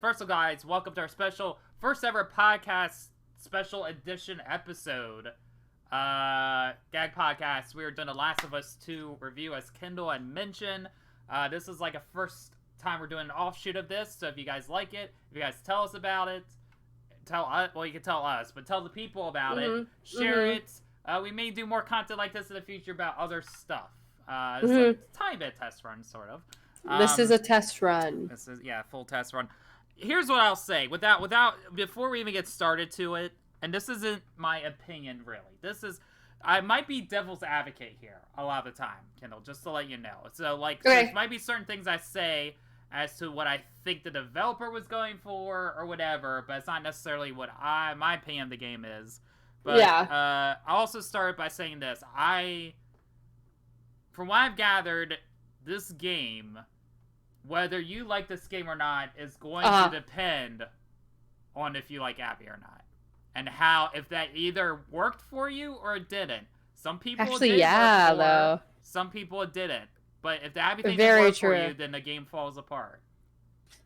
First of all, guys, welcome to our special first ever podcast special edition episode. Gag podcast. We are doing The Last of Us 2 review, as Kendall had mentioned. This is like a first time we're doing an offshoot of this, so if you guys like it, if you guys tell us about it, tell us, well, you can tell us, but tell the people about it, share it. We may do more content like this in the future about other stuff. It's like a tiny bit of test run, sort of. This is a test run. This is, yeah, full test run. Here's what I'll say, before we even get started to it, and this isn't my opinion, really. I might be devil's advocate here a lot of the time, Kendall, just to let you know. So, like, there might be certain things I say as to what I think the developer was going for or whatever, but it's not necessarily what my opinion of the game is. But, I also started by saying this. From what I've gathered, this game, whether you like this game or not, is going to depend on if you like Abby or not. And if that either worked for you or it didn't. Some people though. Some people it didn't. But if the Abby thing didn't work for you, then the game falls apart.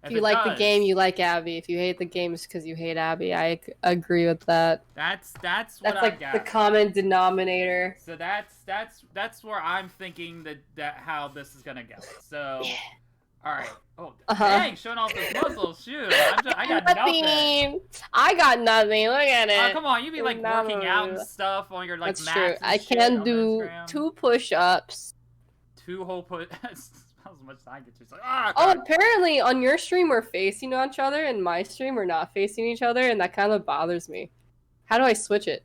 If you like the game, you like Abby. If you hate the game, it's because you hate Abby. I agree with that. That's what I like got. The common denominator. So that's where I'm thinking that how this is gonna go. So, all right. Oh, dang! Showing off this muscle. Shoot, I got nothing. I got nothing. Look at it. Oh, come on! You be like working out and stuff on your like. That's true. I can do 2 push-ups. 2 whole How much I get you? Like, apparently on your stream we're facing each other, and my stream we're not facing each other, and that kind of bothers me. How do I switch it?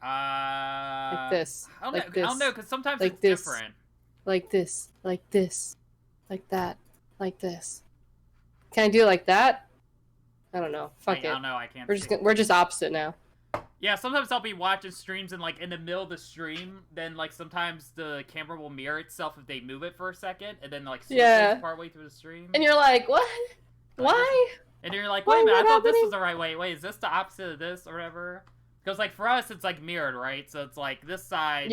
Like this. I don't know, because sometimes like it's this. different. Like this. Like this. Like that. Like this. Can I do it like that? I don't know. Fuck it. I don't know. I can't. We're just opposite now. Yeah, sometimes I'll be watching streams and, like, in the middle of the stream, then, like, sometimes the camera will mirror itself if they move it for a second, and then, like, switches partway through the stream. And you're like, what? Why? And you're like, wait a minute, I thought this was the right way. Wait, is this the opposite of this or whatever? Because, like, for us, it's, like, mirrored, right? So it's, like, this side is,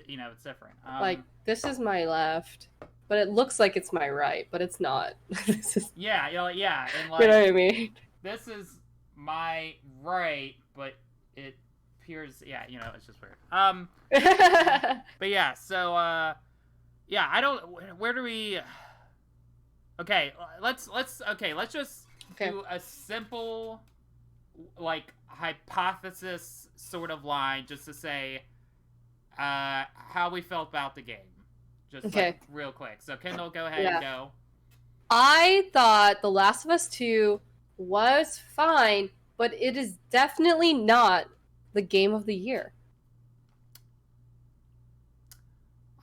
you know, it's different. Like, this is my left, but it looks like it's my right, but it's not. This is... Yeah, and, like, you know what I mean? This is my right, but it appears, yeah, you know, it's just weird. But yeah, so, yeah, I don't, where do we, okay, let's just do a simple, like, hypothesis sort of line, just to say, how we felt about the game. Just, like, real quick. So, Kendall, go ahead and go. I thought The Last of Us 2 was fine, but it is definitely not the game of the year.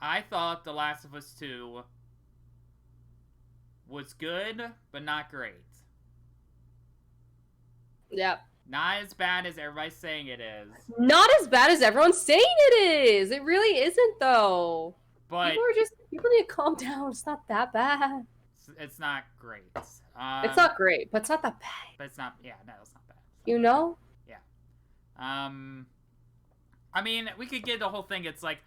I thought The Last of Us 2 was good, but not great. Yeah. Not as bad as everybody's saying it is. Not as bad as everyone's saying it is! It really isn't, though. But people need to calm down. It's not that bad. It's not great. It's not great, but it's not that bad. But it's not, yeah, no, it's not bad. You know? Yeah. I mean, we could get the whole thing. It's like,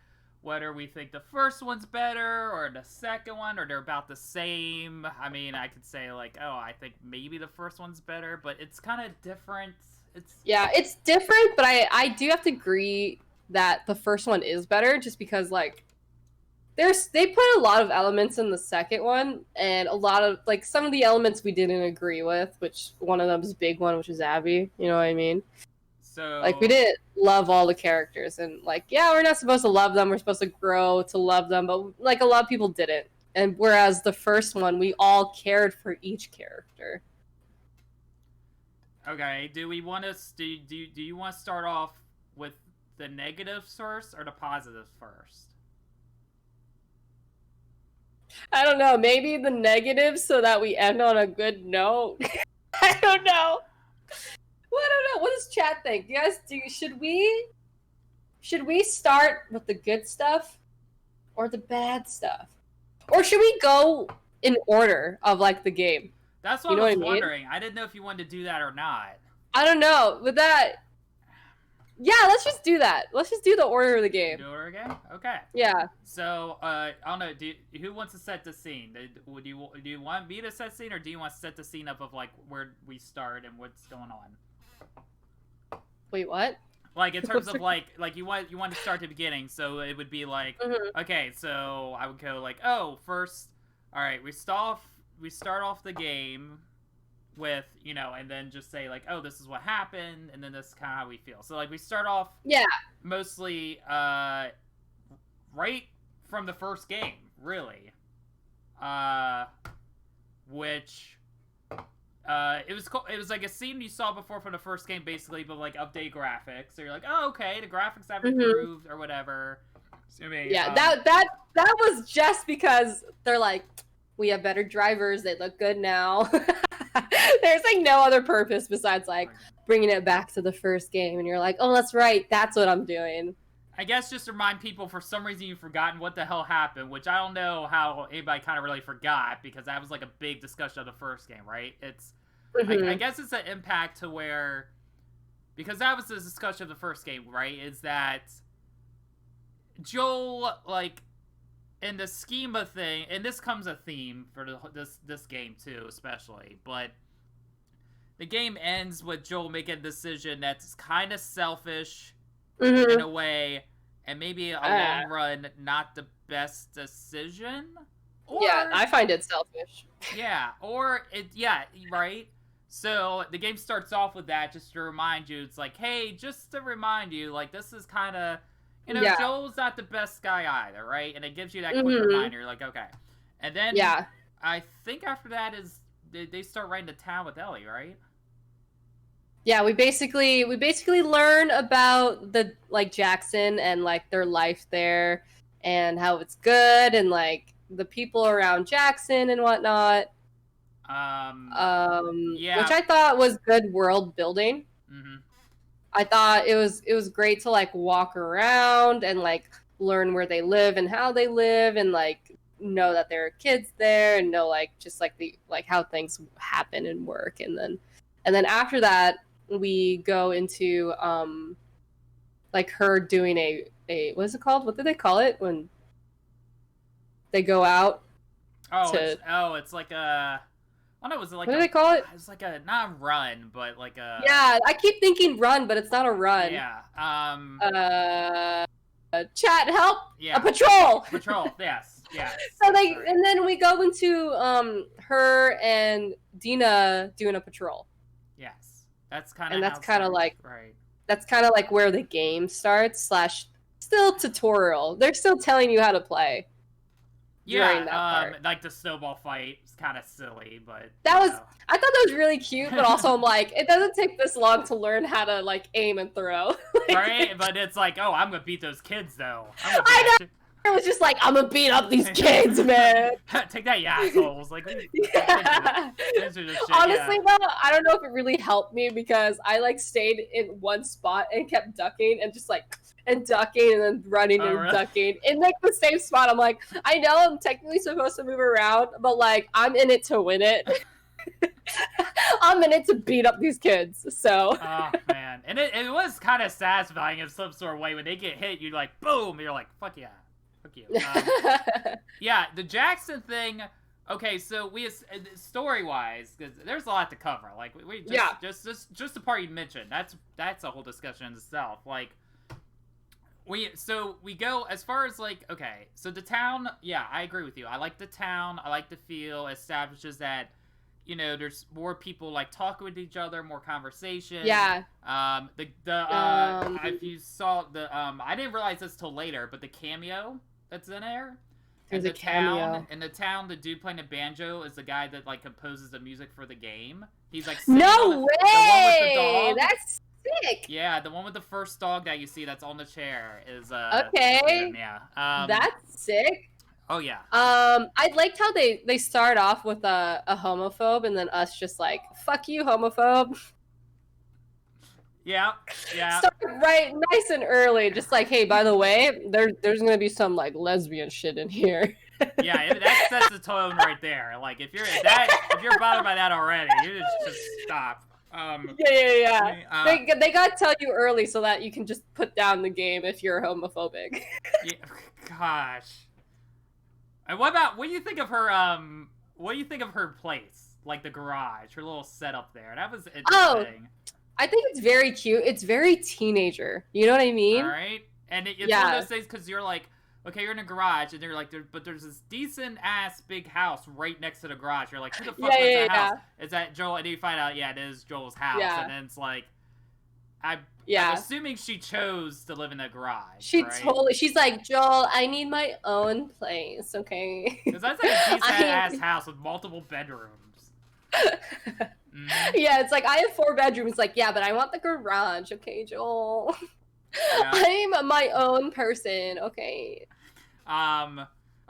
whether we think the first one's better or the second one, or they're about the same. I mean, I could say, like, oh, I think maybe the first one's better, but it's kind of different. Yeah, it's different, but I do have to agree that the first one is better, just because, like, they put a lot of elements in the second one, and a lot of, like, some of the elements we didn't agree with, which one of them is a big one, which is Abby, you know what I mean? So, like, we didn't love all the characters, and, like, yeah, we're not supposed to love them, we're supposed to grow to love them, but, like, a lot of people didn't. And whereas the first one, we all cared for each character. Okay, do you want to start off with the negatives first, or the positives first? I don't know, maybe the negatives so that we end on a good note. I don't know. Well, I don't know. What does chat think? You guys, should we start with the good stuff or the bad stuff? Or should we go in order of, like, the game? That's what I was wondering. I didn't know if you wanted to do that or not. I don't know. With that, Yeah, let's just do that. Let's just do the order of the game. Do it again? Okay. Yeah. So, I don't know. Who wants to set the scene? Do you want me to set the scene, or do you want to set the scene up of like where we start and what's going on? Wait, what? Like in terms of like you want to start at the beginning, so it would be like okay, so I would go like, oh, first, all right, we start off the game with, you know, and then just say like, oh, this is what happened, and then this is kind of how we feel. So like we start off mostly right from the first game, really, which it was cool. It was like a scene you saw before from the first game, basically, but like update graphics. So you're like, oh, okay, the graphics have improved or whatever. So, I mean, that was just because they're like, we have better drivers. They look good now. There's like no other purpose besides like bringing it back to the first game, and you're like, oh, that's right. That's what I'm doing. I guess just to remind people, for some reason you've forgotten what the hell happened, which I don't know how anybody kind of really forgot, because that was like a big discussion of the first game, right? It's, I guess it's an impact to where, because that was the discussion of the first game, right? Is that Joel, like, in the scheme of thing, and this comes a theme for this game too, especially, but the game ends with Joel making a decision that's kind of selfish in a way, and maybe a long run not the best decision. Or, yeah, I find it selfish. Yeah, or right. So the game starts off with that, just to remind you. It's like, hey, just to remind you, like, this is kind of, you know, Joel's not the best guy either, right? And it gives you that quick reminder. You're like, okay. And then I think after that is they start riding to town with Ellie, right? Yeah, we basically learn about the like Jackson and like their life there and how it's good and like the people around Jackson and whatnot. Which I thought was good world building. I thought it was great to like walk around and like learn where they live and how they live and like know that there are kids there and know like just like the like how things happen and work, and then after that we go into like her doing a what is it called? What do they call it when they go out? It's like a, I don't know, was it like what do they call it? It's like a, not a run, but like a... Yeah, I keep thinking run, but it's not a run. Yeah. Chat, help! Yeah. A patrol! Patrol, yes. Yeah. So and then we go into her and Dina doing a patrol. Yes. That's kind of... And that's kind of like... Right. That's kind of like where the game starts, / still tutorial. They're still telling you how to play. Yeah, like the snowball fight is kind of silly, but I thought that was really cute, but also I'm like, it doesn't take this long to learn how to like aim and throw. Right? But it's like, oh, I'm gonna beat those kids though. I know. It was just like, I'm gonna beat up these kids, man. Take that, you assholes! Like, honestly, though, I don't know if it really helped me because I like stayed in one spot and kept ducking and just like and ducking and then running ducking in like the same spot. I'm like, I know I'm technically supposed to move around, but like I'm in it to win it. I'm in it to beat up these kids. So. Oh man, and it was kind of satisfying in some sort of way when they get hit. You're like, boom! And you're like, fuck yeah. Fuck you. Yeah, the Jackson thing. Okay, so we story-wise, because there's a lot to cover. Like we just the part you mentioned. That's a whole discussion in itself. Like we go as far as like, okay, so the town. Yeah, I agree with you. I like the town. I like the feel. Establishes that, you know, there's more people like talking with each other, more conversation. Yeah. If you saw I didn't realize this till later, but the cameo that's in there. There's a cameo. In the town, the dude playing the banjo is the guy that like composes the music for the game. He's like the one with the dog. That's sick. Yeah, the one with the first dog that you see that's on the chair is okay. him, yeah. That's sick. Oh yeah. I liked how they start off with a homophobe and then us just like, fuck you, homophobe. Yeah. Start right nice and early, just like, hey, by the way, there's gonna be some like lesbian shit in here. Yeah, that sets the tone right there. Like if you're bothered by that already, you just stop. Yeah. They gotta tell you early so that you can just put down the game if you're homophobic. Yeah, gosh. And what do you think of her? What do you think of her place, like the garage, her little setup there? That was interesting. Oh, I think it's very cute. It's very teenager. You know what I mean? All right, and it's one of those things because you're like, okay, you're in a garage, and you're like, but there's this decent ass big house right next to the garage. You're like, who the fuck is that house? Is that Joel? And then you find out, it is Joel's house, and then it's like, I'm assuming she chose to live in the garage. She's like, Joel, I need my own place, okay? Because that's like a decent ass house with multiple bedrooms. Yeah, it's like, I have 4 bedrooms. Like, yeah, but I want the garage, okay, Joel? Yeah. I'm my own person, okay?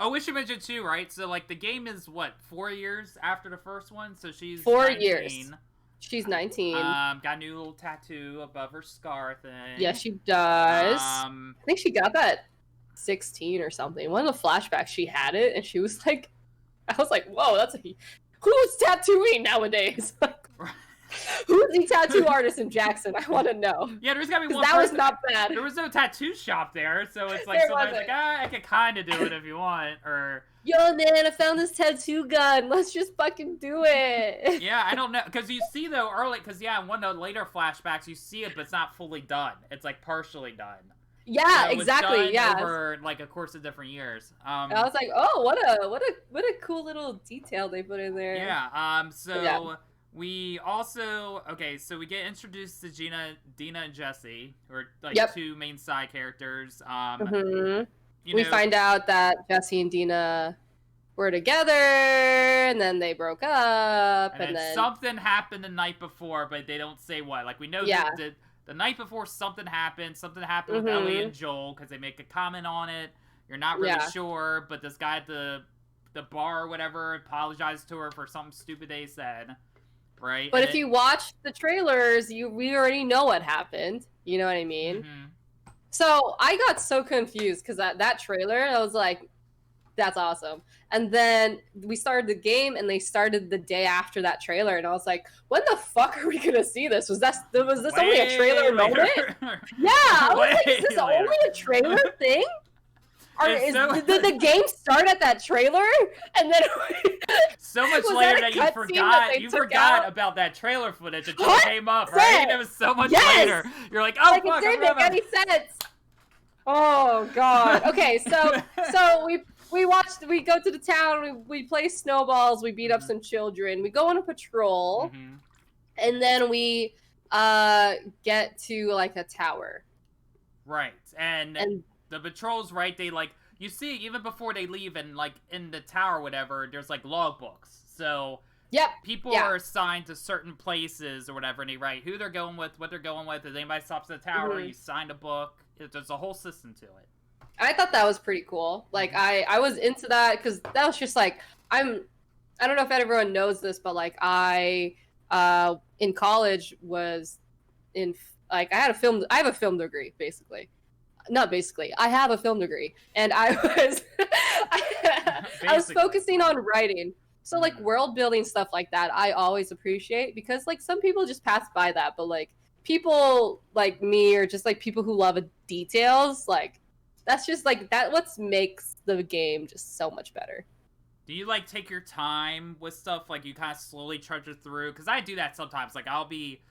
We should mention too, right? So, like, the game is, what, 4 years after the first one? So she's 4 19. years. She's 19. Got a new little tattoo above her scar thing. Yeah, she does. I think she got that 16 or something. One of the flashbacks, she had it, and she was like, I was like, whoa, who's tattooing nowadays? Who's the tattoo artist in Jackson? I want to know. Yeah, there's gotta be one. That was not bad. There was no tattoo shop there, so it's like somebody's like, I could kind of do it if you want, or. Yo, man, I found this tattoo gun. Let's just fucking do it. Yeah, I don't know, because you see though early, because in one of the later flashbacks you see it, but it's not fully done. It's like partially done. Yeah, exactly. It's done over like a course of different years. I was like, oh, what a cool little detail they put in there. Yeah. We also so we get introduced to Dina and Jesse, who are like 2 main side characters. We find out that Jesse and Dina were together, and then they broke up, and then something happened the night before, but they don't say what. Like, we know that the night before something happened. Something happened with Ellie and Joel, because they make a comment on it. You're not really sure, but this guy at the bar or whatever apologized to her for something stupid they said. Right. But if you watch the trailers, we already know what happened. You know what I mean? So I got so confused because that trailer, I was like, that's awesome. And then we started the game, and they started the day after that trailer, and I was like, when the fuck are we gonna see this? Was this only a trailer moment? Yeah, I was like, is this only a trailer thing? Did the game start at that trailer? And then so much later that you forgot about that trailer footage that just came up, right? It was so much later. You're like, oh, fuck, it didn't make any sense. Oh god. Okay, so we go to the town, we play snowballs, we beat up some children, we go on a patrol, and then we get to like a tower. Right. And the patrols, right, they like, you see even before they leave, and like in the tower or whatever, there's like logbooks. So people are assigned to certain places or whatever, and they write who they're going with, what they're going with. If anybody stops at the tower, you sign a book. There's a whole system to it. I thought that was pretty cool. Like, I was into that, because that was just like, I don't know if everyone knows this, but like I in college was in, like, I have a film degree, basically. Not basically, I have a film degree, and I was focusing on writing. So like world building stuff like that, I always appreciate, because like some people just pass by that, but like people like me, or just like people who love details, like that's just like what makes the game just so much better. Do you like take your time with stuff, like you kind of slowly trudge it through? Because I do that sometimes. Like, I'll be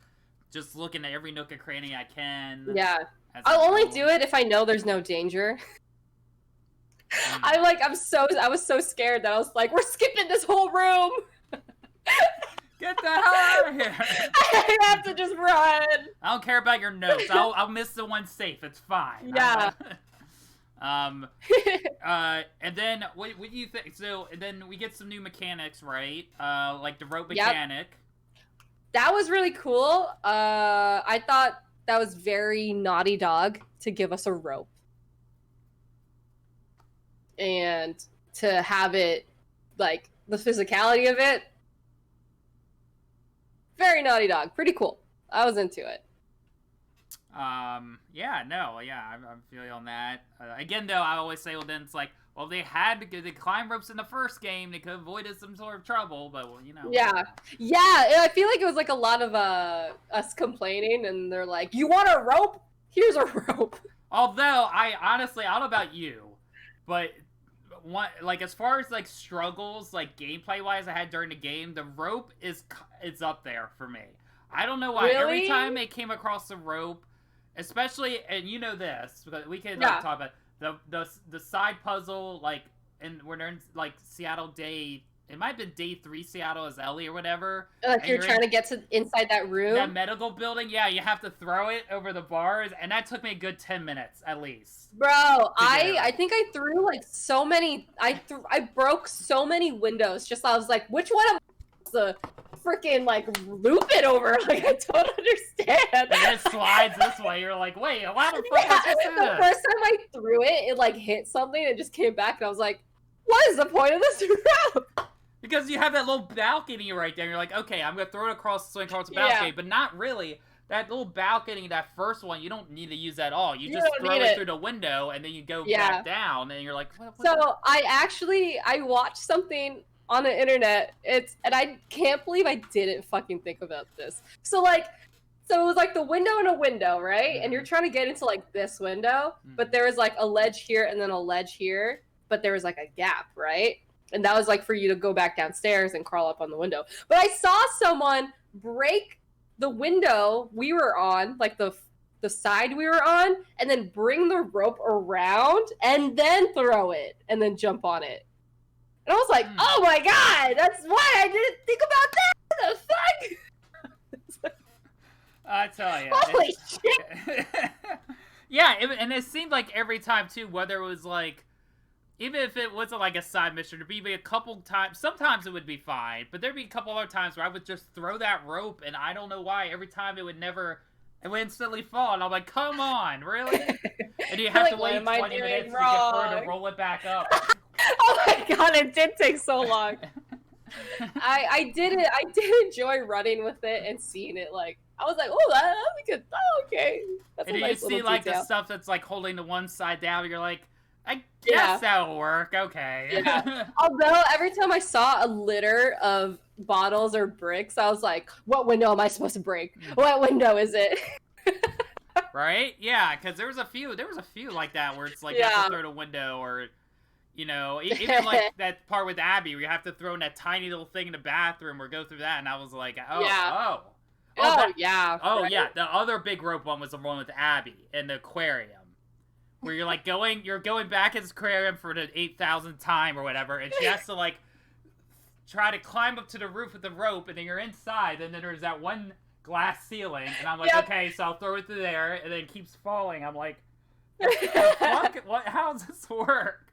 just looking at every nook and cranny I can. Yeah. I'll only do it if I know there's no danger. I was so scared that I was like, we're skipping this whole room. Get the hell out of here. I have to just run. I don't care about your notes. I'll miss the one safe. It's fine. Yeah. And then what do you think? So, and then we get some new mechanics, right? Like the rope mechanic. That was really cool. I thought that was very Naughty Dog to give us a rope. And to have it, like, the physicality of it, very Naughty Dog. Pretty cool. I was into it. I'm feeling on that. Again, though, I always say, well, then it's like, well, they had to they climb ropes in the first game. They could have avoided some sort of trouble, but well, Yeah, I feel like it was like a lot of us complaining, and they're like, "You want a rope? Here's a rope." Although I honestly, I don't know about you, but like as far as like struggles, like gameplay wise, I had during the game, the rope is up there for me. I don't know why. Really? Every time I came across the rope, especially, and you know this, because we can talk about the side puzzle, like, and we're in like Seattle day. It might have been day 3 Seattle as Ellie or whatever. Like you're trying to get to inside that room. That medical building, yeah, you have to throw it over the bars, and that took me a good 10 minets at least. Bro, I think I threw like so many. I broke so many windows. Just I was like, which one am I supposed to freaking like loop it over? Like I don't understand. And then it slides this way. You're like, wait, why the fuck did you do The first time I threw it, it like hit something and just came back, and I was like, what is the point of this rope? Because you have that little balcony right there. You're like, okay, I'm going to throw it across the balcony, but not really. That little balcony, that first one, you don't need to use at all. You just throw it through the window, and then you go back down, and you're like, what So I watched something on the internet, and I can't believe I didn't fucking think about this. So it was like the window and a window, right? And you're trying to get into like this window, but there was like a ledge here and then a ledge here, but there was like a gap, right? And that was like for you to go back downstairs and crawl up on the window. But I saw someone break the window we were on, like the side we were on, and then bring the rope around and then throw it and then jump on it. And I was like, oh my god, that's why I didn't think about that. What the fuck? I tell you. Holy shit. Yeah, and it seemed like every time too, whether it was like, even if it wasn't like a side mission, there'd be a couple times, sometimes it would be fine, but there'd be a couple other times where I would just throw that rope, and I don't know why, every time it would instantly fall, and I'm like, come on, really? And you have to wait 20 minutes to get her to roll it back up. Oh my god, it did take so long. I did enjoy running with it and seeing it, like, I was like, oh, that'd be good. Oh, okay. That's and a nice you see, like, the stuff that's, like, holding the one side down, you're like, I guess that'll work, okay. Yeah. Although, every time I saw a litter of bottles or bricks, I was like, what window am I supposed to break? What window is it? Right? Yeah, because there was a few like that where it's like you have to throw the window, or, you know, even like that part with Abby where you have to throw in that tiny little thing in the bathroom or go through that, and I was like, yeah. The other big rope one was the one with Abby in the aquarium. Where you're like going back in this aquarium for the 8,000th time or whatever, and she has to like try to climb up to the roof with the rope, and then you're inside, and then there's that one glass ceiling, and I'm like, okay, so I'll throw it through there, and then it keeps falling. I'm like, what? How does this work?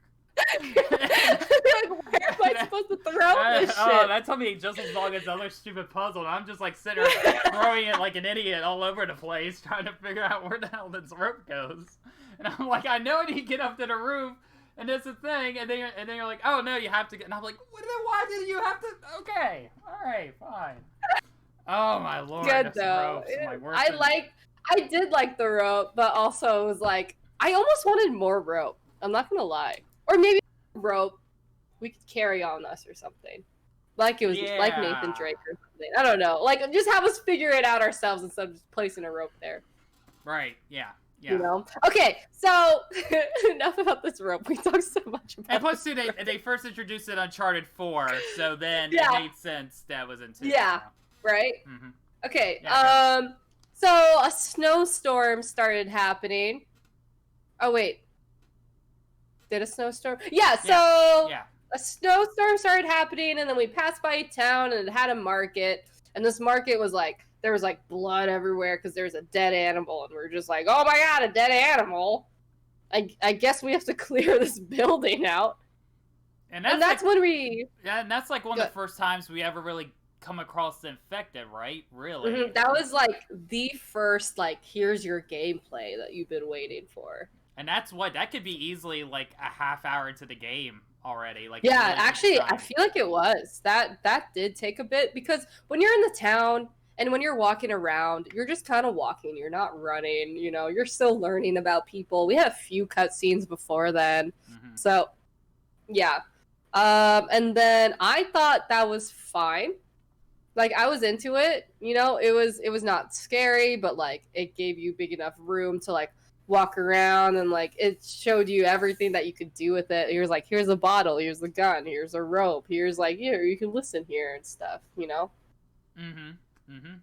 Like, where am I supposed to throw this shit? Oh, that took me just as long as the other stupid puzzle, and I'm just like sitting there throwing it like an idiot all over the place, trying to figure out where the hell this rope goes. And I'm like, I know I need to get up to the roof, and it's a thing, and then you're like, oh no, you have to get, and I'm like, why did you have to? Okay, all right, fine. Oh my lord, good though. I did like the rope, but also it was like, I almost wanted more rope. I'm not gonna lie, or maybe rope we could carry on us or something, like it was like Nathan Drake or something. I don't know, like just have us figure it out ourselves instead of just placing a rope there. Right? Yeah. Yeah. You know? Okay, so enough about this rope. We talked so much about it. And plus, too, they first introduced it in Uncharted 4, so then it made sense that was in 2. Yeah, right? Mm-hmm. Okay, so a snowstorm started happening. Oh, wait. Did a snowstorm? Yeah, so a snowstorm started happening, and then we passed by a town, and it had a market, and this market was like, there was like blood everywhere because there's a dead animal, and we're just like, oh my god, a dead animal. I guess we have to clear this building out. And that's like, when we... Yeah, and that's like one of the first times we ever really come across the infected, right? Really? Mm-hmm. That was like the first, like, here's your gameplay that you've been waiting for. And that could be easily like a half hour into the game already. Like, yeah, actually, I feel like it was. That did take a bit, because when you're in the town... And when you're walking around, you're just kind of walking. You're not running, you know. You're still learning about people. We had a few cutscenes before then. Mm-hmm. So Yeah. And then I thought that was fine. Like, I was into it, you know, it was not scary, but like it gave you big enough room to like walk around, and like it showed you everything that you could do with it. Here's like, here's a bottle, here's a gun, here's a rope, here's like, here, you can listen here and stuff, you know?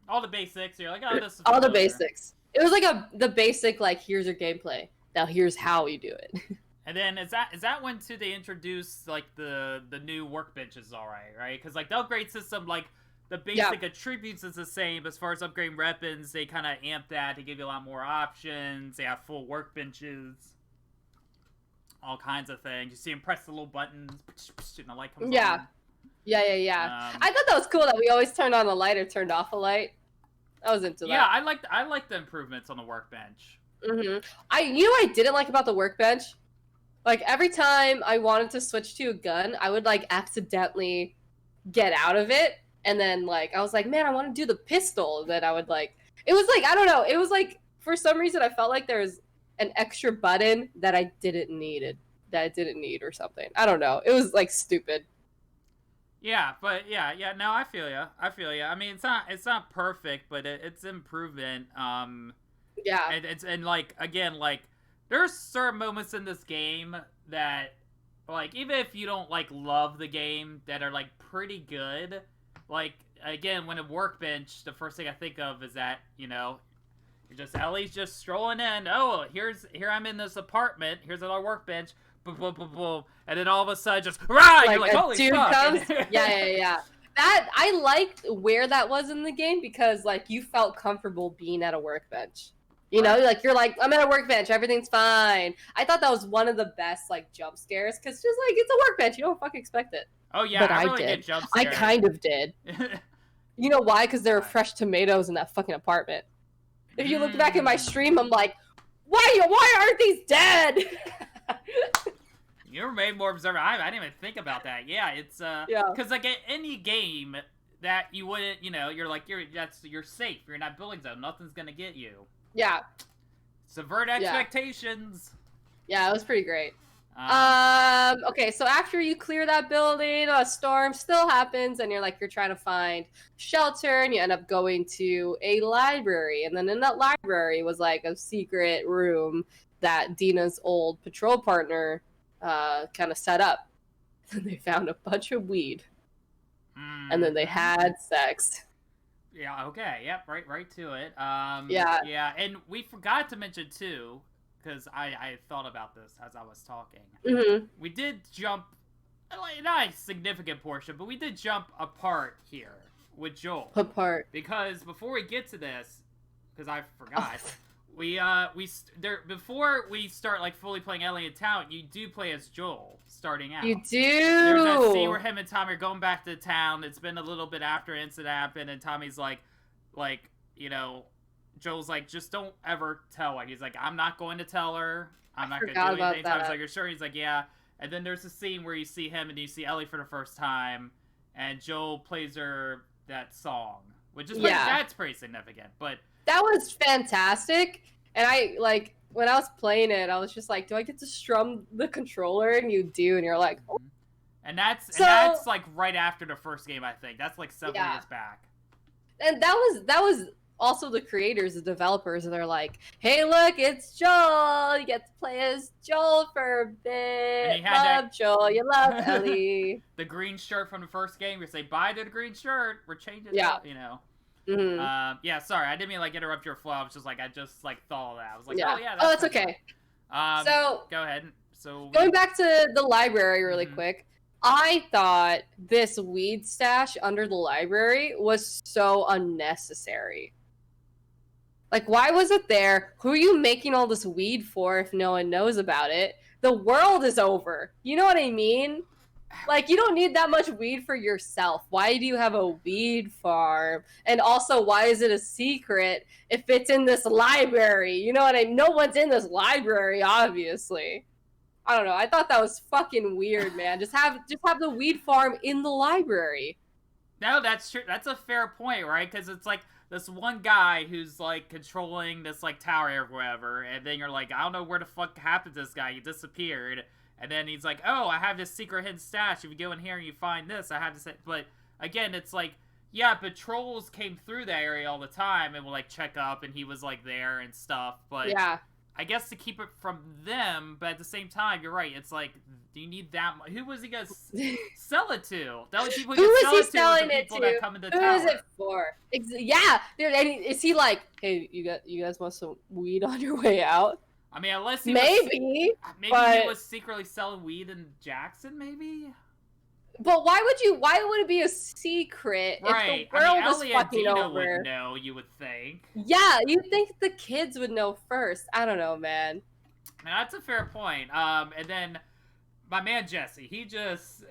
All the basics. You're like, oh, this is All the familiar. basics. It was like the basic, like, here's your gameplay. Now here's how you do it. And then is that when too they introduce like the new workbenches, all right? Because like the upgrade system, like the basic attributes is the same. As far as upgrading weapons, they kind of amp that to give you a lot more options. They have full workbenches, all kinds of things. You see them press the little buttons, and the light comes on. Yeah. I thought that was cool that we always turned on a light or turned off a light. I was into that. Yeah, I liked the improvements on the workbench. You know what I didn't like about the workbench? Like, every time I wanted to switch to a gun, I would, like, accidentally get out of it. And then, like, I was like, man, I want to do the pistol. And then I would, like... It was, like, I don't know. It was, like, for some reason, I felt like there was an extra button that I didn't need or something. I don't know. It was, like, stupid. Yeah, but yeah, no, I feel ya. I mean, it's not perfect, but it's improvement. Yeah. And like, again, like, there's certain moments in this game that, like, even if you don't, like, love the game, that are, like, pretty good. Like, again, when a workbench, the first thing I think of is that, you know, Ellie's just strolling in. Oh, here I'm in this apartment. Here's another workbench. Boom, boom, boom, boom. And then all of a sudden, just, rah! You're like, holy dude fuck. Comes. Yeah. That, I liked where that was in the game, because, like, you felt comfortable being at a workbench. You know, like, you're like, I'm at a workbench, everything's fine. I thought that was one of the best, like, jump scares, because just, like, it's a workbench, you don't fucking expect it. Oh, yeah, but I really did jump scares. I kind of did. You know why? Because there were fresh tomatoes in that fucking apartment. If you look back at my stream, I'm like, why aren't these dead? You were made more observant. I didn't even think about that. Yeah, it's because like at any game that you wouldn't, you know, you're like you're safe. You're in that building zone. Nothing's gonna get you. Yeah. Subvert expectations. Yeah, it was pretty great. Okay, so after you clear that building, a storm still happens, and you're trying to find shelter, and you end up going to a library, and then in that library was like a secret room that Dina's old patrol partner kind of set up. And they found a bunch of weed, and then they had sex. Yeah. Okay. Yep. Right to it. Yeah. And we forgot to mention too, because I thought about this as I was talking. We did jump, like, not a significant portion, but we did jump apart here with Joel. Apart. Because before we get to this, because I forgot, before we start like fully playing Ellie in town, you do play as Joel starting out. You do. There's that scene where him and Tommy are going back to town. It's been a little bit after an incident happened, and Tommy's like, you know, Joel's like, just don't ever tell her. He's like, I'm not going to tell her. I'm not going to do anything. Tommy's like, you're sure? He's like, yeah. And then there's a scene where you see him and you see Ellie for the first time, and Joel plays her that song, which is that's pretty significant. But that was fantastic. And I, like, when I was playing it, I was just like, do I get to strum the controller? And you do, and you're like, oh. And that's like right after the first game, I think. That's like several years back. And that was also the creators, the developers, and they're like, hey, look, it's Joel. You get to play as Joel for a bit. Love Joel. You love Ellie. The green shirt from the first game. You say bye to the green shirt. We're changing it up, you know. Yeah, sorry, I didn't mean like interrupt your flow. I was just like, I just like thought of that. I was like, oh yeah, that's okay. So go ahead. So going back to the library really quick, I thought this weed stash under the library was so unnecessary. Like, why was it there? Who are you making all this weed for if no one knows about it? The world is over. You know what I mean? Like, you don't need that much weed for yourself. Why do you have a weed farm? And also, why is it a secret if it's in this library? You know what I mean? No one's in this library, obviously. I don't know. I thought that was fucking weird, man. Just have the weed farm in the library. No, that's true. That's a fair point, right? Because it's like this one guy who's like controlling this like tower or whatever, and then you're like, I don't know where the fuck happened to this guy. He disappeared. And then he's like, oh, I have this secret hidden stash. If you go in here and you find this, I have this. But again, it's like, yeah, patrols came through that area all the time and would like check up, and he was like there and stuff. But Yeah. I guess to keep it from them, but at the same time, you're right. It's like, do you need that much? Who was he gonna sell it to? The only people Who he was sell he it to selling are the it people to? that come in the Who tower. is it for? Yeah, dude. And is he like, hey, you guys want some weed on your way out? I mean, unless he maybe he was secretly selling weed in Jackson, maybe. But why would it be a secret Right. if the world Ellie is and fucking Dina over? would know, you would think. Yeah, you think the kids would know first. I don't know, man. Now, that's a fair point. And then my man Jesse, he just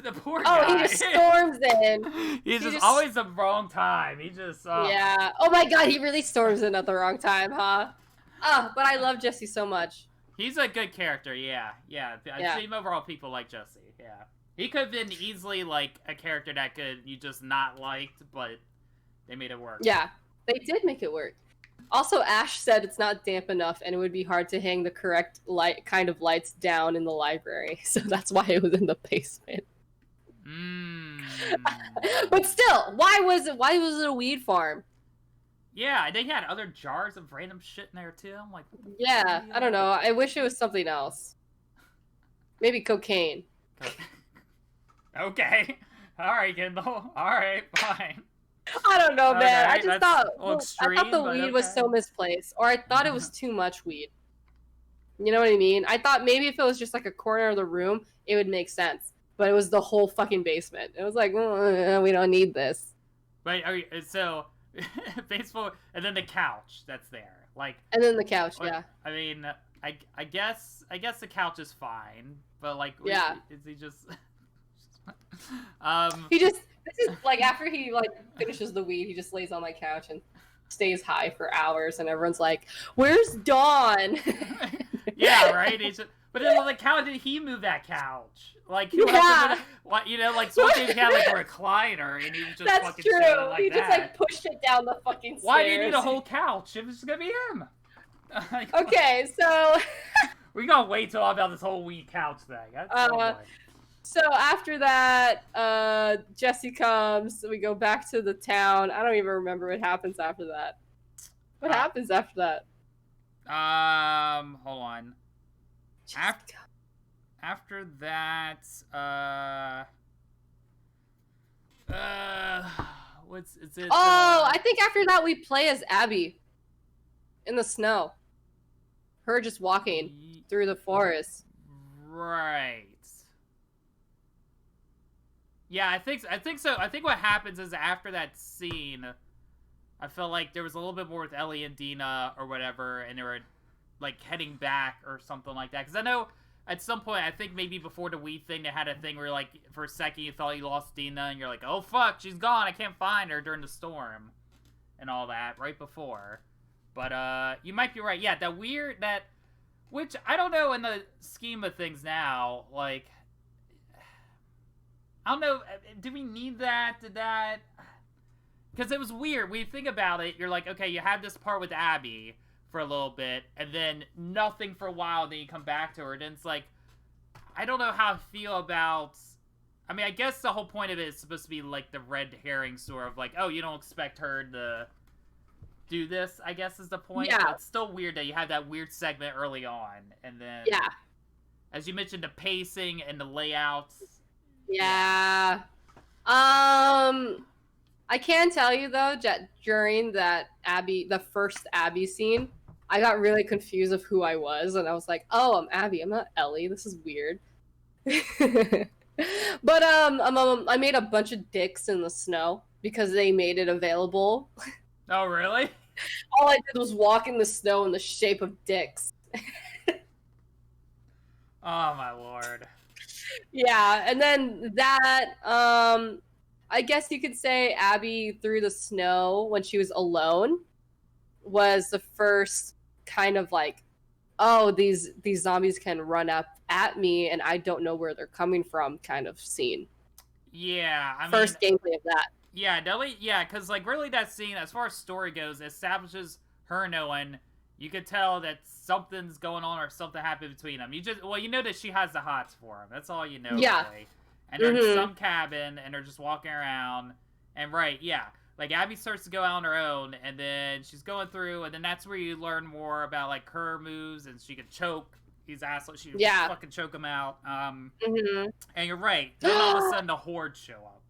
the poor Oh, guy. he just storms in. He's just always the wrong time. He just Yeah. Oh my god, he really storms in at the wrong time, huh? Oh, but I love Jesse so much. He's a good character, yeah. Team overall, people like Jesse, yeah. He could have been easily, like, a character that you just not liked, but they made it work. Yeah, they did make it work. Also, Ash said it's not damp enough, and it would be hard to hang the correct kind of lights down in the library, so that's why it was in the basement. But still, why was it a weed farm? Yeah, they had other jars of random shit in there too. I'm like, yeah, I don't know. I wish it was something else. Maybe cocaine. Okay. Alright, Kendall. Alright, fine. I don't know, man. Okay, I just thought the weed okay. was so misplaced. Or I thought it was too much weed. You know what I mean? I thought maybe if it was just like a corner of the room, it would make sense. But it was the whole fucking basement. It was like, we don't need this. But so baseball, and then the couch that's there, like. And then the couch, yeah. I mean, I guess the couch is fine, but like, yeah, is he just? He just. This is like after he like finishes the weed, he just lays on my couch and stays high for hours, and everyone's like, "Where's Dawn?" Yeah, right. But then the couch, did he move that couch? Like, what, you know, like something he had like a recliner, and he was just fucking true. Like he that. just like pushed it down the fucking stairs. Why do you need a whole couch? It was just gonna be him. Okay, so we gonna wait till about this whole weed couch thing. That's so after that, Jesse comes. We go back to the town. I don't even remember what happens after that. What happens after that? Hold on. After that, is it? I think after that we play as Abby in the snow. Her just walking through the forest. Right. Yeah, I think so. I think what happens is after that scene, I felt like there was a little bit more with Ellie and Dina or whatever, and they were like heading back or something like that. Because I know at some point, I think maybe before the weed thing, they had a thing where like for a second you thought you lost Dina, and you're like, oh fuck, she's gone. I can't find her during the storm, and all that right before. But you might be right. Yeah, which I don't know in the scheme of things now, like. I don't know, do we need that? Did that? Because it was weird. When you think about it, you're like, okay, you have this part with Abby for a little bit, and then nothing for a while, and then you come back to her, and it's like, I don't know how I feel about... I mean, I guess the whole point of it is supposed to be like the red herring sort of like, oh, you don't expect her to do this, I guess is the point. Yeah. But it's still weird that you have that weird segment early on, and then... Yeah. As you mentioned, the pacing and the layouts... Yeah. I can tell you though, during the first Abby scene, I got really confused of who I was, and I was like, "Oh, I'm Abby. I'm not Ellie. This is weird." But I made a bunch of dicks in the snow because they made it available. Oh, really? All I did was walk in the snow in the shape of dicks. Oh my lord. Yeah, and then that, I guess you could say Abby through the snow when she was alone was the first kind of like, oh, these zombies can run up at me and I don't know where they're coming from kind of scene. Yeah, first gameplay of that. Yeah, because like really that scene, as far as story goes, establishes her knowing you could tell that something's going on or something happened between them. You know that she has the hots for him. That's all you know. Yeah. Really. And they're in some cabin, and they're just walking around. And like Abby starts to go out on her own, and then she's going through, and then that's where you learn more about like her moves, and she could choke these assholes. She fucking choke them out. And you're right. Then all of a sudden the Horde show up.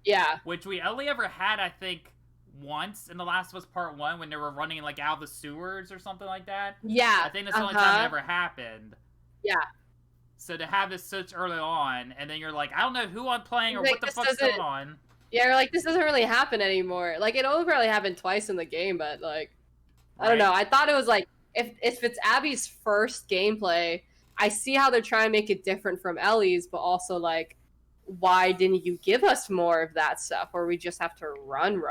Yeah. Which we only ever had, I think, once in The Last of Us Part 1 when they were running like out of the sewers or something like that. Yeah. I think that's the only time it ever happened. Yeah. So to have this such early on, and then you're like, I don't know who I'm playing or what the fuck's going on. Yeah, you're like, this doesn't really happen anymore. Like, it only really happened twice in the game, but like, I don't know. I thought it was like, if it's Abby's first gameplay, I see how they're trying to make it different from Ellie's, but also like, why didn't you give us more of that stuff where we just have to run,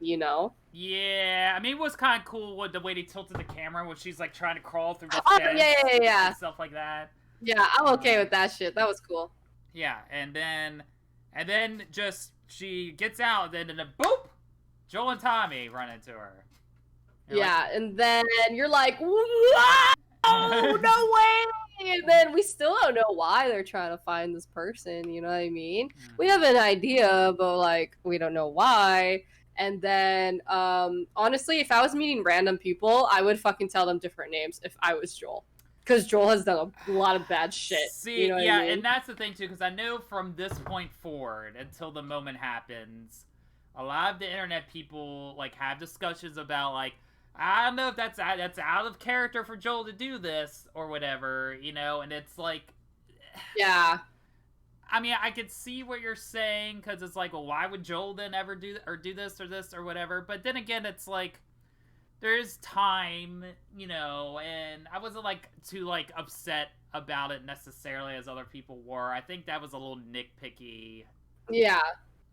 you know? Yeah, I mean, it was kind of cool with the way they tilted the camera when she's like trying to crawl through the fence yeah. and stuff like that. Yeah, I'm okay with that shit. That was cool. Yeah, and then just she gets out, and then boop, Joel and Tommy run into her. And then you're like, whoa, no way! And then we still don't know why they're trying to find this person, you know what I mean? We have an idea, but like, we don't know why. And then, honestly, if I was meeting random people, I would fucking tell them different names if I was Joel. Because Joel has done a lot of bad shit. See, you know what I mean? And that's the thing, too, because I know from this point forward, until the moment happens, a lot of the internet people, like, have discussions about, like, I don't know if that's out of character for Joel to do this, or whatever, you know, and it's like... Yeah. I mean, I could see what you're saying, because it's like, well, why would Joel then ever do this, or whatever, but then again, it's like... There's time, you know, and I wasn't, like, too, like, upset about it necessarily as other people were. I think that was a little nitpicky. Yeah.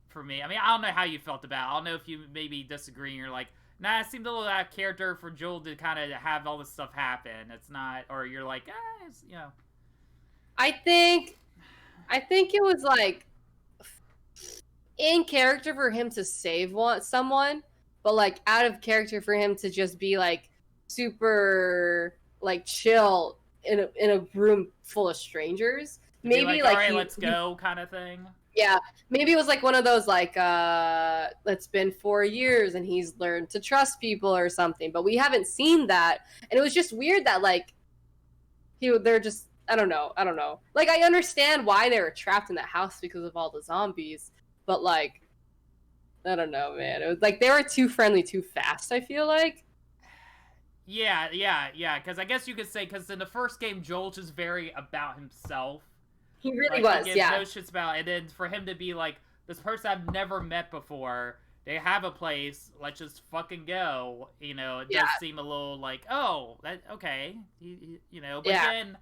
For me. I mean, I don't know how you felt about it. I don't know if you maybe disagree and you're like, nah, it seemed a little out of character for Joel to kind of have all this stuff happen. It's not, or you're like, you know. I think it was, like, in character for him to save someone. But, like, out of character for him to just be, like, super, like, chill in a room full of strangers. Maybe, like, all right, let's go kind of thing. Yeah. Maybe it was, like, one of those, like, it's been 4 years and he's learned to trust people or something. But we haven't seen that. And it was just weird that, like, they're just, I don't know. Like, I understand why they were trapped in that house because of all the zombies. But, like... I don't know, man. It was like they were too friendly too fast, I feel like. Yeah, because I guess you could say, because in the first game, Joel's just very about himself. He really was, he gives no shits about, and then for him to be like, this person I've never met before, they have a place, let's just fucking go, you know, it does seem a little like, oh, okay, you know, but then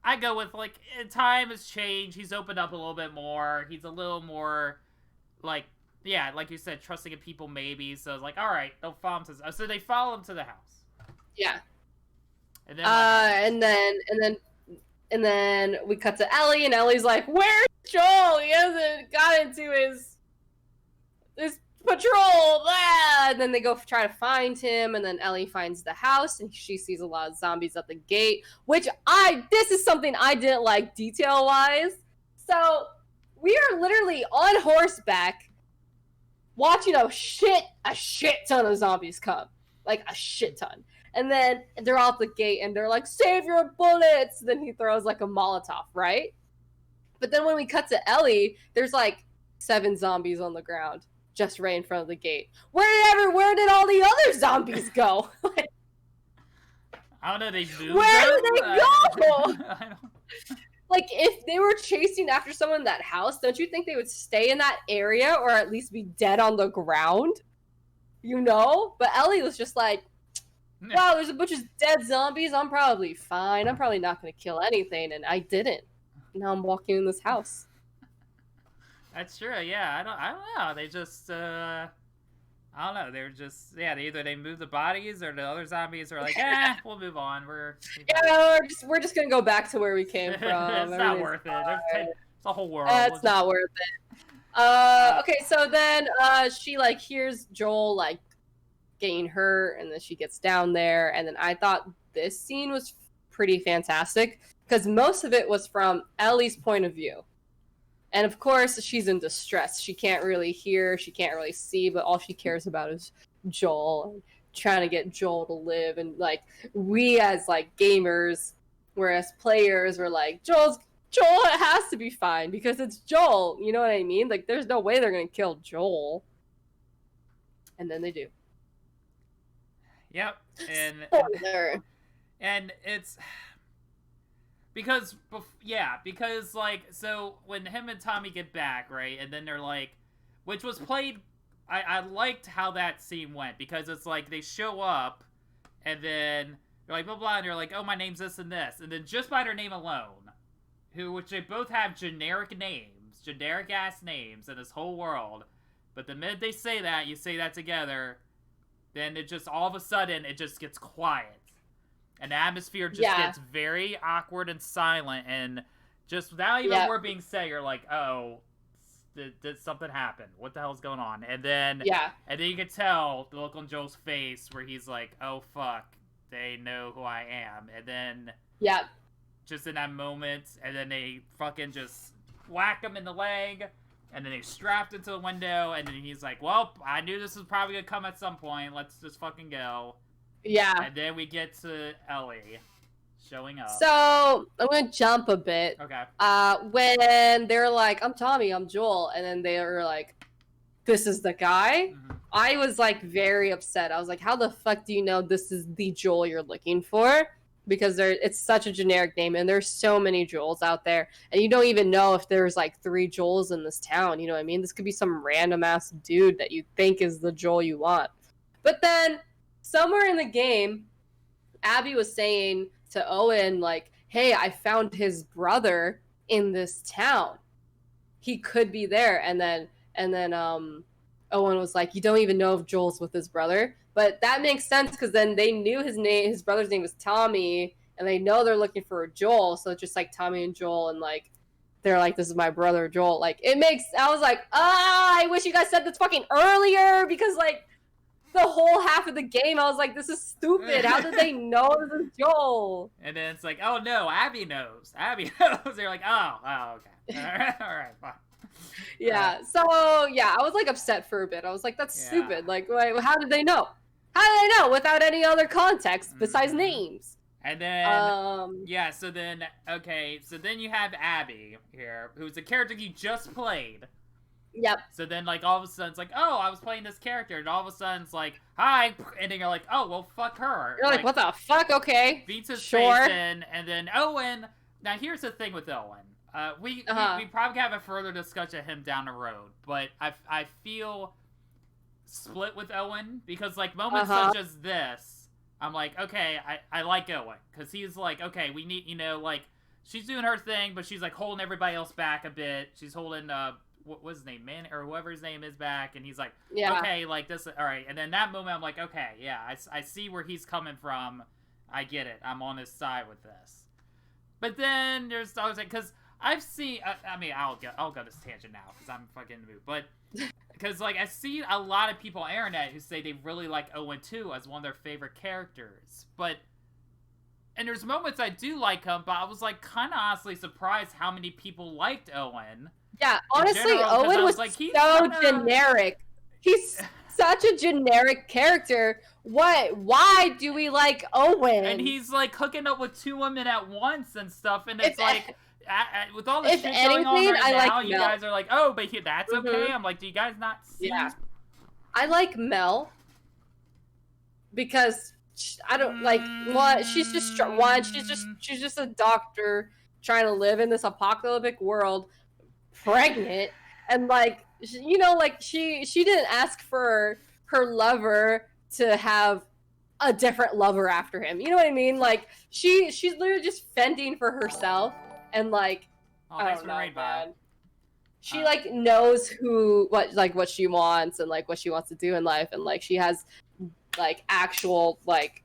I go with, like, time has changed, he's opened up a little bit more, he's a little more, like, yeah, like you said, trusting in people maybe. So it's like, all right, they'll follow him to. So they follow him to the house. Yeah. And then. And then we cut to Ellie, and Ellie's like, "Where's Joel? He hasn't got into his patrol." Blah! And then they go try to find him, and then Ellie finds the house, and she sees a lot of zombies at the gate. Which this is something I didn't like detail wise. So we are literally on horseback. Watching a shit ton of zombies come. Like, a shit ton. And then they're off the gate, and they're like, save your bullets! Then he throws, like, a Molotov, right? But then when we cut to Ellie, there's, like, 7 zombies on the ground. Just right in front of the gate. Where did all the other zombies go? I don't know, they moved Where did they go? I don't... Like, if they were chasing after someone in that house, don't you think they would stay in that area or at least be dead on the ground? You know? But Ellie was just like, wow, there's a bunch of dead zombies. I'm probably fine. I'm probably not going to kill anything. And I didn't. Now I'm walking in this house. That's true, yeah. I don't know. They just, I don't know. They're just, either they move the bodies or the other zombies are like, we'll move on. We're just gonna go back to where we came from. It's not worth it. It's a whole world. It's not worth it. Okay, so then she like hears Joel like getting hurt, and then she gets down there, and then I thought this scene was pretty fantastic because most of it was from Ellie's point of view. And of course, she's in distress. She can't really hear, she can't really see, but all she cares about is Joel, trying to get Joel to live. And like, we as like gamers, whereas players were like, Joel has to be fine because it's Joel. You know what I mean? Like, there's no way they're gonna kill Joel. And then they do. Yep. And it's because like, so when him and Tommy get back, right, and then they're like, which was played, I liked how that scene went, because it's like they show up and then they're like blah blah, and they're like, oh, my name's this and this, and then just by their name alone, which they both have generic ass names in this whole world, but the minute they say that, you say that together, then it just all of a sudden it just gets quiet. And the atmosphere just gets very awkward and silent, and just without even more being said, you're like, oh, did something happen? What the hell's going on? And then you can tell the look on Joel's face where he's like, oh, fuck, they know who I am. And then just in that moment, and then they fucking just whack him in the leg, and then they strapped into the window, and then he's like, well, I knew this was probably gonna come at some point. Let's just fucking go. Yeah. And then we get to Ellie showing up. So I'm gonna jump a bit. Okay. When they're like, I'm Tommy, I'm Joel, and then they were like, this is the guy? Mm-hmm. I was like very upset. I was like, how the fuck do you know this is the Joel you're looking for? Because it's such a generic name, and there's so many Joels out there, and you don't even know if there's like 3 Joels in this town, you know what I mean? This could be some random ass dude that you think is the Joel you want. But then somewhere in the game, Abby was saying to Owen, like, hey, I found his brother in this town. He could be there. And then Owen was like, you don't even know if Joel's with his brother. But that makes sense, because then they knew his brother's name was Tommy, and they know they're looking for Joel. So it's just like Tommy and Joel, and like, they're like, this is my brother Joel. Like, I was like, I wish you guys said this fucking earlier, because like, the whole half of the game, I was like, this is stupid. How did they know this is Joel? And then it's like, oh no, Abby knows. They're like, oh, okay. All right, fine. Yeah, so, I was like upset for a bit. I was like, that's stupid. Like, how did they know? How did they know without any other context besides names? And then, so then you have Abby here, who's a character you just played. Yep. So then, like, all of a sudden, it's like, oh, I was playing this character, and all of a sudden, it's like, hi, and then you're like, oh, well, fuck her. You're like, what the fuck? Okay. Beats his face in, and then Owen. Now, here's the thing with Owen. We probably have a further discussion of him down the road, but I feel split with Owen, because, like, moments such as this, I'm like, okay, I like Owen, because he's like, okay, we need, like, she's doing her thing, but she's, like, holding everybody else back a bit. She's holding, what was his name, man, or whoever his name is back, and he's like, okay, like this, all right. And then that moment, I'm like, okay, yeah, I see where he's coming from. I get it. I'm on his side with this. But then there's always like, because I've seen, I mean, I'll go this tangent now because I'm fucking in the mood, but because like I see a lot of people on the internet who say they really like Owen 2 as one of their favorite characters, and there's moments I do like him, but I was like kind of honestly surprised how many people liked Owen. Yeah, honestly, Owen was like, so generic. He's such a generic character. Why do we like Owen? And he's like hooking up with 2 women at once and stuff, and it's like, with all the shit going on right now, you guys are like, oh, but that's okay. I'm like, do you guys not see? Yeah. I like Mel because I don't like one. She's just a doctor trying to live in this apocalyptic world, pregnant, and like, like she didn't ask for her lover to have a different lover after him. You know what I mean? Like, she's literally just fending for herself, and like, I don't know, man. She like knows what she wants and like what she wants to do in life, and like she has like actual like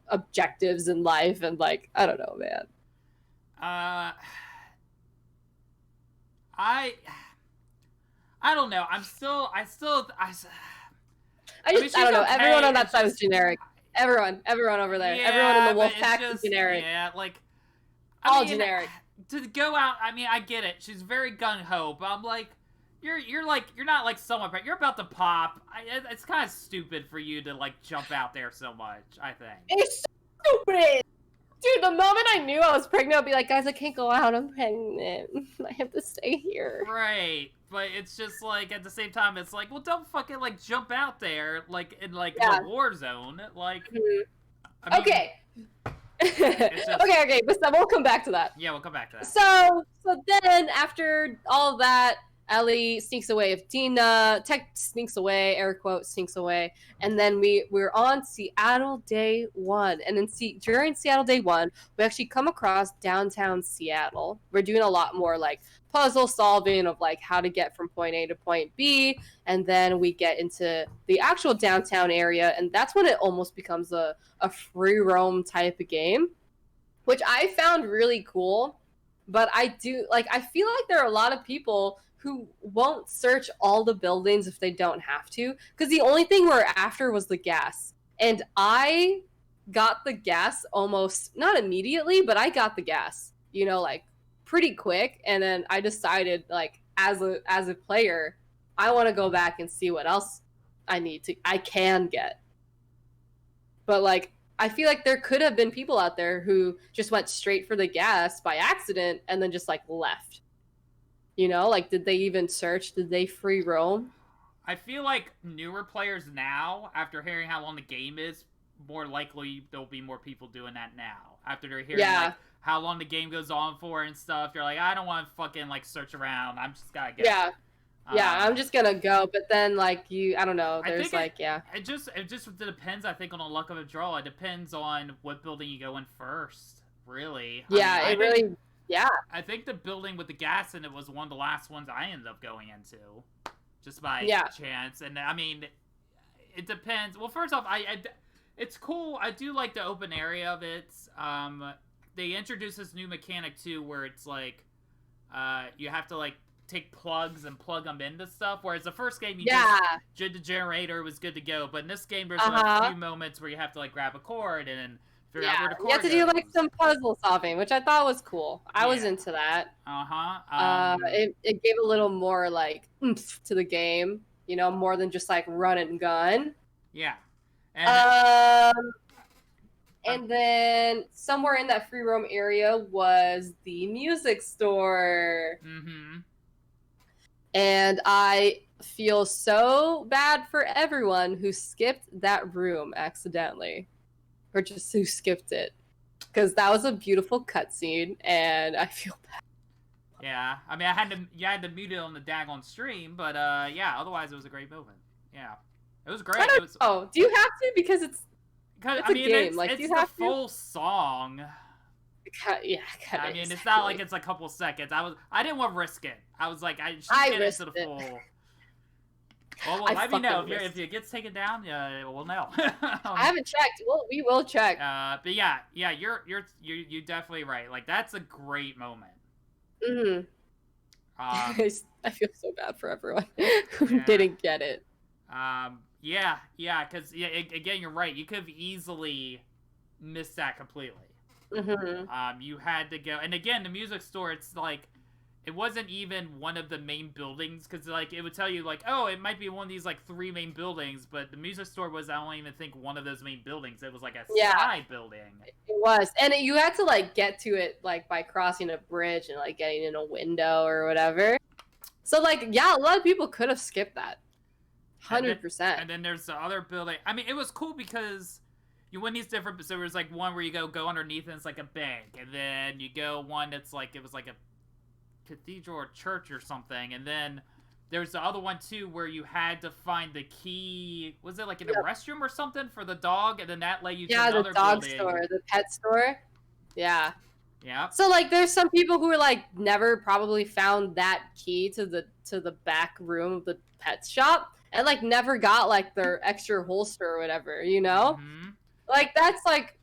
objectives in life, and like, I don't know, man. I don't know. I I mean, don't know. okay. Everyone on that side was generic. Everyone over there. Yeah, everyone in the wolf pack was generic. Yeah, like all generic. To go out, I mean, I get it. She's very gung ho, but I'm like, you're not like someone, but you're about to pop. It's kind of stupid for you to like jump out there so much. I think it's so stupid. Dude, the moment I knew I was pregnant, I'd be like, guys, I can't go out. I'm pregnant. I have to stay here. Right. But it's just like, at the same time, it's like, well, don't fucking like jump out there, like in like the war zone. Like, I mean, okay. Just... okay, but we'll come back to that. Yeah, we'll come back to that. So then, after all of that, Ellie sneaks away with Dina. Tech sneaks away, air quote, sneaks away. And then we're on Seattle Day 1. And then during Seattle Day 1, we actually come across downtown Seattle. We're doing a lot more like puzzle solving of like how to get from point A to point B. And then we get into the actual downtown area. And that's when it almost becomes a free roam type of game, which I found really cool. But I feel like there are a lot of people who won't search all the buildings if they don't have to, because the only thing we're after was the gas. And I got the gas almost, not immediately, but I got the gas, like pretty quick. And then I decided, like, as a player, I want to go back and see what else I can get. But like, I feel like there could have been people out there who just went straight for the gas by accident and then just like left. Like, did they even search? Did they free roam? I feel like newer players now, after hearing how long the game is, more likely there'll be more people doing that now. After they're hearing like how long the game goes on for and stuff, you're like, I don't want to fucking like search around. I'm just gotta get it. I'm just gonna go. But then like I don't know. There's it just depends. I think on the luck of a draw. It depends on what building you go in first. Really. I think the building with the gas in it was one of the last ones I ended up going into, just by chance. And I mean, it depends. Well, first off, it's cool. I do like the open area of it. They introduced this new mechanic too, where it's like, you have to like take plugs and plug them into stuff. Whereas the first game, you just did the generator, was good to go. But in this game, there's a few moments where you have to like grab a cord and figure out where the cord you have to do like some puzzle solving, which I thought was cool. I was into that. It gave a little more like oomph to the game, more than just like run and gun. Yeah. And then somewhere in that free roam area was the music store. Mm-hmm. And I feel so bad for everyone who skipped that room accidentally. Or just who skipped it. Because that was a beautiful cutscene, and I feel bad. Yeah, I mean, I had to mute it on the daggone stream, but otherwise it was a great moment. Yeah, it was great. Do you have to? Because it's a game. Like, it's do you have the full song. Yeah, I mean, it's not like it's a couple seconds. I didn't want to risk it. I was like, I should get into the full. Well, let me know if it gets taken down. We'll know. I haven't checked. We will check. But yeah, you're definitely right. Like, that's a great moment. Mm-hmm. I feel so bad for everyone who didn't get it. Because again, you're right. You could have easily missed that completely. Mm-hmm. You had to go, and again, the music store. It's like, it wasn't even one of the main buildings, because like it would tell you like, oh, it might be one of these like 3 main buildings, but the music store was, I don't even think, one of those main buildings. It was like a side building. It was, and you had to like get to it like by crossing a bridge and like getting in a window or whatever. So like, a lot of people could have skipped that. 100%. And then there's the other building. I mean, it was cool because you win these different. So there's like one where you go underneath and it's like a bank, and then you go one that's like, it was like a cathedral or church or something, and then there's the other one too where you had to find the key. Was it like in a restroom or something for the dog, and then that led you to another the dog building. store, the pet store. Yeah. So like, there's some people who are like never probably found that key to the back room of the pet shop, and like never got like their extra holster or whatever, Mm-hmm. Like, that's like,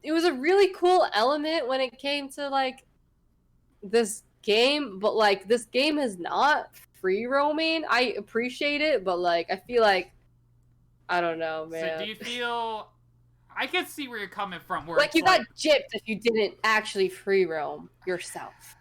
it was a really cool element when it came to like this game, but like, this game is not free roaming. I appreciate it, but like, I feel like I don't know, So man. do you feel? I can see where you're coming from. Where Like, it's you got gypped if you didn't actually free roam yourself.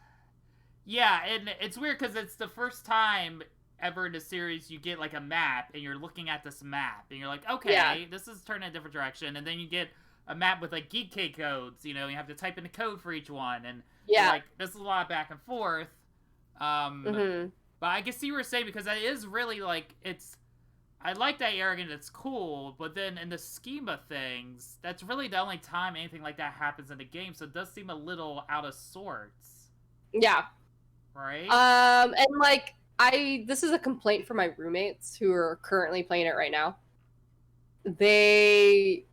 yeah, and it's weird because it's the first time ever in the series you get like a map and you're looking at this map and you're like, okay, this is turning a different direction, and then you get a map with like geek K codes. You have to type in the code for each one, and you're like, this is a lot of back and forth. But I can see what you're saying, because that is really like it's. I like that arrogant, it's cool, but then in the scheme of things, that's really the only time anything like that happens in the game, so it does seem a little out of sorts. Yeah. Right? And like, this is a complaint from my roommates who are currently playing it right now. They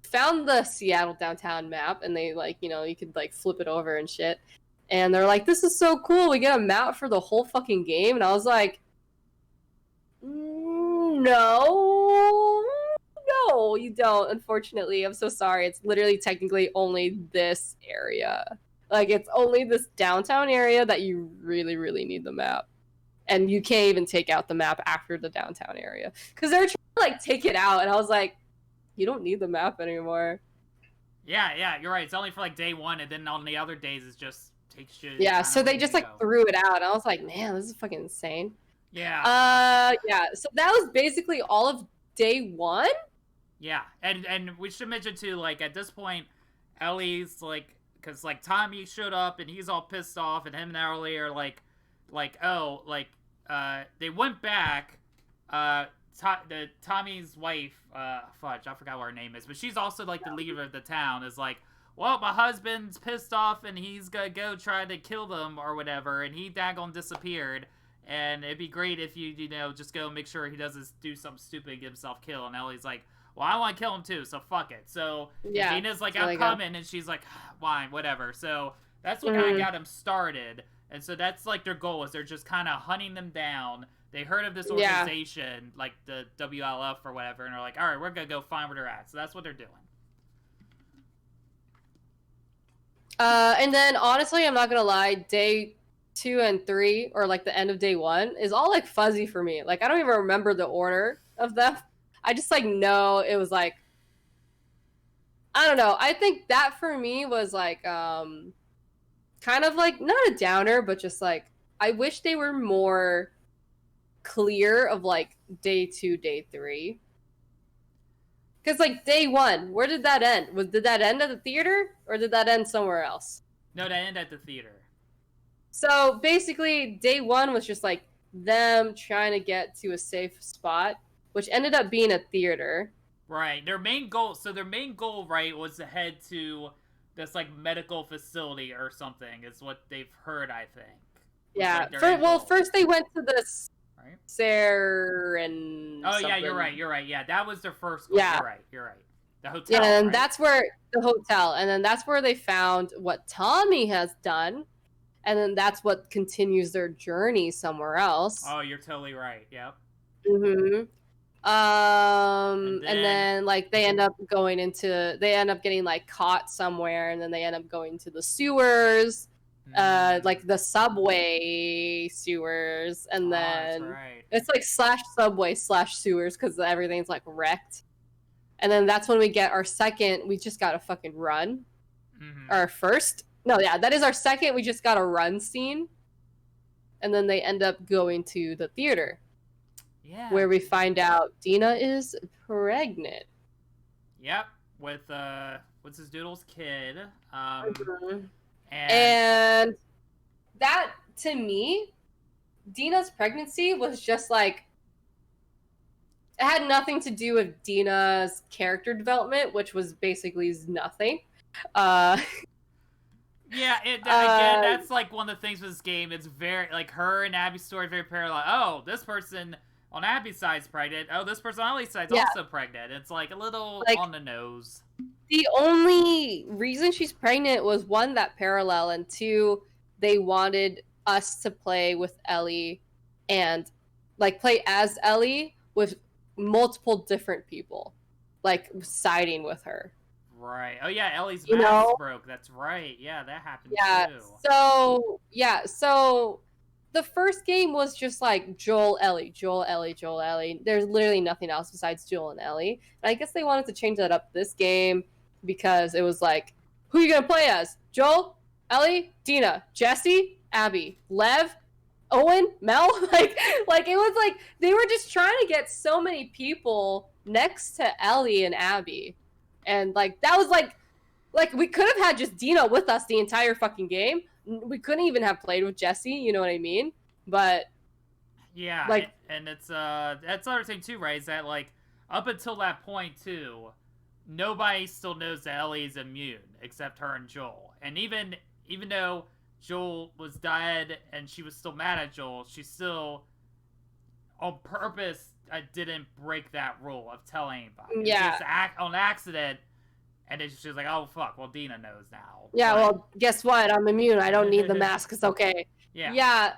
found the Seattle downtown map, and they like, you could like flip it over and shit. And they're like, this is so cool, we get a map for the whole fucking game. And I was like, no, you don't, unfortunately. I'm so sorry. It's literally technically only this area. Like, it's only this downtown area that you really, really need the map. And you can't even take out the map after the downtown area. Because they're trying to, like, take it out, and I was like, you don't need the map anymore. Yeah, you're right. It's only for, like, day one, and then on the other days it's just takes shit. Yeah, so they just, like, threw it out, and I was like, man, this is fucking insane. Yeah, so that was basically all of day one? Yeah, and we should mention, too, like, at this point, Ellie's, like, because, like, Tommy showed up, and he's all pissed off, and him and Ellie are, like, they went back, Tommy's wife, fudge, I forgot what her name is, but she's also, like, the leader of the town, is like, well, my husband's pissed off, and he's gonna go try to kill them, or whatever, and he daggone disappeared, and it'd be great if you just go make sure he doesn't do something stupid and get himself killed. And Ellie's like, well, I want to kill him too, so fuck it. So Dina's like, I'm coming, and she's like, fine, whatever. So that's what kind of got him started. And so that's like their goal, is they're just kind of hunting them down. They heard of this organization, like the WLF or whatever, and they're like, all right, we're going to go find where they're at. So that's what they're doing. And then, honestly, I'm not going to lie, day 2 and 3, or like the end of day 1, is all like fuzzy for me. Like, I don't even remember the order of them. I just like know it was like, I don't know. I think that for me was like kind of like not a downer, but just like I wish they were more clear of like day 2, day 3. Because like day 1, where did that end? Did that end at the theater, or did that end somewhere else? No, that ended at the theater. So basically, day 1 was just like them trying to get to a safe spot, which ended up being a theater. Right. Their main goal, right, was to head to this like medical facility or something, is what they've heard, I think. Yeah. Like, first they went to this Sarin. Oh, yeah, you're right. Yeah, that was their first goal. Yeah. You're right. The hotel. Yeah, and that's where the hotel, and then that's where they found what Tommy has done. And then that's what continues their journey somewhere else. Oh, you're totally right. Yep. Mm-hmm. And then like they end up getting like caught somewhere, and then they end up going to the sewers, like the subway sewers, and then it's like /subway/sewers because everything's like wrecked. And then that's when we get our second. We just got a fucking run. Our first. No, yeah, that is our second. We just got a run scene. And then they end up going to the theater. Yeah. Where we find out Dina is pregnant. Yep. With, what's his doodle's kid. And that, to me, Dina's pregnancy was just like, it had nothing to do with Dina's character development, which was basically nothing. Yeah, again, that's like one of the things with this game. It's very, like, her and Abby's story very parallel. Oh, this person on Abby's side's pregnant. Oh, this person on Ellie's side's also pregnant. It's like a little like, on the nose. The only reason she's pregnant was, 1, that parallel, and 2, they wanted us to play with Ellie and, like, play as Ellie with multiple different people, like, siding with her. Right. Oh, yeah, Ellie's mask broke. That's right. Yeah, that happened too. So the first game was just like Joel, Ellie, Joel, Ellie, Joel, Ellie. There's literally nothing else besides Joel and Ellie. And I guess they wanted to change that up this game because it was like, who are you gonna play as? Joel, Ellie, Dina, Jesse, Abby, Lev, Owen, Mel. like it was like they were just trying to get so many people next to Ellie and Abby, and like that was like we could have had just Dina with us the entire fucking game. We couldn't even have played with Jesse, you know what I mean? But yeah, like, and it's that's the other thing too, right? Is that like up until that point too, nobody still knows that Ellie is immune except her and Joel. And even though Joel was dead and she was still mad at Joel, she still on purpose didn't break that rule of telling anybody. Yeah. Just on accident. And it's just like, oh, fuck, well, Dina knows now. Yeah, but... well, guess what? I'm immune. I don't need the mask. It's okay. Yeah. Yeah.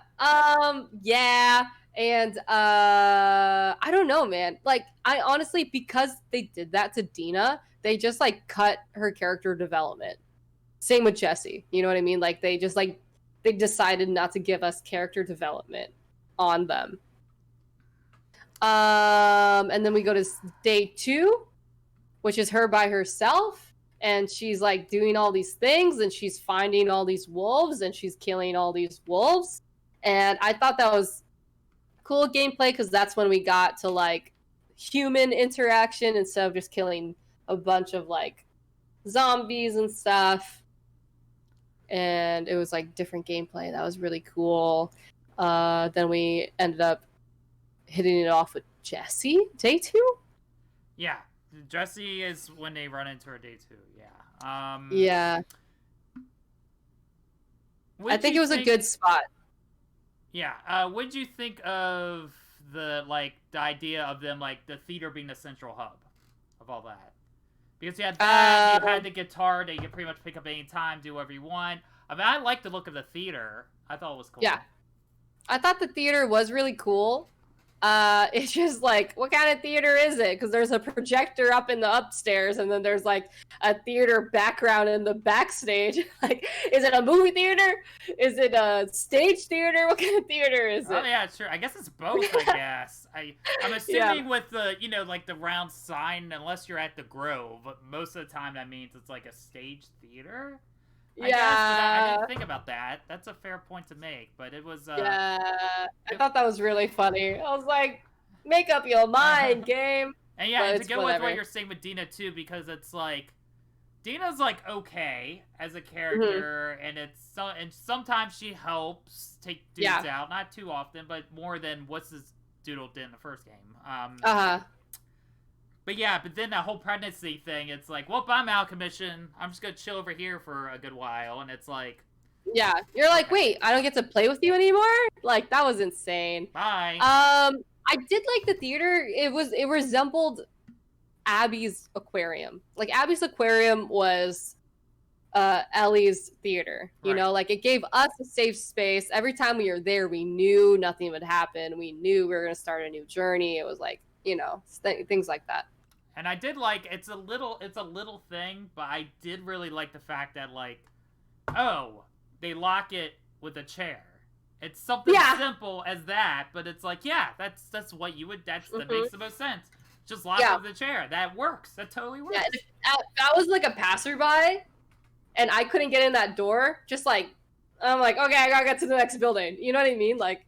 Yeah. And, I don't know, man. Like, I honestly, because they did that to Dina, they just, like, cut her character development. Same with Jesse. You know what I mean? Like, they just, like, they decided not to give us character development on them. And then we go to day 2, which is her by herself, and she's like doing all these things, and she's finding all these wolves, and she's killing all these wolves. And I thought that was cool gameplay because that's when we got to like human interaction instead of just killing a bunch of like zombies and stuff. And it was like different gameplay. That was really cool. Then we ended up hitting it off with Jesse, day 2? Yeah. Jesse is when they run into her day 2, yeah. Yeah. I think it was a good spot. Yeah. What'd you think of the idea of them, like, the theater being the central hub of all that? Because you had that, you had the guitar that you could pretty much pick up any time, do whatever you want. I mean, I like the look of the theater. I thought it was cool. Yeah. I thought the theater was really cool. It's just like, what kind of theater is it? Because there's a projector up in the upstairs, and then there's like a theater background in the backstage. Like, is it a movie theater? Is it a stage theater? What kind of theater is it? Oh yeah, sure. I guess it's both. I guess I'm assuming with the like the round sign, unless you're at the Grove, most of the time that means it's like a stage theater. I didn't think about that. That's a fair point to make, but it was. Yeah, I thought that was really funny. I was like, make up your mind, game. And yeah, and to go with what you're saying with Dina too, because it's like, Dina's like okay as a character, and and sometimes she helps take dudes out, not too often, but more than what's this doodle did in the first game. But yeah, but then that whole pregnancy thing, it's like, well, I'm out of commission. I'm just gonna chill over here for a good while, and it's like, yeah, you're like, wait, I don't get to play with you anymore? Like, that was insane. Bye. I did like the theater. It resembled Abby's aquarium. Like, Abby's aquarium was Ellie's theater. You know, like, it gave us a safe space. Every time we were there, we knew nothing would happen. We knew we were gonna start a new journey. It was like, you know, things like that. And I did like, it's a little thing, but I did really like the fact that, like, oh, they lock it with a chair. It's something simple as that, but it's like, yeah, that's what you would, that makes the most sense. Just lock it with a chair. That works. That totally works. Yeah, if I was like a passerby and I couldn't get in that door, just like, I'm like, okay, I gotta get to the next building. You know what I mean? Like,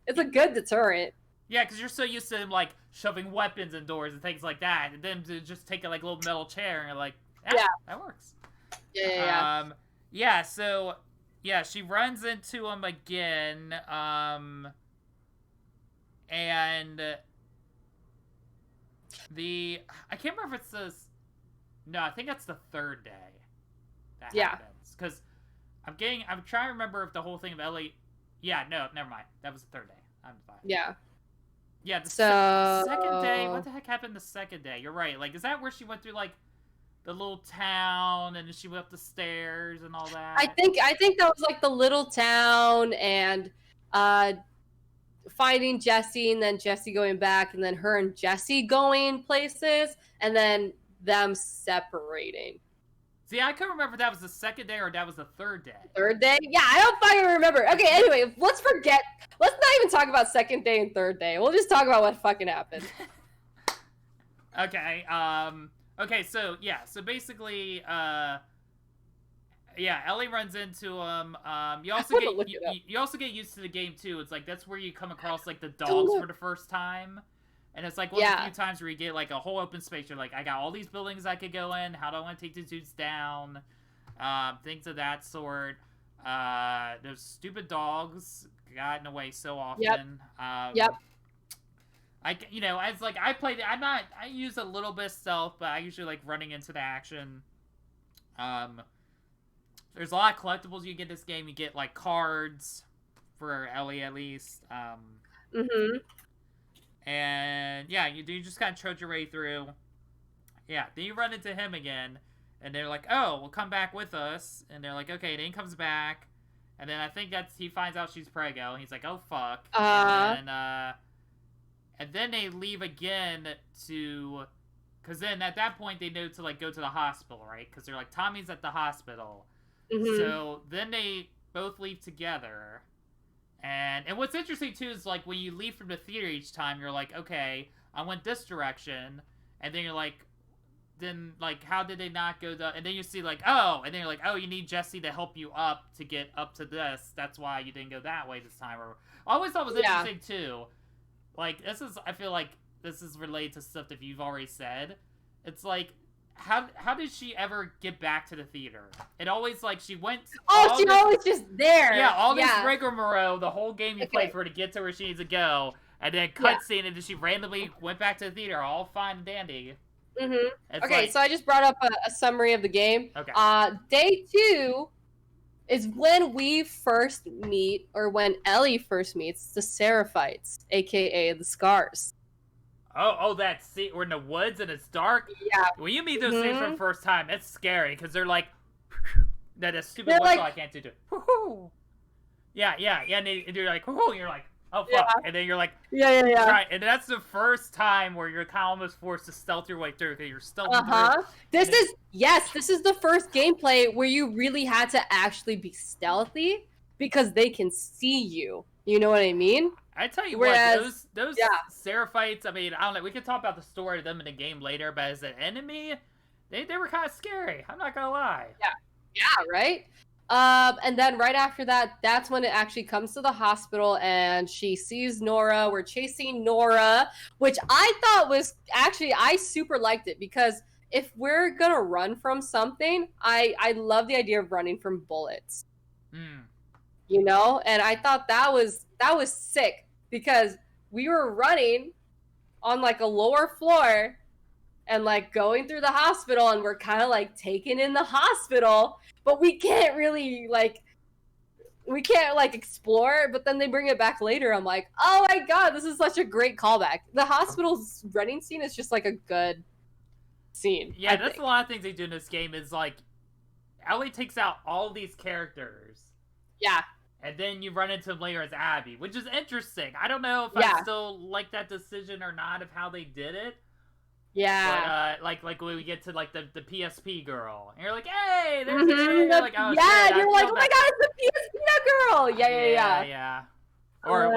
it's a good deterrent. Yeah, because you're so used to them, like, shoving weapons in doors and things like that, and then to just take a, like, little metal chair, and you're like, that works. Yeah. So, yeah, she runs into him again, and I can't remember if it's no, I think that's the third day that happens, because I'm trying to remember if the whole thing of Ellie, no, never mind, that was the third day, I'm fine. Yeah, the second day, what the heck happened the second day? You're right. Like, is that where she went through, like, the little town, and she went up the stairs and all that? I think that was, like, the little town, and finding Jesse, and then Jesse going back, and then her and Jesse going places, and then them separating. See, I couldn't remember if that was the second day or that was the third day. Third day? Yeah, I don't fucking remember. Okay, anyway, let's forget. Let's not even talk about second day and third day. We'll just talk about what fucking happened. Okay, okay, so, yeah, so basically, yeah, Ellie runs into him. You also get used to the game, too. It's like, that's where you come across, like, the dogs for the first time. And it's like one of the few times where you get like a whole open space. You're like, I got all these buildings I could go in. How do I want to take these dudes down? Things of that sort. Those stupid dogs got in the way so often. Yep. You know, as like I played, I use a little bit of stealth, but I usually like running into the action. There's a lot of collectibles you get in this game. You get like cards for Ellie at least. And yeah, you just kind of trudge your way through. Yeah, then you run into him again, and they're like, "Oh, well, come back with us." And they're like, "Okay." Then he comes back, and then I think he finds out she's preggo, and he's like, "Oh fuck." And then they leave again because then at that point they know to like go to the hospital, right? Because they're like, Tommy's at the hospital. So then they both leave together. And what's interesting, too, is, like, when you leave from the theater each time, you're like, okay, I went this direction, and then you're like, how did they not go and then you see, like, oh, and then you're like, oh, you need Jesse to help you up to get up to this, that's why you didn't go that way this time, or, I always thought it was interesting, too, like, I feel like this is related to stuff that you've already said, it's like, how did she ever get back to the theater? It always, like, she went... Oh, always just there! Yeah, all this rigmarole, the whole game you played for her to get to where she needs to go, and then cutscene, and then she randomly went back to the theater, all fine and dandy. Okay, so I just brought up a summary of the game. Okay. Day 2 is when we first meet, or when Ellie first meets, the Seraphites, aka the Scars. Oh, that scene, we're in the woods and it's dark? Yeah. When you meet those things for the first time, it's scary, because they're like, that stupid whistle I can't do. Yeah, and you're like, and you're like, oh, fuck. And then you're like, right. And that's the first time where you're kind of almost forced to stealth your way through, because you're stealthing through. This is the first gameplay where you really had to actually be stealthy, because they can see you. You know what I mean? I tell you what, those Seraphites, I mean, I don't know, we can talk about the story of them in the game later, but as an enemy, they were kind of scary. I'm not gonna lie. Yeah, right? And then right after that, that's when it actually comes to the hospital, and she sees Nora. We're chasing Nora, which I thought was, actually, I super liked it, because if we're gonna run from something, I love the idea of running from bullets. You know? And I thought that was sick, because we were running on like a lower floor and like going through the hospital, and we're kind of like taken in the hospital, but we can't really like explore, but then they bring it back later. I'm like, oh my god, this is such a great callback. The hospital's running scene is just like a good scene. Yeah, that's a lot of things they do in this game, is like Ellie takes out all these characters. Yeah. And then you run into him later as Abby, which is interesting. I don't know if I still like that decision or not of how they did it. Yeah. But, like when we get to, like, the PSP girl. And you're like, hey, there's you're like, oh, yeah, shit, you're like, oh my god, it's the PSP girl! Yeah. Or,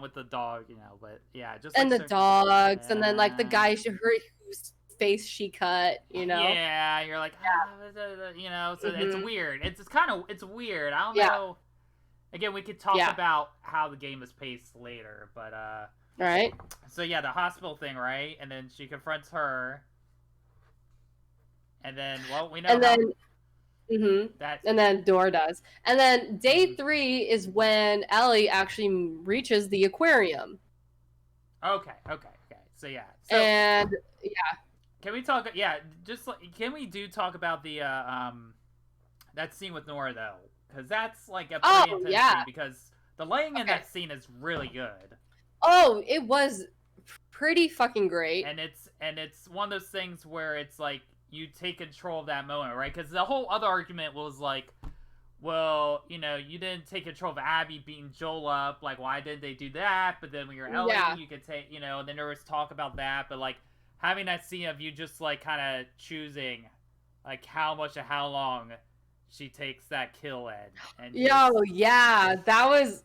with the dog, you know, but, yeah. Just and like, the dogs, and then, like, the guy whose face she cut, you know? Yeah, you're like, you know, so it's weird. It's weird. I don't know. Again, we could talk about how the game is paced later, but Right. So yeah, the hospital thing, right? And then she confronts her. And then, well, we know and then that and then Dora does. And then day 3 is when Ellie actually reaches the aquarium. Okay. So yeah. And can we talk? Yeah, can we talk about the that scene with Nora though? Because that's like a pretty intense scene, because the lighting in that scene is really good. Oh, it was pretty fucking great. And it's one of those things where it's like you take control of that moment, right? Because the whole other argument was like, well, you know, you didn't take control of Abby beating Joel up. Like, why did they do that? But then when you're Ellie, you could take, you know, and then there was talk about that. But like having that scene of you just like kind of choosing, like how long she takes that kill in. And Yo, yeah, that was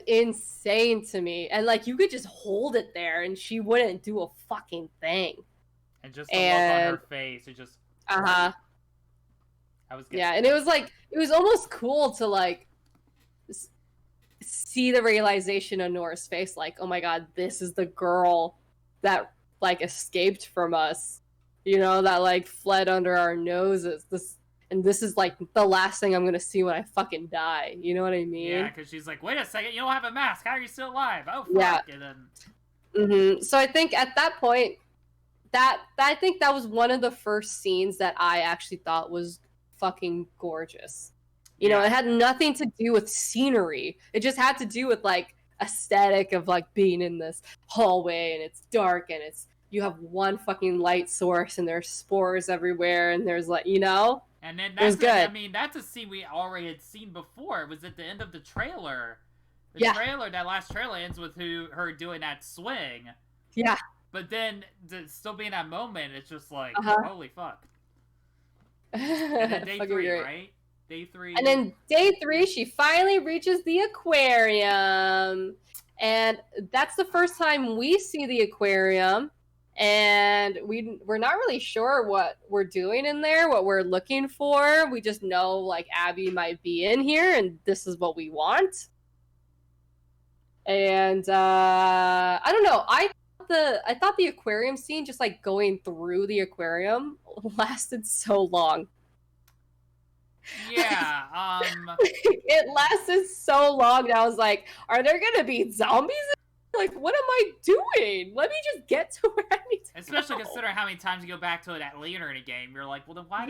insane to me. And like you could just hold it there and she wouldn't do a fucking thing. And just the look on her face, it just I was good. Yeah, and it was almost cool to like see the realization on Nora's face, like, oh my god, this is the girl that like escaped from us, you know, that like fled under our noses. This is like the last thing I'm gonna see when I fucking die. You know what I mean? Yeah, because she's like, wait a second, you don't have a mask. How are you still alive? Oh fuck! Yeah. And then. So I think at that point, I think that was one of the first scenes that I actually thought was fucking gorgeous. You know, it had nothing to do with scenery. It just had to do with like aesthetic of like being in this hallway and it's dark and you have one fucking light source and there's spores everywhere and there's like, you know. And then that's that's a scene we already had seen before. It was at the end of the trailer. That last trailer ends with her doing that swing. Yeah. But then to still be in that moment, it's just like, holy fuck. And then day 3, right? Day 3. And then day 3, she finally reaches the aquarium. And that's the first time we see the aquarium. And we're not really sure what we're doing in there, what we're looking for. We just know like Abby might be in here and this is what we want. And I don't know. I thought the aquarium scene, just like going through the aquarium, lasted so long. Yeah, it lasted so long that I was like, are there gonna be zombies? Like, what am I doing? Let me just get to where I need to Especially go. considering how many times you go back to it later in a game. You're like, well, then why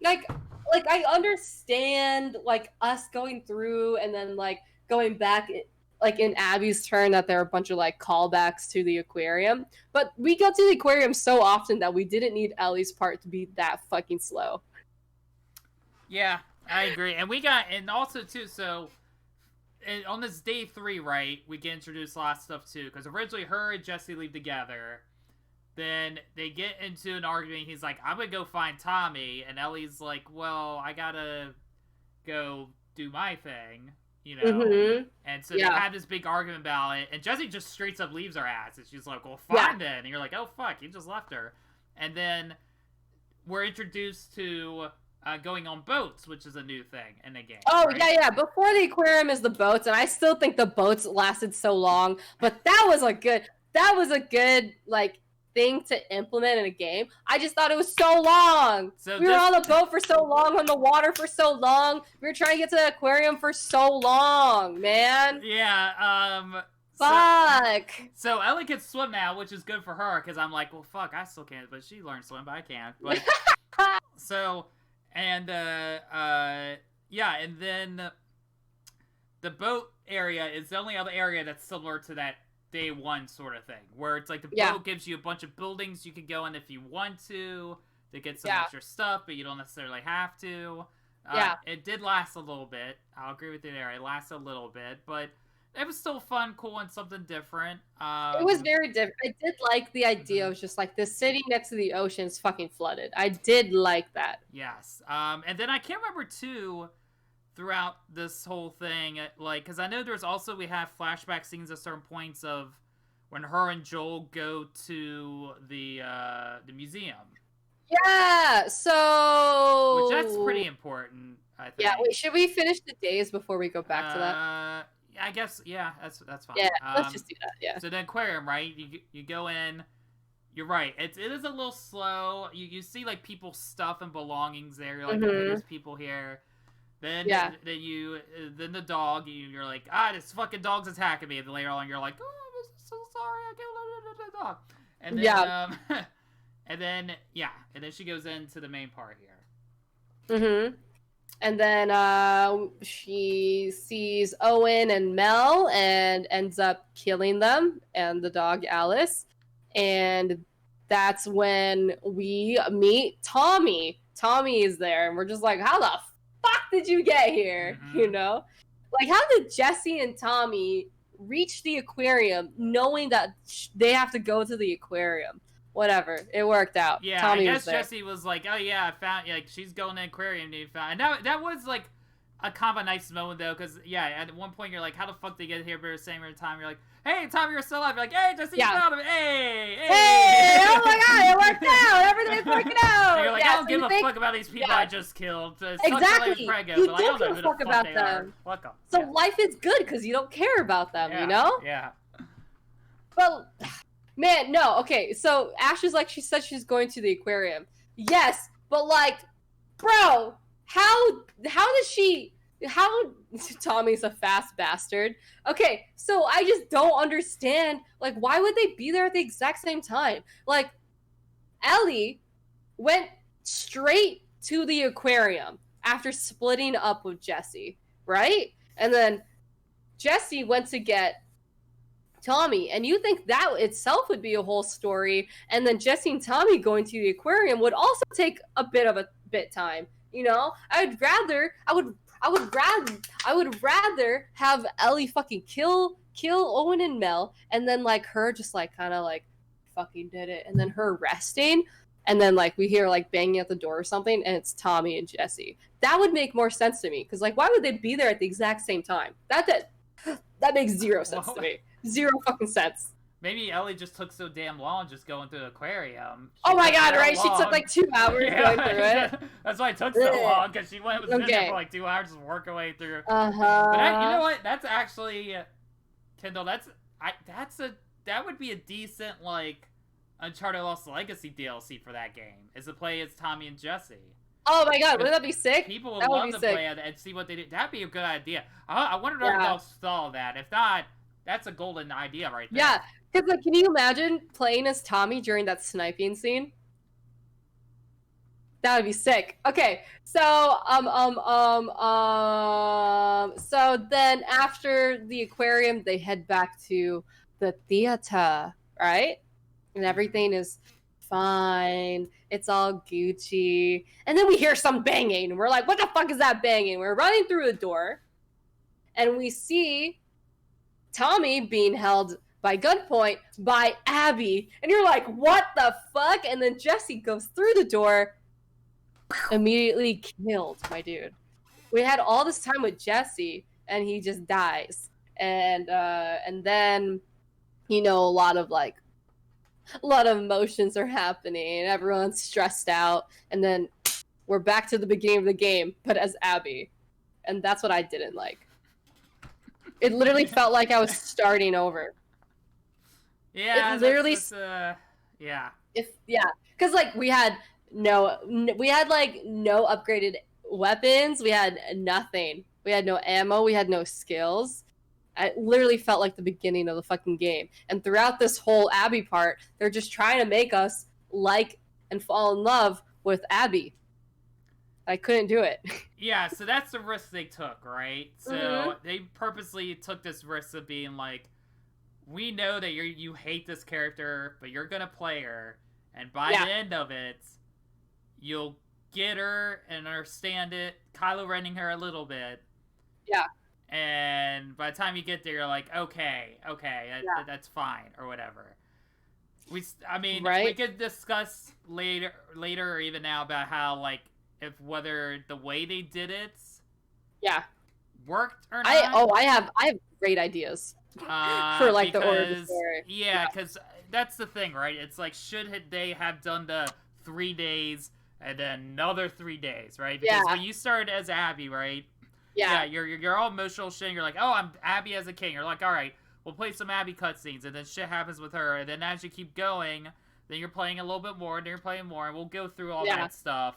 like I understand, like, us going through and then, like, going back, like, in Abby's turn that there are a bunch of, like, callbacks to the aquarium. But we got to the aquarium so often that we didn't need Ellie's part to be that fucking slow. Yeah, I agree. And also, too, so on this day 3, right, we get introduced a lot of stuff, too, because originally her and Jesse leave together. Then they get into an argument. He's like, I'm going to go find Tommy. And Ellie's like, well, I got to go do my thing, you know? Mm-hmm. And so they have this big argument about it. And Jesse just straight up leaves her ass. And she's like, well, fine then. And you're like, oh, fuck, you just left her. And then we're introduced to going on boats, which is a new thing in the game. Oh, right? yeah. Before the aquarium is the boats. And I still think the boats lasted so long. But that was a good, like, thing to implement in a game. I just thought it was so long. We were on the boat for so long, on the water for so long. We were trying to get to the aquarium for so long, man. Yeah, fuck. So Ellie can swim now, which is good for her, because I'm like, well, fuck, I still can't, but she learned to swim, but I can't. But so, and and then the boat area is the only other area that's similar to that day 1 sort of thing, where it's like the boat gives you a bunch of buildings you can go in if you want to get some extra stuff, but you don't necessarily have to. It did last a little bit. I'll agree with you there. It lasted a little bit, but it was still fun, cool, and something different. It was very different. I did like the idea of just like the city next to the ocean is fucking flooded. I did like that. Yes. And then I can't remember too, throughout this whole thing, like, because I know we have flashback scenes at certain points of when her and Joel go to the museum. Yeah, so... Which that's pretty important, I think. Yeah, wait, should we finish the days before we go back to that? I guess, yeah, that's fine. Yeah, let's just do that, yeah. So the aquarium, right? You go in, you're right, it is a little slow. You see, like, people's stuff and belongings there. You're like, okay, there's people here. Then then the dog, you're like, this fucking dog's attacking me. And then later on, you're like, oh, I'm so sorry, I killed the dog. And then, and then she goes into the main part here. And then she sees Owen and Mel and ends up killing them and the dog Alice. And that's when we meet Tommy. Tommy is there, and we're just like, how the fuck did you get here? You know, like, how did Jesse and Tommy reach the aquarium knowing that they have to go to the aquarium? whatever. It worked out. Yeah, Tommy I was guess there. Jesse was like, oh yeah, I found, like, she's going to the aquarium, and you found, and that was like a kind of a nice moment though, because yeah, at one point you're like, how the fuck did they get here? But at the same time, you're like, hey, Tommy, you're still alive. You're like, hey, Jesse, you found him. Hey, hey, oh my god, it worked out. Everything's working out. And you're like, yeah, I don't give a fuck about these people I just killed. Exactly. You but, like, don't give a fuck about them. Fuck them. So life is good because you don't care about them, you know? Yeah. But, man, no, okay, so Ash is like, she said she's going to the aquarium. Yes, but like, bro, how Tommy's a fast bastard. Okay, so I just don't understand, like, why would they be there at the exact same time? Like, Ellie went straight to the aquarium after splitting up with Jesse, right? And then Jesse went to get Tommy, and you think that itself would be a whole story, and then Jesse and Tommy going to the aquarium would also take a bit time, you know? I would rather have Ellie fucking kill Owen and Mel, and then like her just like kind of like fucking did it, and then her resting, and then like we hear like banging at the door or something, and it's Tommy and Jesse. That would make more sense to me, because like why would they be there at the exact same time? That makes zero sense to me. Zero fucking sense. Maybe Ellie just took so damn long just going through the aquarium. Oh my god, right? She took like 2 hours going through it. That's why it took so long, because she was in there for like 2 hours just work her way through. But you know what? That's actually, Kendall, that would be a decent, like, Uncharted Lost Legacy DLC for that game, is to play as Tommy and Jesse. Oh my god, wouldn't that be sick? People would love to play it and see what they do. That'd be a good idea. I wonder if they'll stall that. If not, that's a golden idea right there. Yeah, because like, can you imagine playing as Tommy during that sniping scene? That would be sick. Okay, so so then after the aquarium, they head back to the theater, right? And everything is fine. It's all Gucci. And then we hear some banging. And we're like, what the fuck is that banging? We're running through the door. And we see Tommy being held by gunpoint by Abby. And you're like, what the fuck? And then Jesse goes through the door. Immediately killed, my dude. We had all this time with Jesse. And he just dies. And then, you know, a lot of emotions are happening, and everyone's stressed out, and then we're back to the beginning of the game, but as Abby. And that's what I didn't like. It literally felt like I was starting over. Yeah, it literally yeah. Because like we had no upgraded weapons, we had nothing. We had no ammo, we had no skills. It literally felt like the beginning of the fucking game. And throughout this whole Abby part, they're just trying to make us like and fall in love with Abby. I couldn't do it. Yeah, so that's the risk they took, right? So they purposely took this risk of being like, we know that you hate this character, but you're gonna play her, and by the end of it, you'll get her and understand it, Kylo Renning her a little bit. Yeah. And by the time you get there, you're like, okay, that's fine, or whatever. We could discuss later, or even now, about how, like, whether the way they did it, worked or not. I have great ideas for like the origin story. Yeah, because that's the thing, right? It's like, should they have done the 3 days and then another 3 days, right? Because when you started as Abby, right? Yeah, you're all emotional shit. You're like, oh, I'm Abby as a king. You're like, all right, we'll play some Abby cutscenes, and then shit happens with her. And then as you keep going, then you're playing a little bit more, and then you're playing more, and we'll go through all that stuff.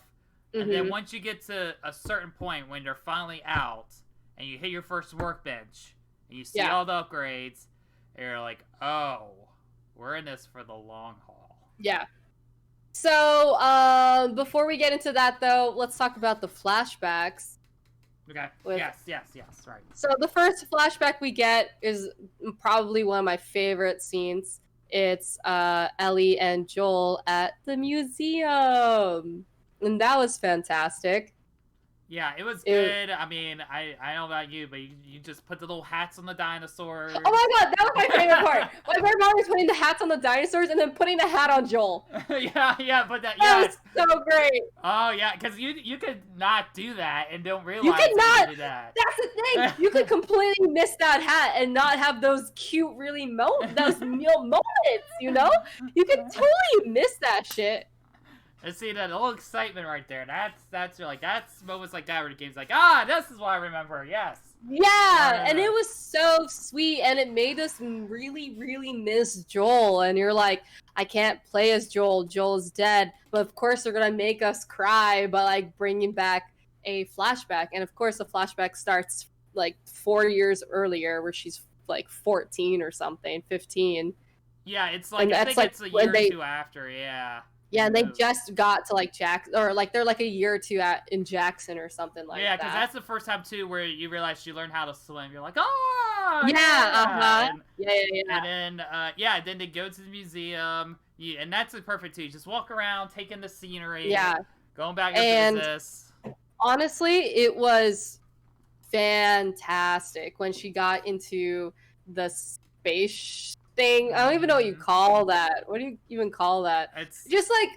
And then once you get to a certain point when you're finally out, and you hit your first workbench, and you see all the upgrades, and you're like, oh, we're in this for the long haul. Yeah. So, before we get into that, though, let's talk about the flashbacks. Okay. Yes, right. So the first flashback we get is probably one of my favorite scenes. It's Ellie and Joel at the museum. And that was fantastic. Yeah, it was good. I mean, I don't know about you, but you just put the little hats on the dinosaurs. Oh my god, that was my favorite part. My favorite part was putting the hats on the dinosaurs and then putting the hat on Joel. yeah, but that was so great. Oh yeah, because you could not do that and don't realize you could not do that. That's the thing. You could completely miss that hat and not have those cute, really those moments. You know, you could totally miss that shit. And see that little excitement right there. That's moments like that where the game's like, this is what I remember. Yes. Yeah, and it was so sweet, and it made us really, really miss Joel. And you're like, I can't play as Joel. Joel's dead. But of course, they're gonna make us cry by like bringing back a flashback. And of course, the flashback starts like 4 years earlier, where she's like 14 or something, 15. Yeah, it's like I think it's a year or two after. Yeah. Yeah, and they just got to like or like they're like a year or two in Jackson or something like that. Yeah, because that's the first time too where you realize she learned how to swim. You're like, oh yeah, And then they go to the museum, and that's perfect too. You just walk around, taking the scenery, going back and business. Honestly, it was fantastic when she got into the space thing. I don't even know what you call that. What do you even call that? It's just like,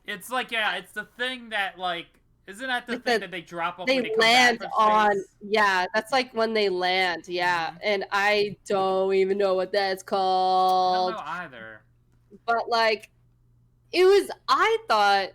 it's like it's the thing that like isn't that the thing that they drop off? They when they land come back from on. space? Yeah, that's like when they land. Yeah, and I don't even know what that's called. I don't know either. But like, it was. I thought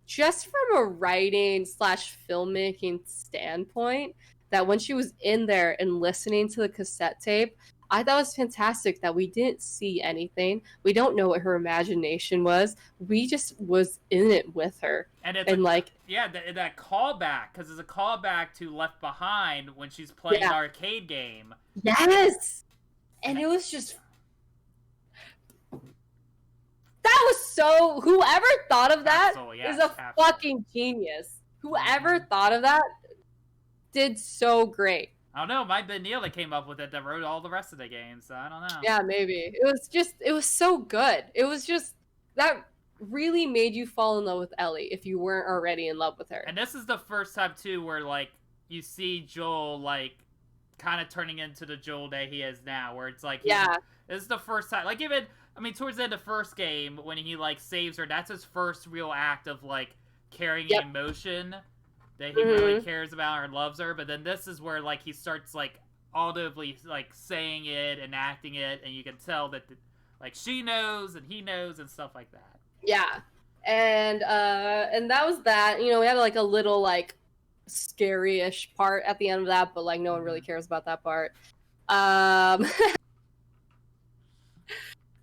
just from a writing / filmmaking standpoint that when she was in there and listening to the cassette tape, I thought it was fantastic that we didn't see anything. We don't know what her imagination was. We just was in it with her. And it's that callback, because it's a callback to Left Behind when she's playing the arcade game. Yes! And it was just... That was so... Whoever thought of that is a fucking genius. Whoever thought of that did so great. I don't know. It might have been Neil that came up with it that wrote all the rest of the games. So I don't know. Yeah, maybe. It was so good. It was just, that really made you fall in love with Ellie if you weren't already in love with her. And this is the first time, too, where, like, you see Joel, like, kind of turning into the Joel that he is now, where it's like, this is the first time. Like, even, I mean, towards the end of the first game, when he, like, saves her, that's his first real act of, like, carrying emotion that he really cares about her and loves her. But then this is where, like, he starts, like, audibly, like, saying it and acting it, and you can tell that, like, she knows and he knows and stuff like that. Yeah. And that was that. You know, we had, like, a little, like, scary-ish part at the end of that, but, like, no one really cares about that part.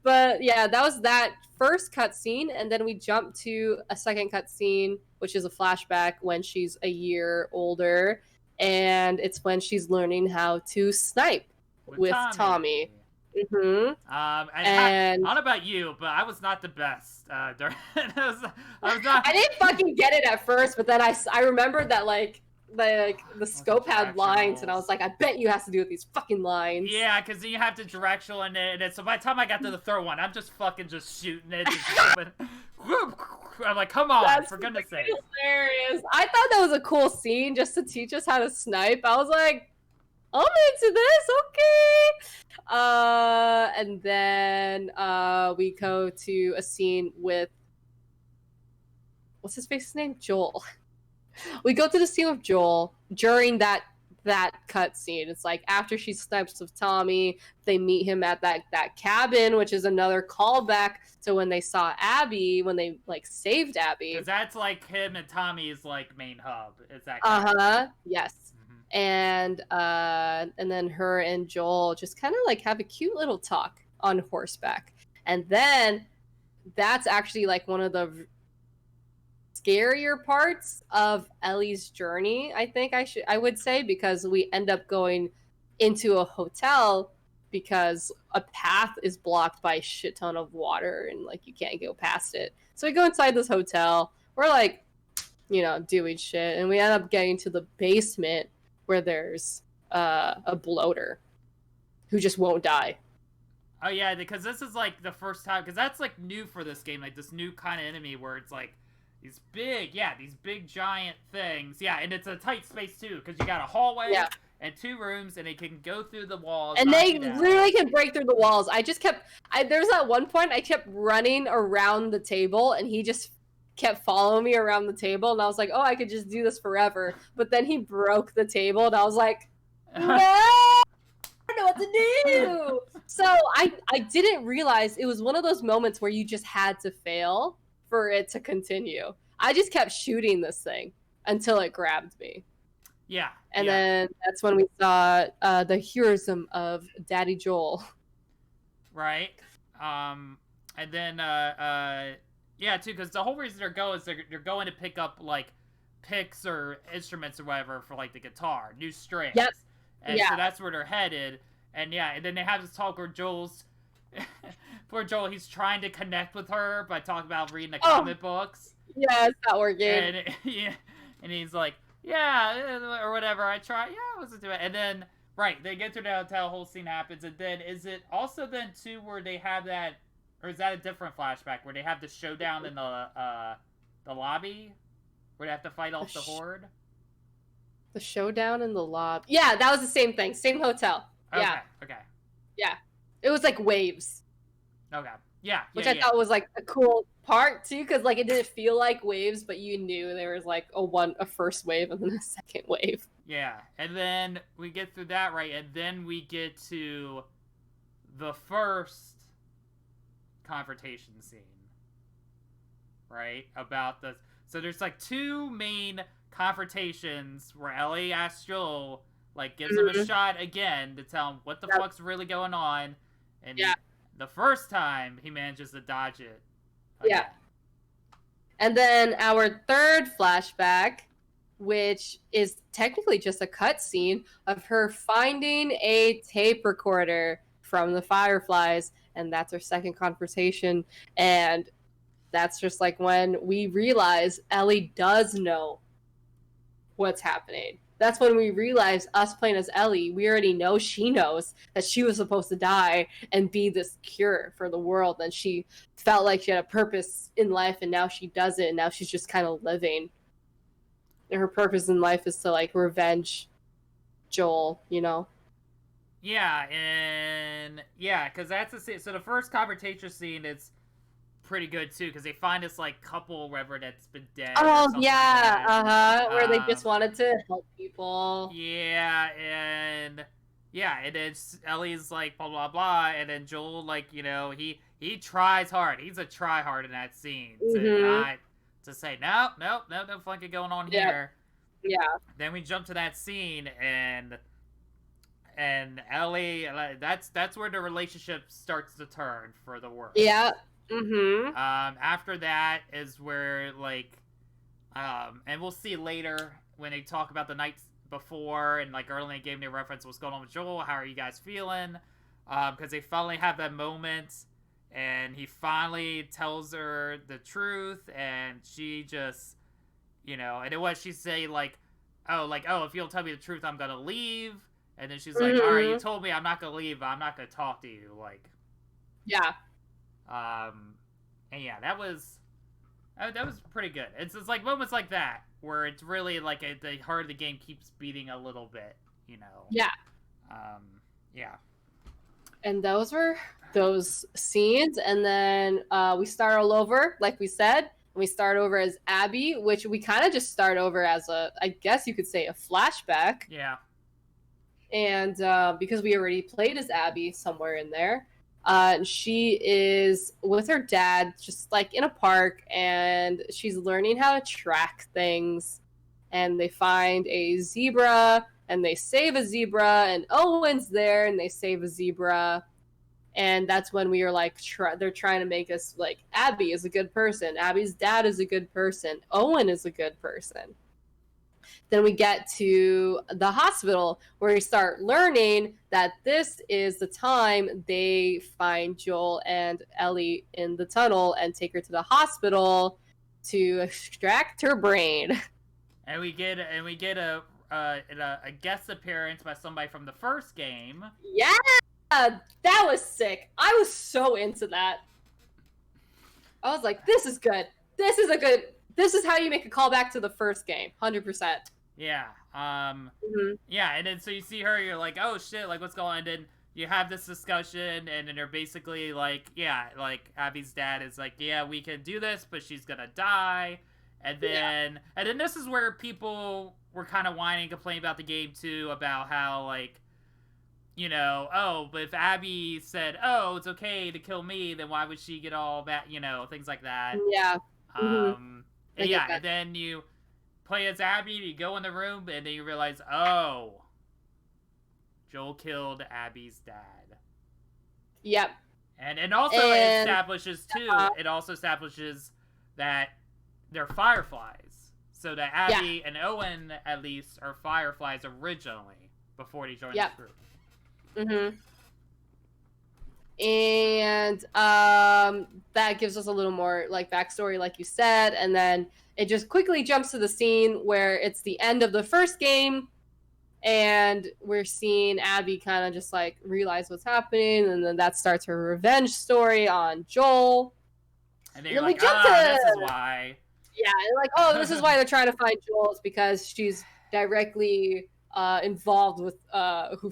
But, yeah, that was that first cutscene, and then we jumped to a second cutscene, which is a flashback when she's a year older, and it's when she's learning how to snipe with Tommy. And I don't know about you, but I was not the best during. I was not. I didn't fucking get it at first, but then I remembered that like the scope had lines, and I was like, I bet you have to do with these fucking lines. Yeah, because you have to directional in it, and so by the time I got to the third one, I'm just fucking just shooting it. I'm like, come on, for goodness sake. Hilarious. I thought that was a cool scene just to teach us how to snipe. I was like, I'm into this, okay. And then we go to a scene with, what's his face's name? Joel. We go to the scene with Joel during that cutscene. It's like after she snipes with Tommy, they meet him at that cabin, which is another callback to when they saw Abby, when they like saved Abby. Because that's like him and Tommy's like main hub. Is that yes. And then her and Joel just kind of like have a cute little talk on horseback, and then that's actually like one of the scarier parts of Ellie's journey, I think I would say, because we end up going into a hotel because a path is blocked by a shit ton of water and like you can't go past it. So we go inside this hotel. We're like, you know, doing shit, and we end up getting to the basement where there's a bloater who just won't die. Oh yeah, because this is like the first time, because that's like new for this game, like this new kind of enemy where it's like these big giant things. Yeah, and it's a tight space too, because you got a hallway and 2 rooms, and it can go through the walls. And they literally can break through the walls. There's at one point I kept running around the table, and he just kept following me around the table, and I was like, oh, I could just do this forever. But then he broke the table, and I was like, no, I don't know what to do. So I didn't realize it was one of those moments where you just had to fail for it to continue. I just kept shooting this thing until it grabbed me. Yeah. And then that's when we saw the heroism of Daddy Joel. Right. And then yeah, too, because the whole reason they're going is they're going to pick up, like, picks or instruments or whatever for, like, the guitar, new strings. Yep. And so that's where they're headed. And and then they have this talk where poor Joel, he's trying to connect with her by talking about reading the comic books. Yeah, it's not working. And he's like, yeah, or whatever, I try, I wasn't doing it. And then, right, they get to the hotel, whole scene happens, and then, is it also then, too, where they have that, or is that a different flashback, where they have the showdown in the lobby, where they have to fight off the horde? The showdown in the lobby? Yeah, that was the same thing, same hotel. Okay. Yeah. It was like waves. Okay. Yeah. Which I thought was like a cool part too, because like it didn't feel like waves, but you knew there was like a first wave and then a second wave. Yeah. And then we get through that, right? And then we get to the first confrontation scene. Right? About the so there's like 2 main confrontations where Ellie asks Joel, like, gives him a shot again to tell him what the fuck's really going on. And the first time, he manages to dodge it again. Yeah. And then our third flashback, which is technically just a cutscene of her finding a tape recorder from the Fireflies, and that's our second confrontation. And that's just like when we realize Ellie does know what's happening. That's when we realize, us playing as Ellie, we already know she knows that she was supposed to die and be this cure for the world. And she felt like she had a purpose in life, and now she doesn't. And now she's just kind of living. And her purpose in life is to, like, revenge Joel, you know? Yeah, and... yeah, because that's the scene. So the first confrontation scene is pretty good too, because they find this like couple wherever that's been dead. Oh yeah, where they just wanted to help people. Yeah, and then Ellie's like blah blah blah, and then Joel, like, you know, he tries hard. He's a try hard in that scene to say no fucking going on here. Yeah. Then we jump to that scene, and Ellie, that's where the relationship starts to turn for the worse. Yeah. After that is where, like, and we'll see later when they talk about the nights before, and like early in the game they reference what's going on with Joel. How are you guys feeling? Because they finally have that moment, and he finally tells her the truth, and she just, you know, and it was she say like, oh, if you don't tell me the truth, I'm gonna leave. And then she's like, all right, you told me I'm not gonna leave, but I'm not gonna talk to you, like. Yeah. And yeah, that was pretty good. It's like moments like that where it's really like the heart of the game keeps beating a little bit, you know. Yeah. Yeah. And those were those scenes, and then we start all over, like we said. We start over as Abby, which we kind of just start over as I guess you could say, a flashback. Yeah. And because we already played as Abby somewhere in there. She is with her dad, just like in a park, and she's learning how to track things. And they find a zebra, and they save a zebra, and Owen's there, and they save a zebra. And that's when we are like, they're trying to make us like, Abby is a good person. Abby's dad is a good person. Owen is a good person. Then we get to the hospital where we start learning that this is the time they find Joel and Ellie in the tunnel and take her to the hospital to extract her brain. And we get a guest appearance by somebody from the first game. Yeah, that was sick. I was so into that. I was like, this is good. This is a good this is how you make a callback to the first game, 100%. Yeah. Mm-hmm. Yeah, and then so you see her, you're like, oh shit, like what's going on? And then you have this discussion, and then they're basically like, yeah, like Abby's dad is like, yeah, we can do this, but she's gonna die. And then this is where people were kind of whining, complaining about the game too, about how like, you know, oh, but if Abby said, oh, it's okay to kill me, then why would she get all that, you know, things like that. Yeah. And yeah, and then you play as Abby, you go in the room, and then you realize, oh, Joel killed Abby's dad. Yep. And also it establishes too. It also establishes that they're fireflies, so that Abby and Owen at least are fireflies originally before they joined the group. Mm-hmm. And that gives us a little more like backstory, like you said, and then it just quickly jumps to the scene where it's the end of the first game, and we're seeing Abby kind of just like realize what's happening, and then that starts her revenge story on Joel. And then you're like, this is why. Yeah, and like, oh, this is why they're trying to find Joel. It's because she's directly involved with who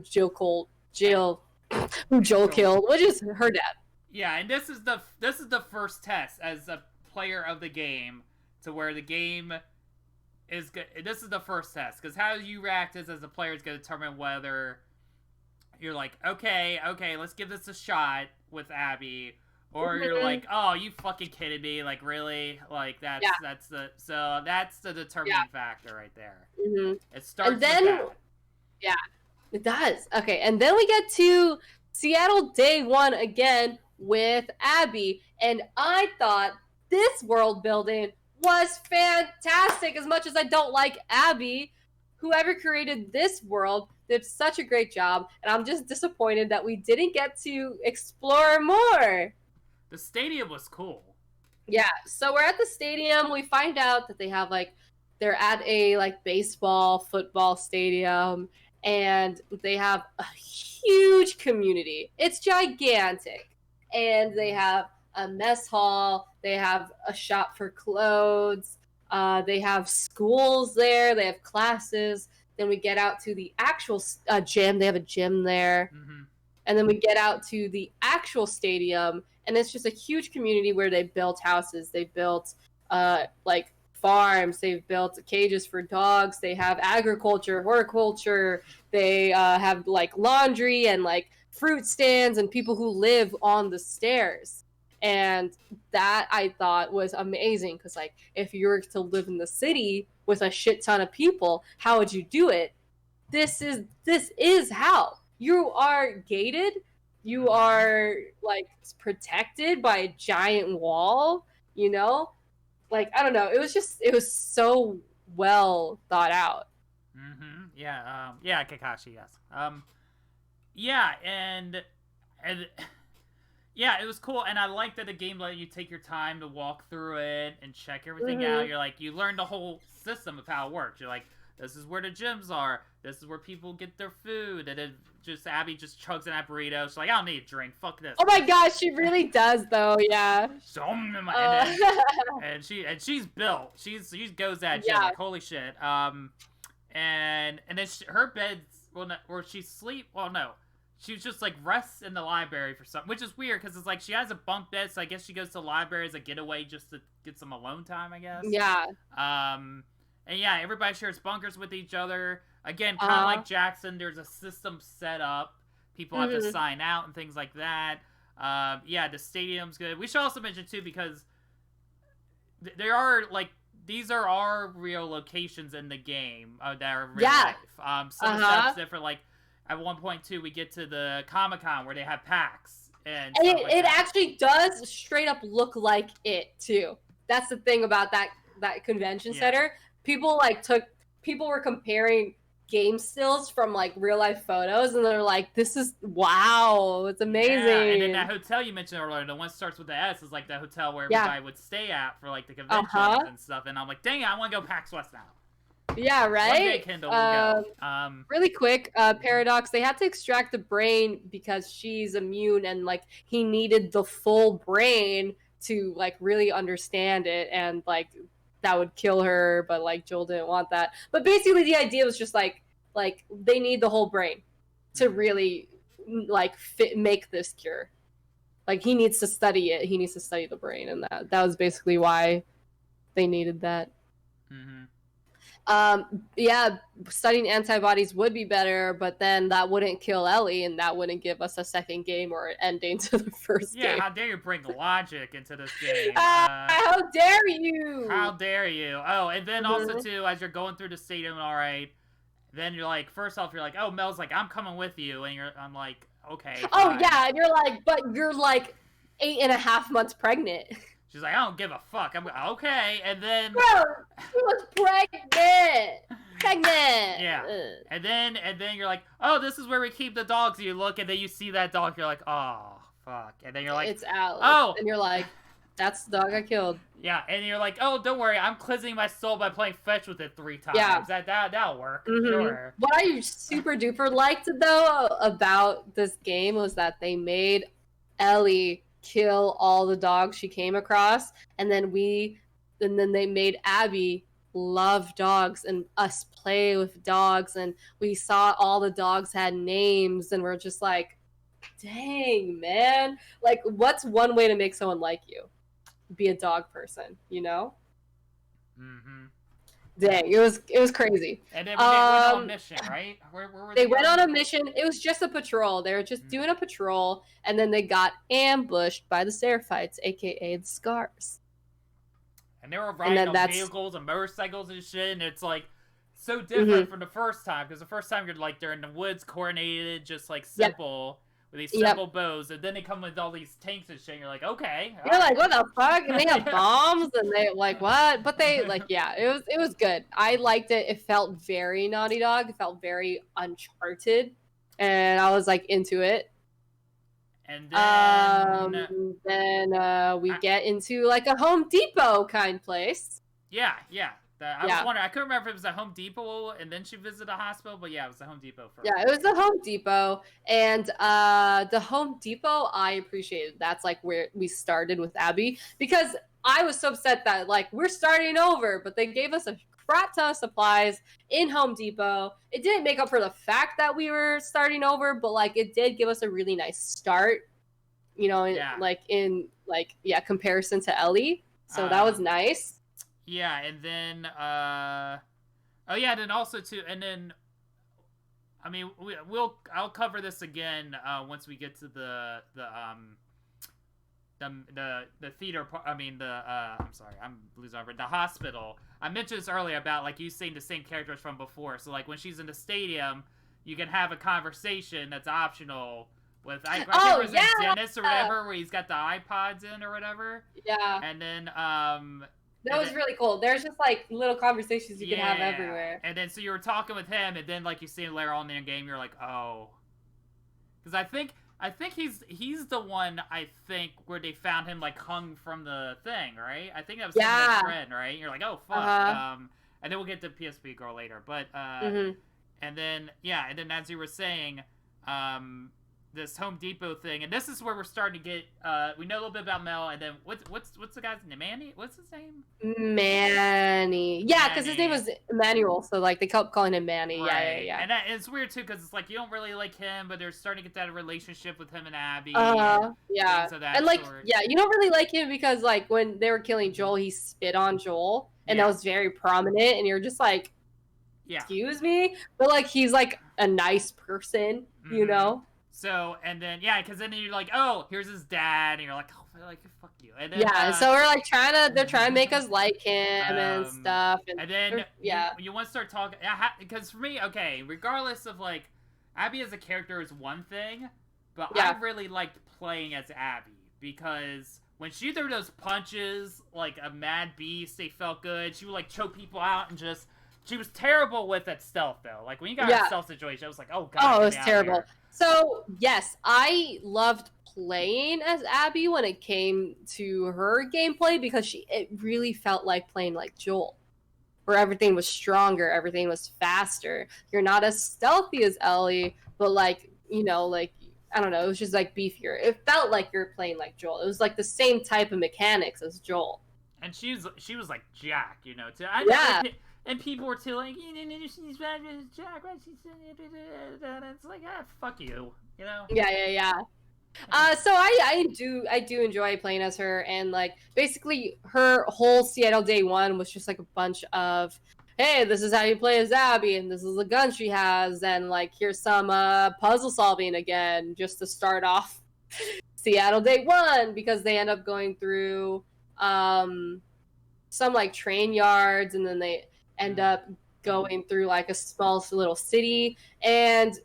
Joel killed, which is her dad. Yeah, and this is the first test as a player of the game, to where the game is good. This is the first test, because how you react as a player is going to determine whether you're like, okay, let's give this a shot with Abby, or you're like, oh, you fucking kidding me? Like, really? Like, that's the determining factor right there. Mm-hmm. It starts with that. Yeah, it does. Okay, and then we get to Seattle Day 1 again with Abby, and I thought this world building was fantastic. As much as I don't like Abby, whoever created this world did such a great job, and I'm just disappointed that we didn't get to explore more. The stadium was cool. Yeah, so we're at the stadium. We find out that they have they're at a baseball, football stadium, and they have a huge community. It's gigantic. And they have a mess hall, they have a shop for clothes, they have schools there, they have classes. Then we get out to the actual gym. They have a gym there. Mm-hmm. And then we get out to the actual stadium, and it's just a huge community where they built houses. They built farms. They've built cages for dogs. They have agriculture, horticulture. They have laundry and fruit stands and people who live on the stairs. And that I thought was amazing, because if you were to live in the city with a shit ton of people, how would you do it? This is how. You are gated. You are protected by a giant wall, you know? I don't know. It was so well thought out. Mm-hmm. Yeah. Yeah, Kakashi, yes. Yeah, and yeah, it was cool, and I like that the game let you take your time to walk through it and check everything out. You're you learn the whole system of how it works. You're like, this is where the gyms are. This is where people get their food. And then Abby just chugs in that burrito. She's like, I don't need a drink. Fuck this. Oh my gosh, she really does though. Yeah. And she's built. She goes at gym. Like, holy shit. And then her bed's where she sleep. Well, no. She just rests in the library for something, which is weird because it's she has a bunk bed, so I guess she goes to the library as a getaway just to get some alone time, I guess. Yeah. And yeah, everybody shares bunkers with each other. Again, kind of like Jackson, there's a system set up. People have to sign out and things like that. Yeah, the stadium's good. We should also mention too, because there are these are our real locations in the game that are real life. Some stuff's different. At one point too, we get to the Comic-Con where they have PAX, and it actually does straight up look like it too. That's the thing about that convention center. People people were comparing game stills from real life photos, and they're like, "This is wow, it's amazing." Yeah, and then that hotel you mentioned earlier, the one that starts with the S, is the hotel where everybody would stay at for the conventions and stuff. And I'm like, dang it, I want to go PAX West now. Yeah, right. One day Kendall will go. Really quick, Paradox. They had to extract the brain because she's immune, and he needed the full brain to like really understand it, and like that would kill her, but like Joel didn't want that. But basically the idea was just like they need the whole brain to really like make this cure. Like he needs to study it. He needs to study the brain, and that was basically why they needed that. Yeah, studying antibodies would be better, but then that wouldn't kill Ellie, and that wouldn't give us a second game or an ending to the first game. Yeah, how dare you bring logic into this game? How dare you? How dare you? Oh, and then also too, as you're going through the stadium, all right, then you're like, first off, you're like, oh, Mel's like, I'm coming with you, and I'm like, okay. Fine. Oh yeah, and you're like, but you're like 8.5 months pregnant. She's like, I don't give a fuck. I'm okay, and then bro, she was pregnant. Yeah, and then you're like, oh, this is where we keep the dogs. You look, and then you see that dog. You're like, oh fuck, and then you're like, it's Alex. Oh, and you're like, that's the dog I killed. Yeah, and you're like, oh, don't worry, I'm cleansing my soul by playing fetch with it 3 times. Yeah, that'll work. Sure. What I super duper liked though about this game was that they made Ellie kill all the dogs she came across, and then they made Abby love dogs and us play with dogs, and we saw all the dogs had names, and we're just like, dang, man, like what's one way to make someone like you? Be a dog person, you know? Dang, it was crazy. And then they went on a mission, right? Where were they went on a mission. It was just a patrol. They were just doing a patrol, and then they got ambushed by the Seraphites, aka the Scars. And they were riding on vehicles and motorcycles and shit, and it's like so different from the first time, because the first time you're like they're in the woods, coordinated, just like simple. With these simple bows, and then they come with all these tanks and shit, and you're like, okay. You're like, what the fuck? And they have bombs, and they like, what? But they, like, yeah, it was good. I liked it. It felt very Naughty Dog. It felt very Uncharted, and I was, like, into it. And then we get into, like, a Home Depot kind place. Yeah. I was wondering, I couldn't remember if it was a Home Depot and then she visited a hospital, but yeah, it was the Home Depot first. Yeah, it was the Home Depot, and the Home Depot I appreciated. That's like where we started with Abby, because I was so upset that like we're starting over, but they gave us a crap ton of supplies in Home Depot. It didn't make up for the fact that we were starting over, but like it did give us a really nice start, you know, in comparison to Ellie. So that was nice. Yeah, and then then also too, and then I mean I'll cover this again once we get to the theater part. I mean I'm sorry, I'm losing over the hospital. I mentioned this earlier about like you seeing the same characters from before. So like when she's in the stadium, you can have a conversation that's optional with I think it was Dennis or whatever, where he's got the iPods in or whatever. Yeah. And then that was really cool. There's just like little conversations you can have everywhere. And then so you were talking with him, and then like you see him later on in the game, you're like, oh, because I think he's the one where they found him like hung from the thing, right? I think that was his friend, right? You're like, oh fuck. And then we'll get to PSP girl later, but and then as you were saying, this Home Depot thing, and this is where we're starting to get we know a little bit about Mel, and then what's the guy's name? Manny? What's his name? Manny. Yeah, because his name was Emmanuel, so like they kept calling him Manny. Right. Yeah. And it's weird too, because it's like you don't really like him, but they're starting to get that relationship with him and Abby. Yeah. And like you don't really like him because like when they were killing Joel, he spit on Joel, and that was very prominent, and you're just like, excuse me, but like he's like a nice person, you know. So, and then, because then you're like, oh, here's his dad, and you're like, oh, fuck you. And then, so we're like they're trying to make us like him and stuff. And then, you want to start talking, because for me, okay, regardless of like, Abby as a character is one thing, but I really liked playing as Abby, because when she threw those punches, like a mad beast, they felt good. She would like choke people out and just, she was terrible with that stealth though. Like when you got her stealth situation, I was like, oh god. Oh, it was terrible. So yes, I loved playing as Abby when it came to her gameplay, because it really felt like playing like Joel, where everything was stronger, everything was faster. You're not as stealthy as Ellie, but like, you know, like I don't know, it was just like beefier. It felt like you're playing like Joel. It was like the same type of mechanics as Joel. And she was like Jack, you know, too. And people were too like, she's bad as Jack, right? It's like, fuck you, you know? Yeah. So I do enjoy playing as her, and like basically her whole Seattle Day One was just like a bunch of, hey, this is how you play as Abby, and this is the gun she has, and like here's some puzzle solving again, just to start off Seattle Day One, because they end up going through some like train yards, and then they end up going through like a small little city, and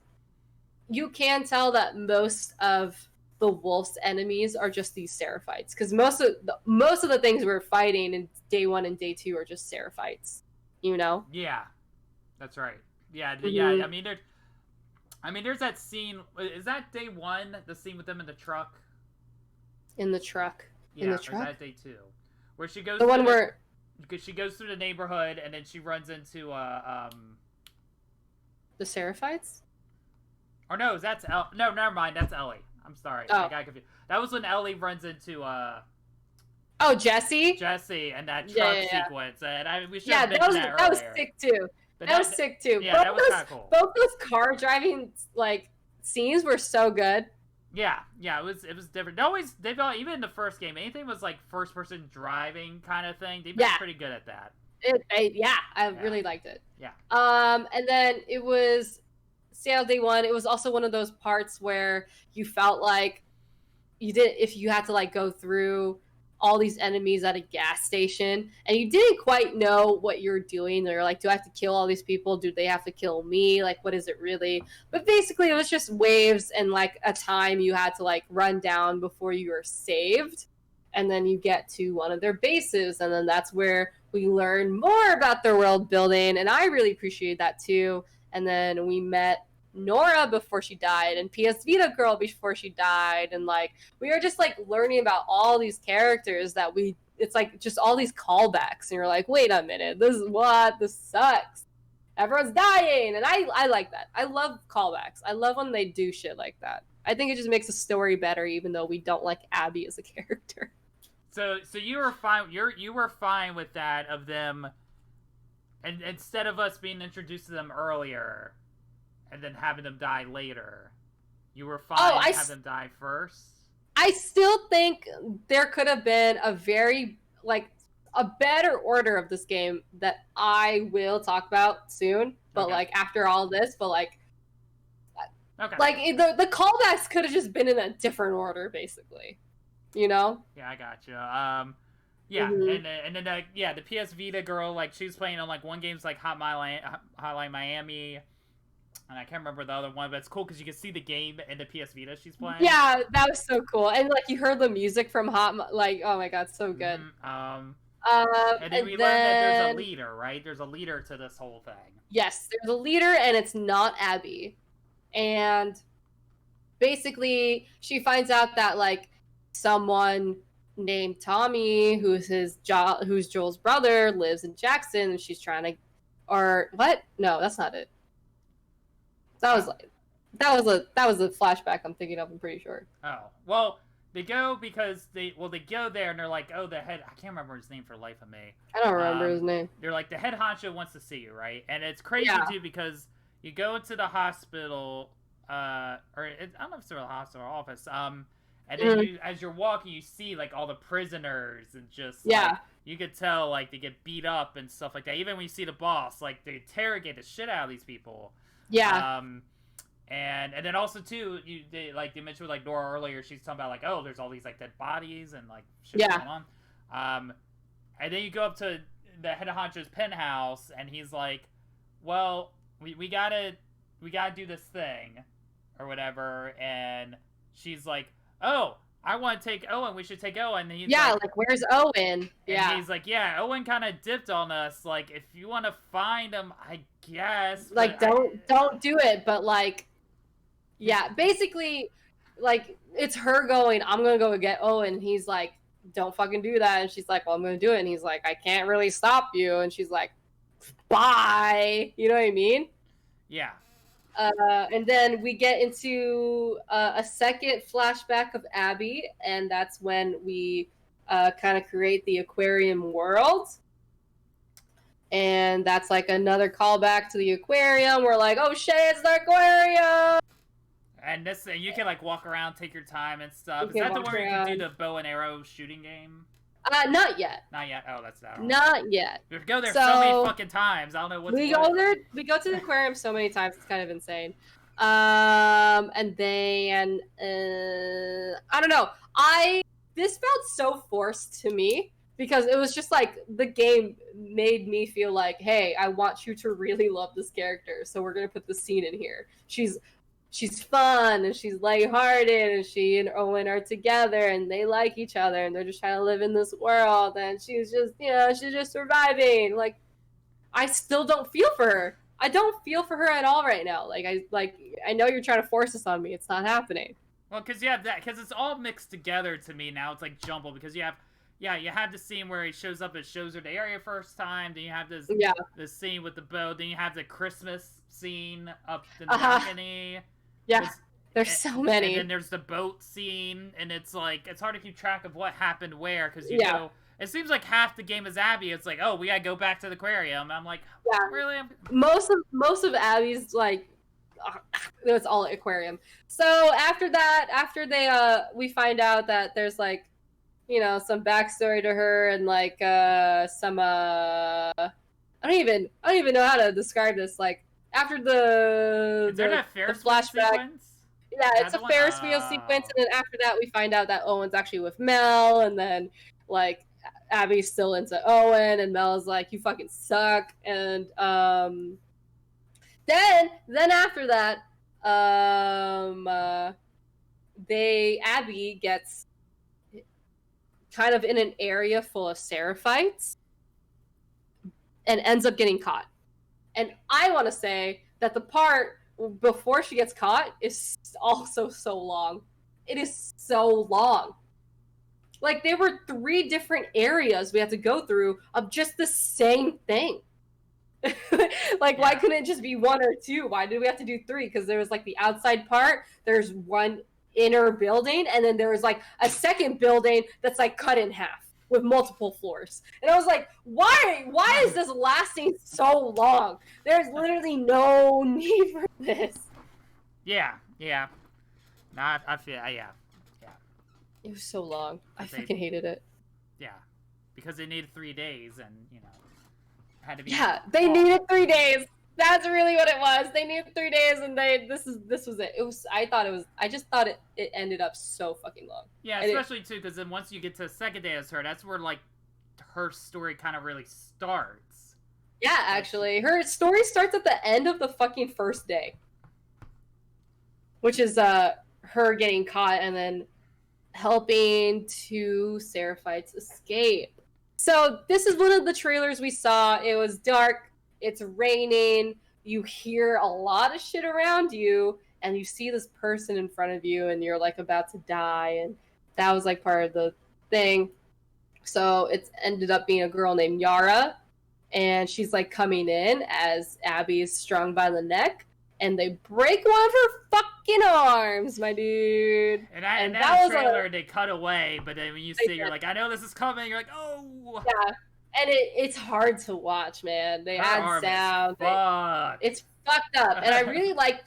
you can tell that most of the wolf's enemies are just these Seraphites, because most of the things we're fighting in Day 1 and Day 2 are just Seraphites, you know? Yeah, that's right. Yeah, Mm-hmm. yeah. I mean, there's that scene. Is that Day 1? The scene with them in the truck. In the truck. Yeah, in the or truck. Is that Day 2? Where she goes. The one where. Because she goes through the neighborhood and then she runs into The Seraphites. Or no, that's no, never mind. That's Ellie. I'm sorry. Oh. I got confused. That was when Ellie runs into Oh, Jesse. Jesse and that truck sequence. And I mean, we should have that mentioned was sick too. But that was sick too. Yeah, that was kind of cool. Both those car driving like scenes were so good. Yeah, it was different. They've all, even in the first game, anything was like first person driving kind of thing. They've been pretty good at that. I really liked it. Yeah. And then it was Seattle Day One. It was also one of those parts where you felt like if you had to like go through all these enemies at a gas station and you didn't quite know what you're doing. They're like, do I have to kill all these people? Do they have to kill me? Like, what is it really? But basically it was just waves and like a time you had to like run down before you were saved. And then you get to one of their bases. And then that's where we learn more about their world building. And I really appreciated that too. And then we met Nora before she died and PS Vita girl before she died, and like we were just like learning about all these characters that it's like just all these callbacks, and you're like, wait a minute, this sucks, everyone's dying. And I like that. I love callbacks. I love when they do shit like that. I think it just makes the story better, even though we don't like Abby as a character. So you were fine. You were fine with that, of them, and instead of us being introduced to them earlier and then having them die later, you were fine to have them die first? I still think there could have been a very, like, a better order of this game that I will talk about soon, but, like, after all this, but, like, like, the callbacks could have just been in a different order, basically, you know? Yeah, I got you. And then the PS Vita girl, like, she was playing on, like, one game's, like, Hotline Miami, and I can't remember the other one, but it's cool because you can see the game in the PS Vita she's playing. Yeah, that was so cool. And, like, you heard the music from like, oh my god, so good. And then we learned that there's a leader, right? There's a leader to this whole thing. Yes, there's a leader, and it's not Abby. And basically, she finds out that, like, someone named Tommy, who's Joel's brother, lives in Jackson, and she's trying to, or what? No, that's not it. That was a flashback I'm thinking of, I'm pretty sure. Oh, well, they go because they go there and they're like, oh, the head, I can't remember his name for the life of me. I don't remember his name. They're like, the head honcho wants to see you, right? And it's crazy too, because you go into the hospital, I don't know if it's a hospital or office, and then as you're walking, you see like all the prisoners, and just like, you could tell like they get beat up and stuff like that. Even when you see the boss, like they interrogate the shit out of these people. Yeah. And then also too, they mentioned with like Nora earlier, she's talking about like, oh, there's all these like dead bodies and like shit going on. And then you go up to the head of honcho's penthouse, and he's like, well, we gotta do this thing or whatever, and she's like, oh, I want to take Owen. We should take Owen. And he's like, where's Owen? And he's like, yeah, Owen kind of dipped on us. Like, if you want to find him, I guess. Like, don't do it. But like, yeah, basically, like, it's her going, I'm gonna go get Owen. And he's like, don't fucking do that. And she's like, well, I'm gonna do it. And he's like, I can't really stop you. And she's like, bye. You know what I mean? Yeah. And then we get into a second flashback of Abby, and that's when we kind of create the aquarium world. And that's like another callback to the aquarium. We're like, oh shit, it's the aquarium! And you can like walk around, take your time and stuff. You Is that the walk one where you can do around. the bow and arrow shooting game? Not yet. Not yet. Oh, that's that one. Not yet. We go there so many fucking times. I don't know what. We go there. We go to the aquarium so many times. It's kind of insane. And then I don't know. This felt so forced to me because it was just like the game made me feel like, hey, I want you to really love this character, so we're gonna put the scene in here. She's fun and she's lighthearted, and she and Owen are together and they like each other and they're just trying to live in this world, and she's just, she's just surviving. Like, I still don't feel for her. I don't feel for her at all right now. I know you're trying to force this on me. It's not happening. Well, because it's all mixed together to me now. It's like jumbled because you have the scene where he shows up and shows her the area first time. Then you have this scene with the bow. Then you have the Christmas scene up in the balcony. Yeah, there's so many. And then there's the boat scene, and it's like it's hard to keep track of what happened where because you know. It seems like half the game is Abby. It's like, oh, we gotta go back to the aquarium. I'm like, really? Most of Abby's like, it's all aquarium. So after that, we find out that there's like, some backstory to her and like some I don't even know how to describe this. Like after the flashback. Sequence? Yeah, it's a Ferris wheel sequence, and then after that, we find out that Owen's actually with Mel, and then like Abby's still into Owen, and Mel's like, you fucking suck. And then after that, Abby gets kind of in an area full of Seraphites and ends up getting caught. And I want to say that the part before she gets caught is also so long. It is so long. Like, there were 3 different areas we had to go through of just the same thing. Why couldn't it just be 1 or 2? Why did we have to do 3? Because there was, like, the outside part, there's one inner building, and then there was, like, a second building that's, like, cut in half with multiple floors. And I was like, why is this lasting so long? There's literally no need for this. Yeah. Nah, I feel, yeah. It was so long. I fucking hated it. Yeah. Because they needed 3 days and, had to be... Yeah, they needed 3 days. That's really what it was. They needed 3 days and this was it. I just thought it ended up so fucking long. Yeah, especially too, because then once you get to the second day as her, that's where, like, her story kind of really starts. Yeah, actually. Her story starts at the end of the fucking first day. Which is, her getting caught and then helping 2 Seraphites escape. So this is one of the trailers we saw. It was dark. It's raining. You hear a lot of shit around you, and you see this person in front of you, and you're like about to die. And that was like part of the thing. So it's ended up being a girl named Yara, and she's like coming in as Abby is strung by the neck. And they break one of her fucking arms, my dude. And that trailer, they cut away, but then when you see it, you're like, I know this is coming. You're like, oh. Yeah, and it's hard to watch, man. They add sound. It's fucked up. And I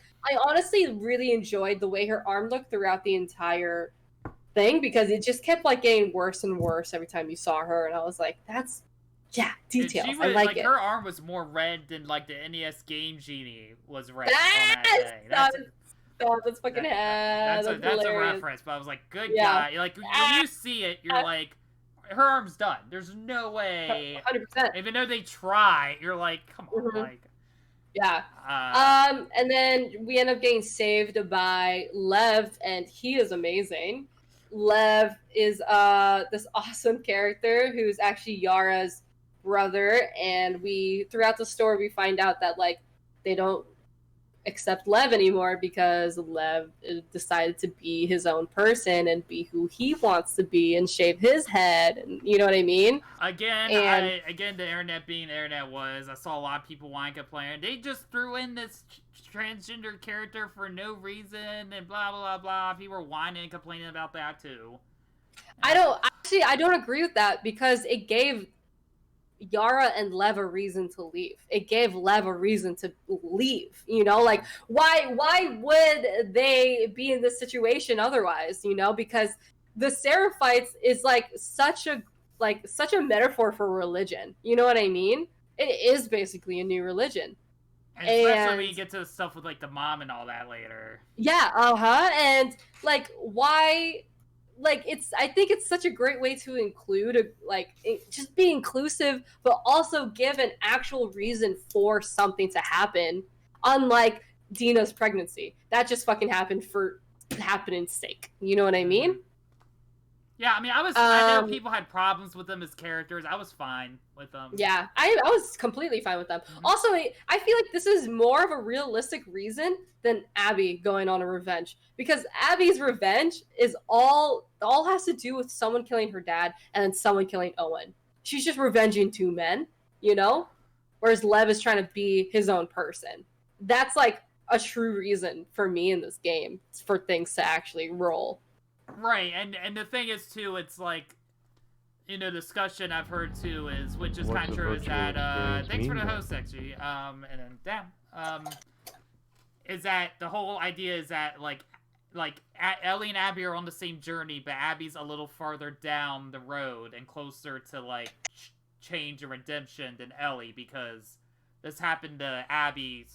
honestly really enjoyed the way her arm looked throughout the entire thing, because it just kept like getting worse and worse every time you saw her. And I was like, that's... Yeah, details. I like it. Her arm was more red than like the NES Game Genie was red on that day. That's fucking that's a reference, but I was like, good guy. Like, when you see it, you're like, her arm's done. There's no way. 100%. Even though they try, you're like, come on, like. Yeah. And then we end up getting saved by Lev, and he is amazing. Lev is this awesome character who's actually Yara's brother, and throughout the story we find out that like they don't accept Lev anymore because Lev decided to be his own person and be who he wants to be and shave his head, and you know what I mean? Again, the internet being the internet was, I saw a lot of people whine complaining. They just threw in this transgender character for no reason and blah blah blah. People were whining and complaining about that too. I don't agree with that because it gave Yara and Lev a reason to leave. It gave Lev a reason to leave, you know? Like, why would they be in this situation otherwise, you know? Because the Seraphites is such a metaphor for religion. You know what I mean? It is basically a new religion. And especially when you get to the stuff with, like, the mom and all that later. Yeah, and, like, why... Like, I think it's such a great way to include, just be inclusive, but also give an actual reason for something to happen. Unlike Dina's pregnancy. That just fucking happened for happening's sake. You know what I mean? Yeah, I mean, I know people had problems with them as characters. I was fine with them. Yeah, I was completely fine with them. Mm-hmm. Also, I feel like this is more of a realistic reason than Abby going on a revenge. Because Abby's revenge is all has to do with someone killing her dad and then someone killing Owen. She's just revenging two men, you know? Whereas Lev is trying to be his own person. That's, like, a true reason for me in this game for things to actually roll. Right, and the thing is, too, it's like, you know, discussion I've heard, too, is, which is kind of true, is that, thanks for the host, actually, and then, is that the whole idea is that, like Ellie and Abby are on the same journey, but Abby's a little farther down the road and closer to, like, change and redemption than Ellie, because this happened to Abby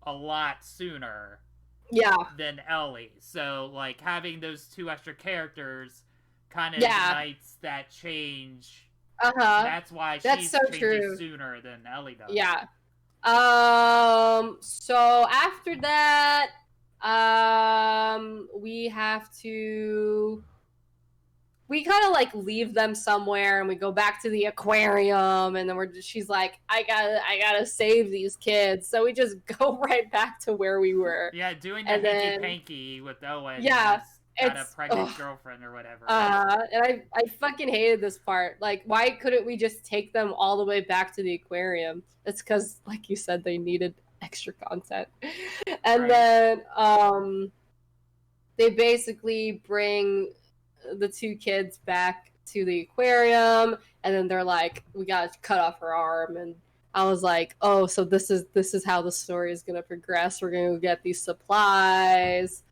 a lot sooner. Yeah. Than Ellie. So, like, having those two extra characters kind of ignites that change. That's why she's changing sooner than Ellie does. Yeah. So after that, we kind of, like, leave them somewhere and we go back to the aquarium, and then she's like, I gotta save these kids. So we just go right back to where we were. Yeah, doing the hanky-panky with Owen. Yeah. Got a pregnant girlfriend or whatever. And I fucking hated this part. Like, why couldn't we just take them all the way back to the aquarium? It's because, like you said, they needed extra content. And then, they basically bring the two kids back to the aquarium, and then they're like, we gotta cut off her arm, and I was like, oh, so this is how the story is gonna progress. We're gonna get these supplies,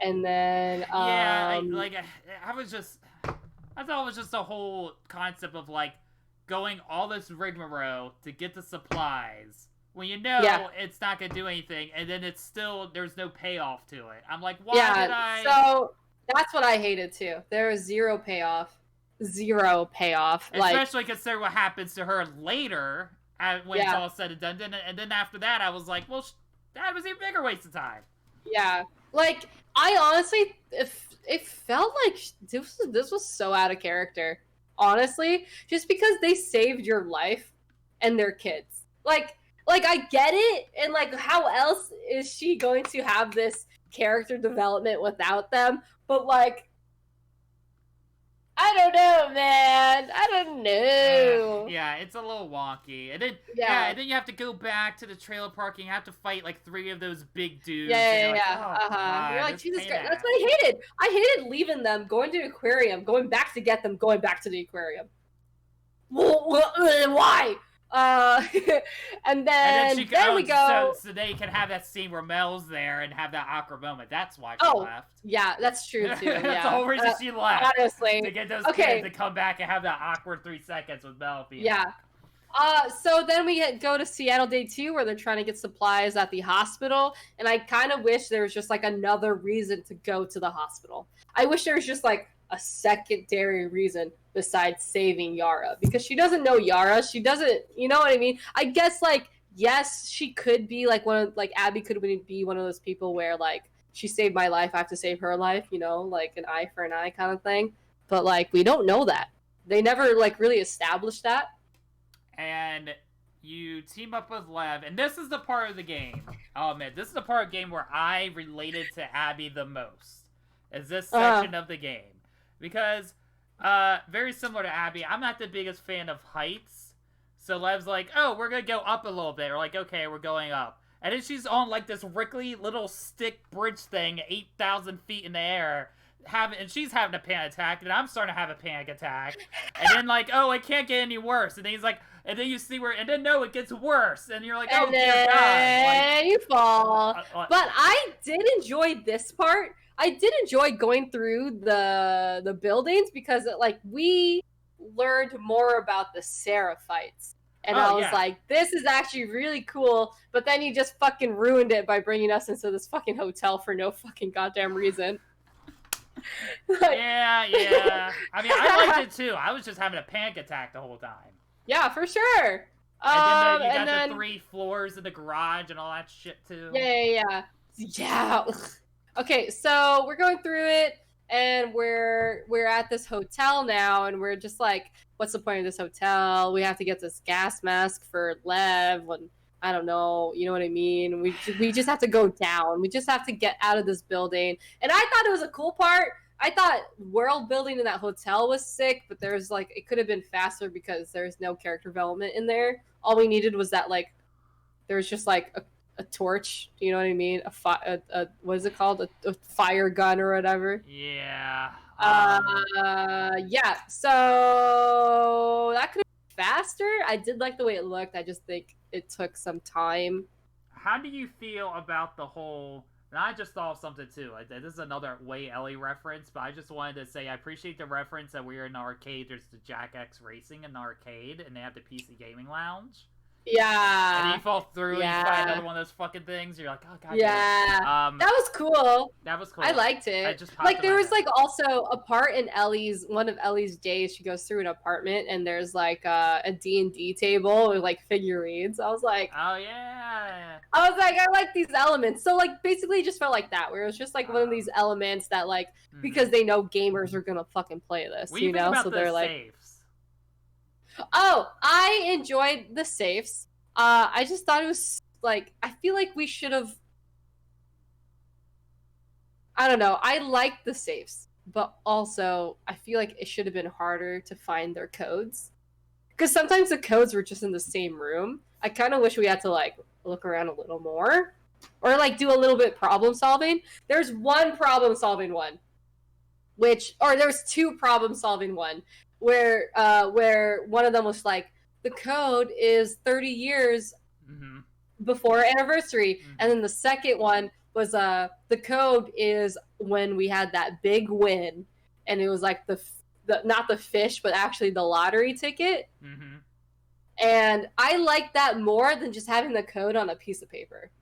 and then I thought it was just a whole concept of, like, going all this rigmarole to get the supplies when you know it's not gonna do anything, and then it's still, there's no payoff to it. I'm like, why did I? So that's what I hated too. There was zero payoff. Especially considering what happens to her later when it's all said and done. And then after that, I was like, well, that was a bigger waste of time. Yeah. Like, I honestly, it felt like this was so out of character. Honestly. Just because they saved your life and their kids. Like, I get it, and, like, how else is she going to have this character development without them? But, like, I don't know, man. I don't know. Yeah, it's a little wonky. And then, and then you have to go back to the trailer park and you have to fight, like, 3 of those big dudes. You're like, Jesus Christ. That's what I hated. I hated leaving them, going to the aquarium, going back to get them, going back to the aquarium. Why? And then we go. So they can have that scene where Mel's there and have that awkward moment. That's why she left. Yeah, that's true too. Yeah. That's the whole reason she left. Honestly, to get those kids to come back and have that awkward 3 seconds with Mel. So then we go to Seattle Day 2 where they're trying to get supplies at the hospital, and I kind of wish there was just, like, another reason to go to the hospital. I wish there was just, like, a secondary reason besides saving Yara, because she doesn't know Yara. She doesn't, you know what I mean? I guess, like, yes, she could be, like, Abby could be one of those people where, like, she saved my life, I have to save her life, you know, like an eye for an eye kind of thing. But, like, we don't know that. They never, like, really established that. And you team up with Lev, and this is the part of the game. Oh man, this is the part of the game where I related to Abby the most. Is this section of the game. Because, very similar to Abby, I'm not the biggest fan of heights. So Lev's like, oh, we're gonna go up a little bit. We're like, okay, we're going up. And then she's on like this rickety little stick bridge thing, 8,000 feet in the air. And she's having a panic attack, and I'm starting to have a panic attack. And then like, oh, it can't get any worse. And then he's like, and then you see where, and then no, it gets worse. And you're like, oh, dear God. And you fall. But I did enjoy this part. I did enjoy going through the buildings because like we learned more about the Seraphites. And I was like, this is actually really cool. But then you just fucking ruined it by bringing us into this fucking hotel for no fucking goddamn reason. Yeah. I mean, I liked it too. I was just having a panic attack the whole time. Yeah, for sure. And then you got the 3 floors in the garage and all that shit too. Yeah. Okay, so we're going through it, and we're at this hotel now, and we're just like, what's the point of this hotel? We have to get this gas mask for Lev, and I don't know, you know what I mean? We just have to go down. We just have to get out of this building. And I thought it was a cool part. I thought world building in that hotel was sick, but there's like, it could have been faster because there's no character development in there. All we needed was that like, there's just like a torch, you know what I mean? A what is it called? A fire gun or whatever. Yeah. Yeah. So that could have been faster. I did like the way it looked. I just think it took some time. How do you feel about the whole? And I just thought of something too. This is another Way Ellie reference, but I just wanted to say I appreciate the reference that we're in the arcade. There's the Jack X Racing in the arcade, and they have the PC Gaming Lounge. Yeah. And you fall through and you find another one of those fucking things. You're like, oh god. Yeah. That was cool. That was cool. I liked it. Like there was like also a part in one of Ellie's days. She goes through an apartment and there's like a D&D table with like figurines. I was like, oh yeah. I was like, I like these elements. So like basically it just felt like that, where it was just like one of these elements that like because they know gamers are gonna fucking play this, you know. So they're like safes? Oh, I enjoyed the safes. I just thought it was like, I feel like we should have. I don't know. I liked the safes, but also I feel like it should have been harder to find their codes. Because sometimes the codes were just in the same room. I kind of wish we had to like look around a little more, or like do a little bit problem solving. There's one problem solving one, there's 2 problem solving one. Where one of them was like, the code is 30 years before anniversary, and then the second one was the code is when we had that big win, and it was like the not the fish, but actually the lottery ticket. And I like that more than just having the code on a piece of paper.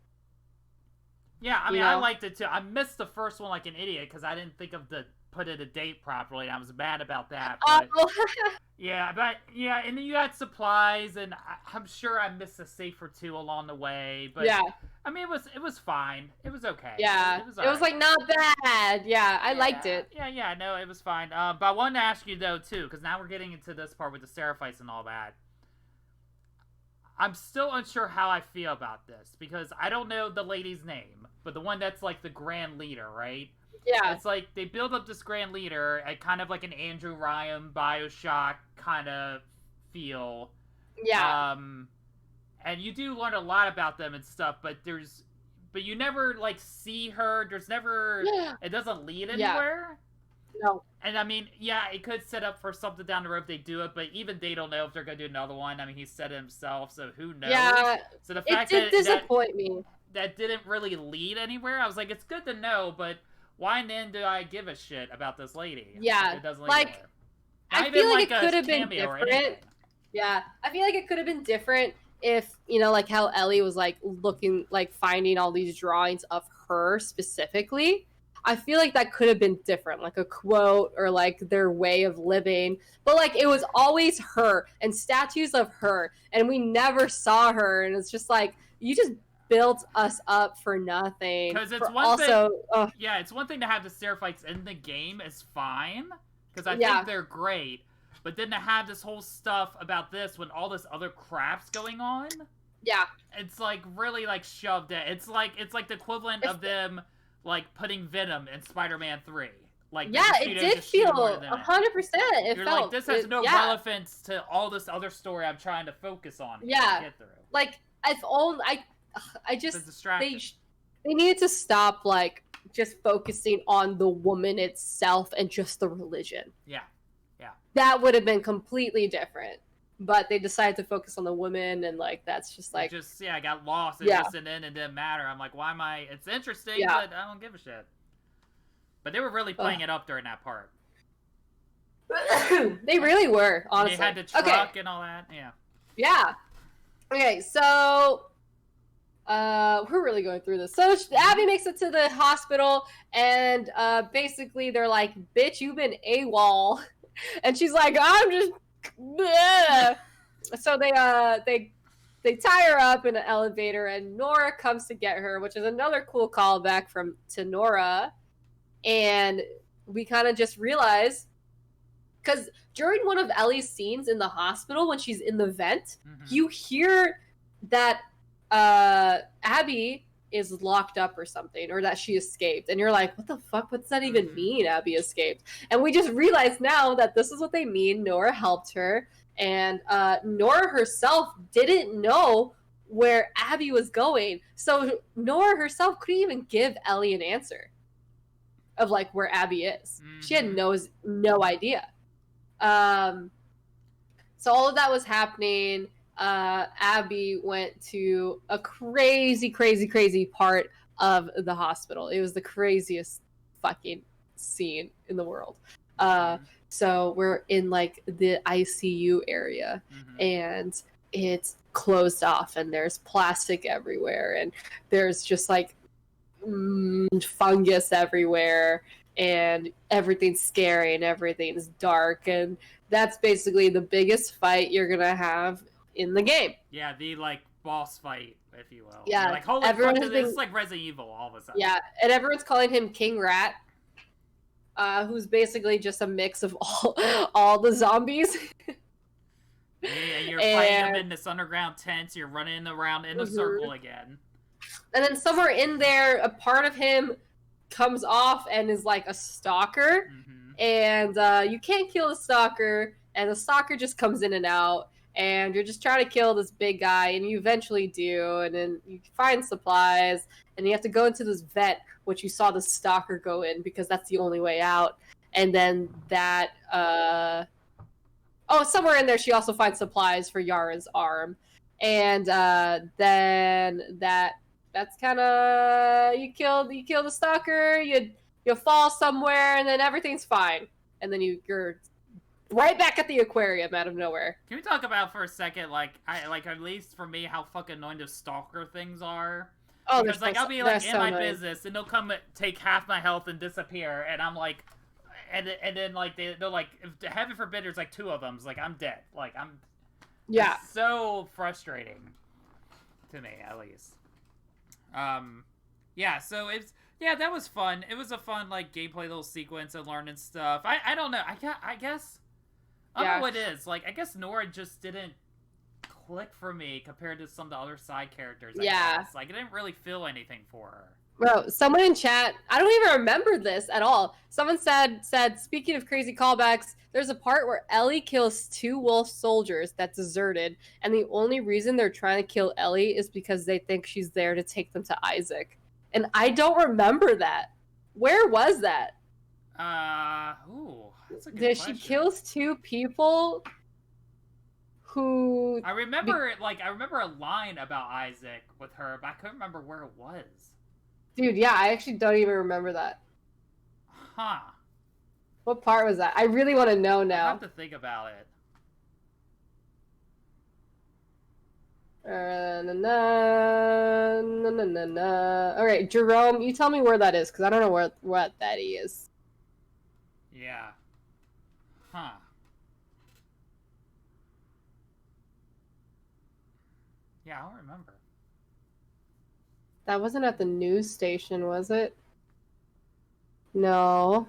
Yeah, I mean, I liked it too. I missed the first one like an idiot because I didn't think of put in a date properly, and I was mad about that. But, yeah, and then you had supplies, and I'm sure I missed a safe or 2 along the way. But yeah, I mean, it was fine. It was okay. Yeah, it was like not bad. Yeah, I liked it. Yeah, no, it was fine. But I wanted to ask you though too, because now we're getting into this part with the Seraphites and all that. I'm still unsure how I feel about this because I don't know the lady's name, but the one that's like the grand leader, right? Yeah. It's like they build up this grand leader at kind of like an Andrew Ryan BioShock kind of feel. Yeah. And you do learn a lot about them and stuff, but you never like see her. There's never it doesn't lead anywhere. No. And I mean, yeah, it could set up for something down the road if they do it, but even they don't know if they're gonna do another one. I mean, he said it himself, so who knows? Yeah. So the fact it did disappoint me. That didn't really lead anywhere. I was like, it's good to know, but why then do I give a shit about this lady? Yeah. It doesn't like I feel like it could have been different. Yeah. I feel like it could have been different if, you know, like how Ellie was like looking, like finding all these drawings of her specifically. I feel like that could have been different, like a quote or like their way of living. But like it was always her and statues of her, and we never saw her. And it's just like, you just built us up for nothing. Because it's one thing. Yeah, it's one thing to have the Seraphites in the game is fine, because I think they're great. but then to have this whole stuff about this when all this other crap's going on. Yeah. It's like really like shoved in. It's like the equivalent of them like putting Venom in Spider-Man 3. Like yeah, it did feel 100%. It You're felt like, this has no relevance to all this other story I'm trying to focus on. Yeah. To get through. Like I just they They needed to stop like just focusing on the woman itself and just the religion. Yeah. That would have been completely different. But they decided to focus on the women, and like that's just like I got lost. It just didn't matter. I'm like, why am I? It's interesting, but I don't give a shit. But they were really playing it up during that part. They really were, honestly. They had the truck and all that. Yeah. Yeah. Okay, so we're really going through this. So Abby makes it to the hospital, and basically they're like, "Bitch, you've been AWOL," and she's like, "I'm just." Bleh. So they tie her up in an elevator, and Nora comes to get her, which is another cool callback to Nora. And we kind of just realize, because during one of Ellie's scenes in the hospital when she's in the vent, you hear that Abby is locked up or something, or that she escaped, and you're like, what the fuck, what's that even mean, Abby escaped? And we just realized now that this is what they mean. Nora helped her, and Nora herself didn't know where Abby was going, so Nora herself couldn't even give Ellie an answer of like where Abby is. She had no idea. So all of that was happening. Abby went to a crazy part of the hospital. It was the craziest fucking scene in the world. So we're in like the ICU area, and it's closed off, and there's plastic everywhere, and there's just like fungus everywhere, and everything's scary and everything's dark, and that's basically the biggest fight you're gonna have in the game. Yeah, the like boss fight, if you will. Yeah, you're like, holy fuck, this is like Resident Evil all of a sudden. Yeah, and everyone's calling him King Rat, who's basically just a mix of all the zombies. Yeah, you're fighting them in this underground tent. You're running around in a circle again. And then somewhere in there, a part of him comes off and is like a stalker. And you can't kill the stalker, and the stalker just comes in and out. And you're just trying to kill this big guy, and you eventually do. And then you find supplies, and you have to go into this vet, which you saw the stalker go in, because that's the only way out. And then that... somewhere in there, she also finds supplies for Yara's arm. And then that's kind of... You kill the stalker, you fall somewhere, and then everything's fine. And then you're... right back at the aquarium out of nowhere. Can we talk about for a second, at least for me, how fucking annoying those stalker things are? Oh, because I'll be like in my business, and they'll come take half my health and disappear, and I'm like, and then like they're like, if heaven forbid there's like two of them, it's like I'm dead. Like it's so frustrating to me, at least. That was fun. It was a fun like gameplay little sequence and learning stuff. I don't know. I guess. I don't know what it is. Like, I guess Nora just didn't click for me compared to some of the other side characters. I guess. Like, I didn't really feel anything for her. Bro, someone in chat, I don't even remember this at all. Someone said, speaking of crazy callbacks, there's a part where Ellie kills 2 wolf soldiers that deserted, and the only reason they're trying to kill Ellie is because they think she's there to take them to Isaac. And I don't remember that. Where was that? That's a good question. She kills 2 people who... I remember a line about Isaac with her, but I couldn't remember where it was. Dude, yeah, I actually don't even remember that. Huh. What part was that? I really want to know now. I have to think about it. Alright, Jerome, you tell me where that is, because I don't know what that is. Yeah. Huh. Yeah, I don't remember. That wasn't at the news station, was it? No.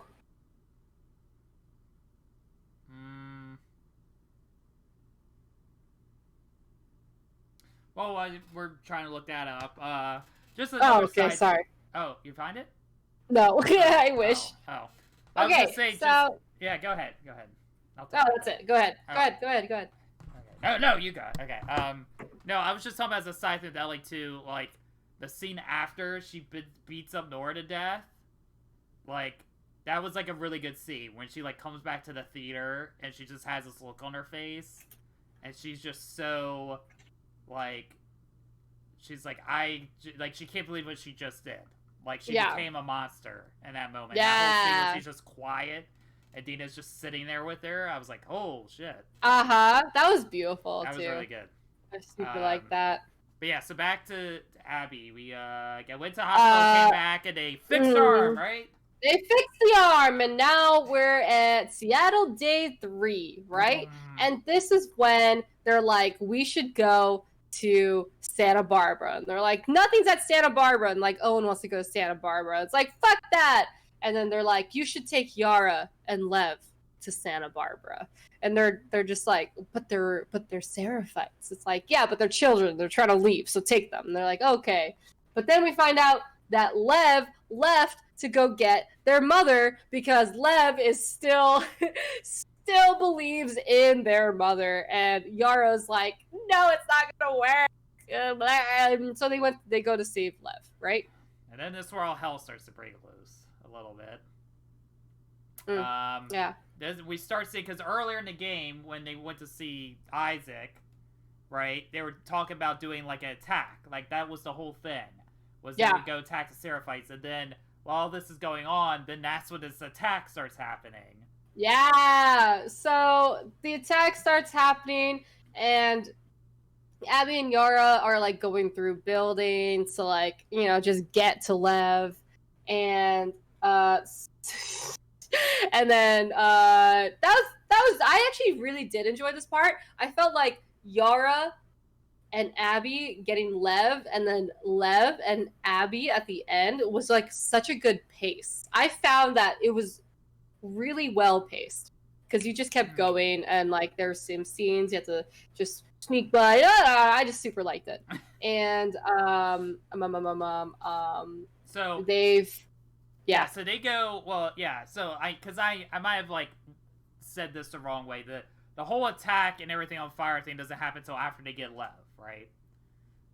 Well, we're trying to look that up. Just Oh, another okay, side. sorry. Oh, you find it? No, I wish. Oh. I was Okay, gonna say, so yeah, go ahead. I'll oh, that's it. Go ahead. Oh. Go ahead. Okay. No, you go. Okay. No, I was just talking about as a side thing that like too, like the scene after she beats up Nora to death, like that was like a really good scene when she like comes back to the theater and she just has this look on her face, and she's just so, like, she's like she can't believe what she just did. Like she became a monster in that moment. Yeah. That whole scene where she's just quiet and Dina's just sitting there with her. I was like, oh shit. That was beautiful That too. was really good. I super like that. But yeah, so back to Abby. We went to hospital, came back, and they fixed her arm, right? They fixed the arm, and now we're at Seattle day 3, right? And this is when they're like, we should go to Santa Barbara. And they're like, nothing's at Santa Barbara. And like, Owen wants to go to Santa Barbara. It's like, fuck that. And then they're like, you should take Yara and Lev to Santa Barbara. And they're just like, but they're Seraphites. It's like, yeah, but they're children. They're trying to leave, so take them. And they're like, okay. But then we find out that Lev left to go get their mother because Lev is still believes in their mother, and Yara's like, no, it's not gonna work. And so they go to save Lev, right? And then this is where all hell starts to break loose a little bit. Yeah. We start seeing, because earlier in the game when they went to see Isaac, right, they were talking about doing like an attack. Like that was the whole thing. They would go attack the Seraphites, and then while this is going on, then that's when this attack starts happening. Yeah, so the attack starts happening, and Abby and Yara are like going through buildings to like, just get to Lev, and and then that was I actually really did enjoy this part. I felt like Yara and Abby getting Lev, and then Lev and Abby at the end was like such a good pace. I found that it was really well paced because you just kept going, and like there's some scenes you have to just sneak by. I just super liked it. And so they've so they go, well, yeah, so I might have like said this the wrong way. The whole attack and everything on fire thing doesn't happen until after they get Lev, right?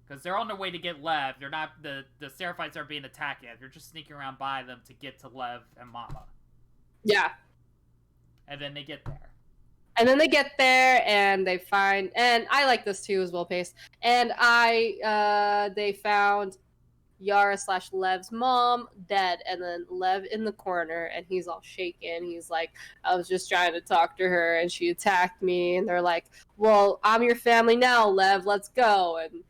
Because they're on their way to get Lev. They're not, the Seraphites aren't being attacked yet. They're just sneaking around by them to get to Lev and Mama. Yeah. And then they get there. And they find, and I like this too, as well paced. And they found Yara/Lev's mom dead, and then Lev in the corner, and he's all shaken. He's like, I was just trying to talk to her, and she attacked me. And they're like, well, I'm your family now, Lev. Let's go. And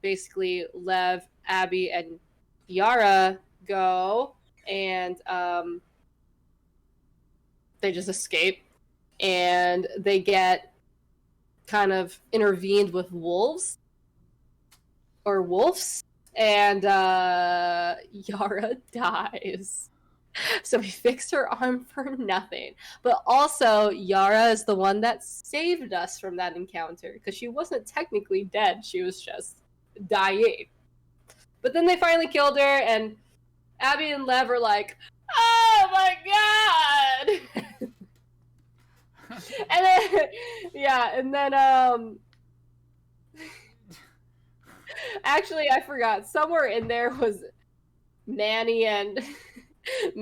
basically, Lev, Abby, and Yara go, and they just escape, and they get kind of intervened with wolves, and Yara dies. So we fixed her arm for nothing. But also, Yara is the one that saved us from that encounter, because she wasn't technically dead, she was just dying. But then they finally killed her, and Abby and Lev are like, oh my god! and then actually, I forgot. Somewhere in there was Manny and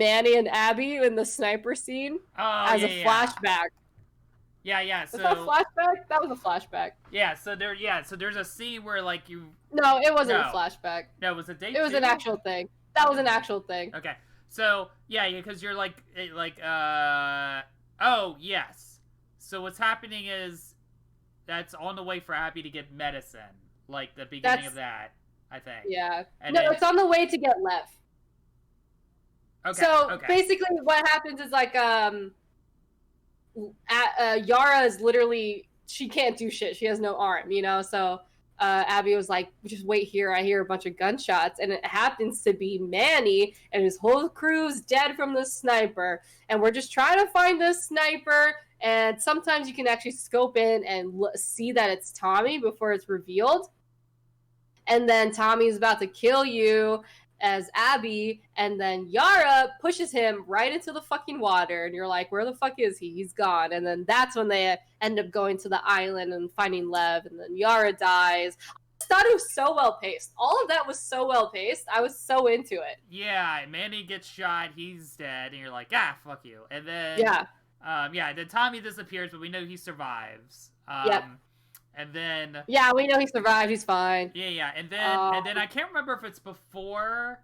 Abby in the sniper scene as a flashback. Yeah. So, was that a flashback? That was a flashback. Yeah. So there's a scene where like you. No, it wasn't a flashback. No, it was a date. It was an actual thing. That was an actual thing. Okay. So yeah, because you're like oh yes. So what's happening is that's on the way for Abby to get medicine. Like the beginning of that, I think. Yeah. And no, it's on the way to get Lev. Okay. So basically, what happens is like Yara is literally, she can't do shit. She has no arm, So Abby was like, just wait here. I hear a bunch of gunshots, and it happens to be Manny, and his whole crew's dead from the sniper, and we're just trying to find this sniper. And sometimes you can actually scope in and see that it's Tommy before it's revealed. And then Tommy's about to kill you as Abby, and then Yara pushes him right into the fucking water, and you're like, where the fuck is he? He's gone. And then that's when they end up going to the island and finding Lev, and then Yara dies. I just thought it was so well paced. All of that was so well paced. I was so into it. Yeah, Manny gets shot, he's dead, and you're like, fuck you. And then then Tommy disappears, but we know he survives. Yep. And then we know he survived. He's fine. Yeah, and then I can't remember if it's before.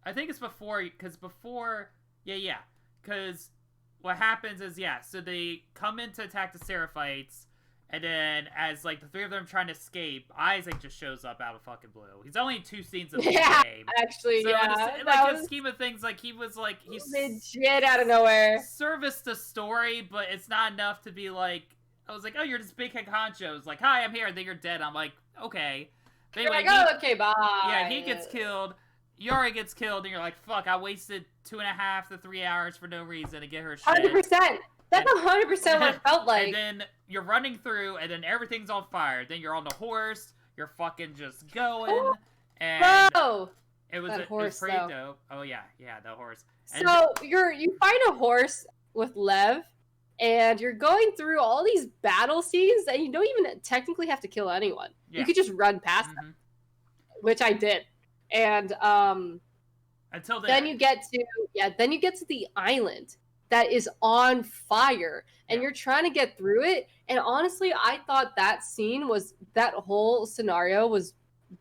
I think it's before, because because what happens is so they come in to attack the Seraphites, and then as like the three of them trying to escape, Isaac just shows up out of fucking blue. He's only in 2 scenes of the game. Actually, so in the scheme of things, like he's legit out of nowhere. Serviced the story, but it's not enough to be like. I was like, oh, you're this big head honcho. It's like, hi, I'm here. And then you're dead. I'm like, okay. Then you're like, okay, bye. Yeah, he gets killed. Yara gets killed. And you're like, fuck, I wasted 2.5 to 3 hours for no reason to get her shit. 100%. That's 100% what it felt like. And then you're running through, and then everything's on fire. Then you're on the horse. You're fucking just going. And it was pretty dope. Oh, yeah, the horse. And so you find a horse with Lev. And you're going through all these battle scenes, and you don't even technically have to kill anyone. Yeah. You could just run past them, which I did. And until then you get to the island that is on fire, and you're trying to get through it. And honestly, I thought that whole scenario was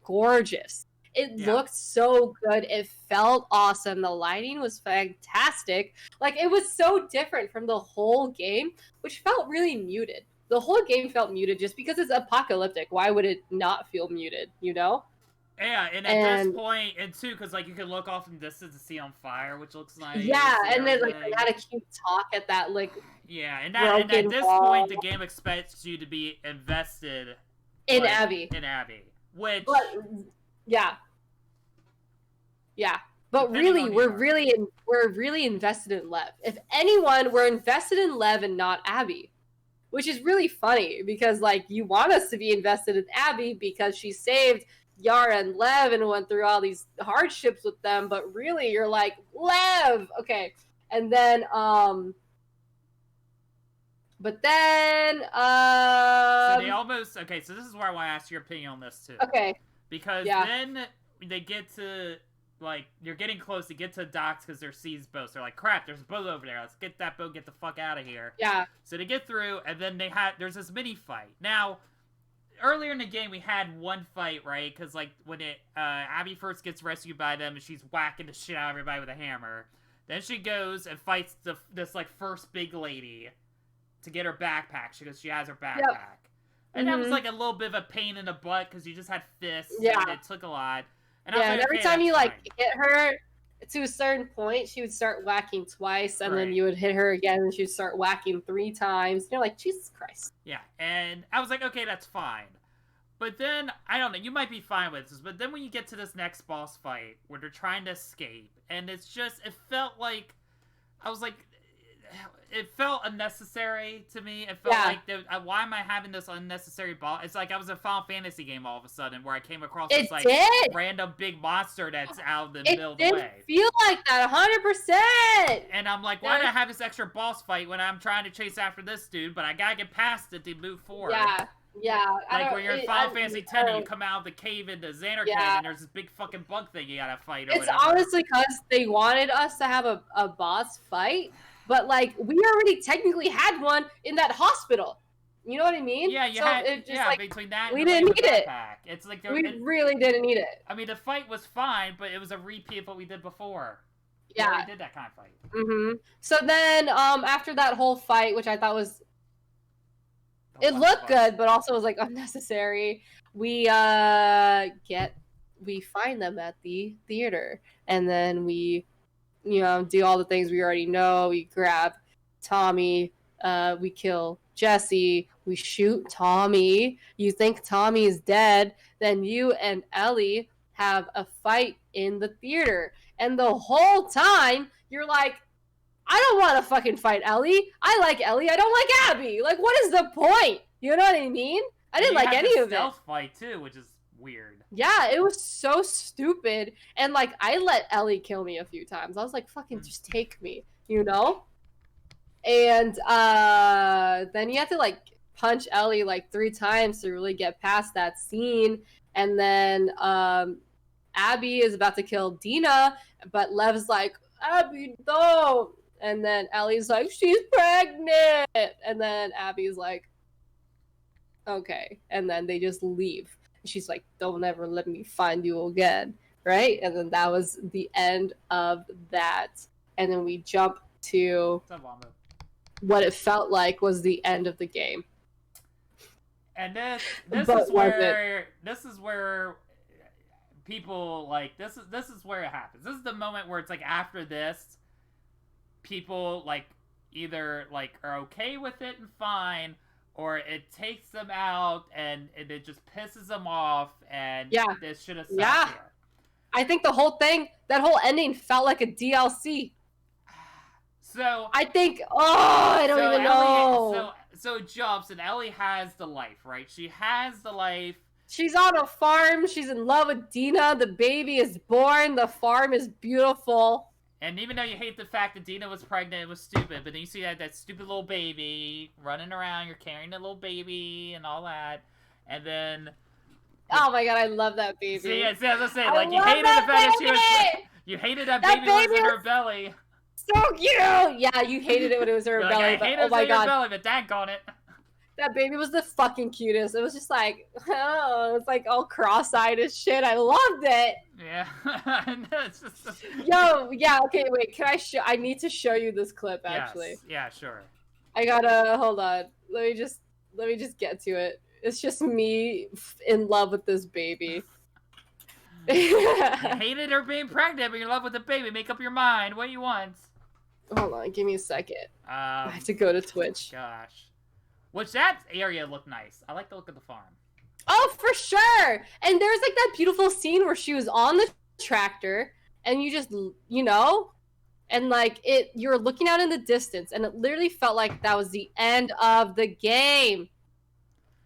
gorgeous. It looked so good. It felt awesome. The lighting was fantastic. Like, it was so different from the whole game, which felt really muted. The whole game felt muted just because it's apocalyptic. Why would it not feel muted, you know? Yeah, and at this point, and too, because, like, you can look off in the distance and see on fire, which looks nice. Yeah, and then, like, they had a cute talk at that, like, yeah, and at this point, the game expects you to be invested in Abby. Which... Yeah. But really, we're really invested in Lev. If anyone, we're invested in Lev and not Abby. Which is really funny, because, like, you want us to be invested in Abby because she saved Yara and Lev and went through all these hardships with them, but really, you're like, Lev! Okay. And then, but then, so they almost, okay, so this is where I want to ask your opinion on this, too. Okay. Because then they get to, like, you're getting close to get to docks because there's seas boats. They're like, crap, there's a boat over there. Let's get that boat, get the fuck out of here. Yeah. So they get through, and then there's this mini fight. Now, earlier in the game, we had one fight, right? Because, like, when Abby first gets rescued by them, and she's whacking the shit out of everybody with a hammer. Then she goes and fights this, like, first big lady to get her backpack, because she has her backpack. Yep. And that was, like, a little bit of a pain in the butt, because you just had fists, and it took a lot. And and every time you, like, hit her to a certain point, she would start whacking twice, and then you would hit her again, and she would start whacking 3 times. And you're like, Jesus Christ. Yeah, and I was like, okay, that's fine. But then, I don't know, you might be fine with this, but then when you get to this next boss fight, where they're trying to escape, and it's just, it felt like, I was like, it felt unnecessary to me. It felt like, why am I having this unnecessary boss? It's like I was in a Final Fantasy game all of a sudden, where I came across this, like, random big monster that's out in the middle of the way. It did feel like that, 100%! And I'm like, why did I have this extra boss fight when I'm trying to chase after this dude, but I gotta get past it to move forward? Yeah. Like, when you're in Final Fantasy X and you come out of the cave into Xanarkand, and there's this big fucking bug thing you gotta fight or whatever. It's honestly because they wanted us to have a boss fight, but, like, we already technically had one in that hospital. You know what I mean? Yeah, between that and we didn't need it. It's like we really didn't need it. I mean, the fight was fine, but it was a repeat of what we did before. Yeah. We already did that kind of fight. Mm-hmm. So then, after that whole fight, which I thought was... It looked good, but also was, like, unnecessary. We find them at the theater, and then we, do all the things we already know. We grab Tommy, we kill Jesse, we shoot Tommy. You think Tommy is dead, then you and Ellie have a fight in the theater. And the whole time, you're like, I don't want to fucking fight Ellie. I like Ellie. I don't like Abby. Like, what is the point? You know what I mean? I didn't like any of it. Stealth fight too, which is weird. Yeah, it was so stupid. And like, I let Ellie kill me a few times. I was like, fucking just take me, you know? And then you have to like punch Ellie like 3 times to really get past that scene. And then Abby is about to kill Dina, but Lev's like, Abby, don't. And then Ellie's like, she's pregnant. And then Abby's like, okay. And then they just leave. She's like, don't ever let me find you again. Right? And then that was the end of that. And then we jump to what it felt like was the end of the game. And this is where people like this is where it happens. This is the moment where it's like after this, people like either like are okay with it and fine, or it takes them out and it just pisses them off, and this should have stopped here. I think the whole thing, that whole ending felt like a DLC. So I think, I don't even know. So it jumps, and Ellie has the life, right? She has the life. She's on a farm. She's in love with Dina. The baby is born. The farm is beautiful. And even though you hate the fact that Dina was pregnant, it was stupid. But then you see that stupid little baby running around. You're carrying the little baby and all that. And then... Oh my god, I love that baby. See, as I was saying, like, you hated the fact that she was... You hated that baby was in her belly. So cute! Yeah, you hated it when it was in her belly, but oh my god. Belly, but daggone it. That baby was the fucking cutest. It was just like, oh, it's like all cross-eyed as shit. I loved it. Yeah. It's just... Yo, yeah, okay, wait. Can I need to show you this clip, actually. Yes. Yeah, sure. I gotta, hold on. Let me just get to it. It's just me in love with this baby. You hated her being pregnant, but you're in love with the baby. Make up your mind. What do you want? Hold on, give me a second. I have to go to Twitch. Gosh. Which, that area looked nice. I like the look of the farm. Oh, for sure! And there's like that beautiful scene where she was on the tractor, and you just, you know? And like, you're looking out in the distance, and it literally felt like that was the end of the game.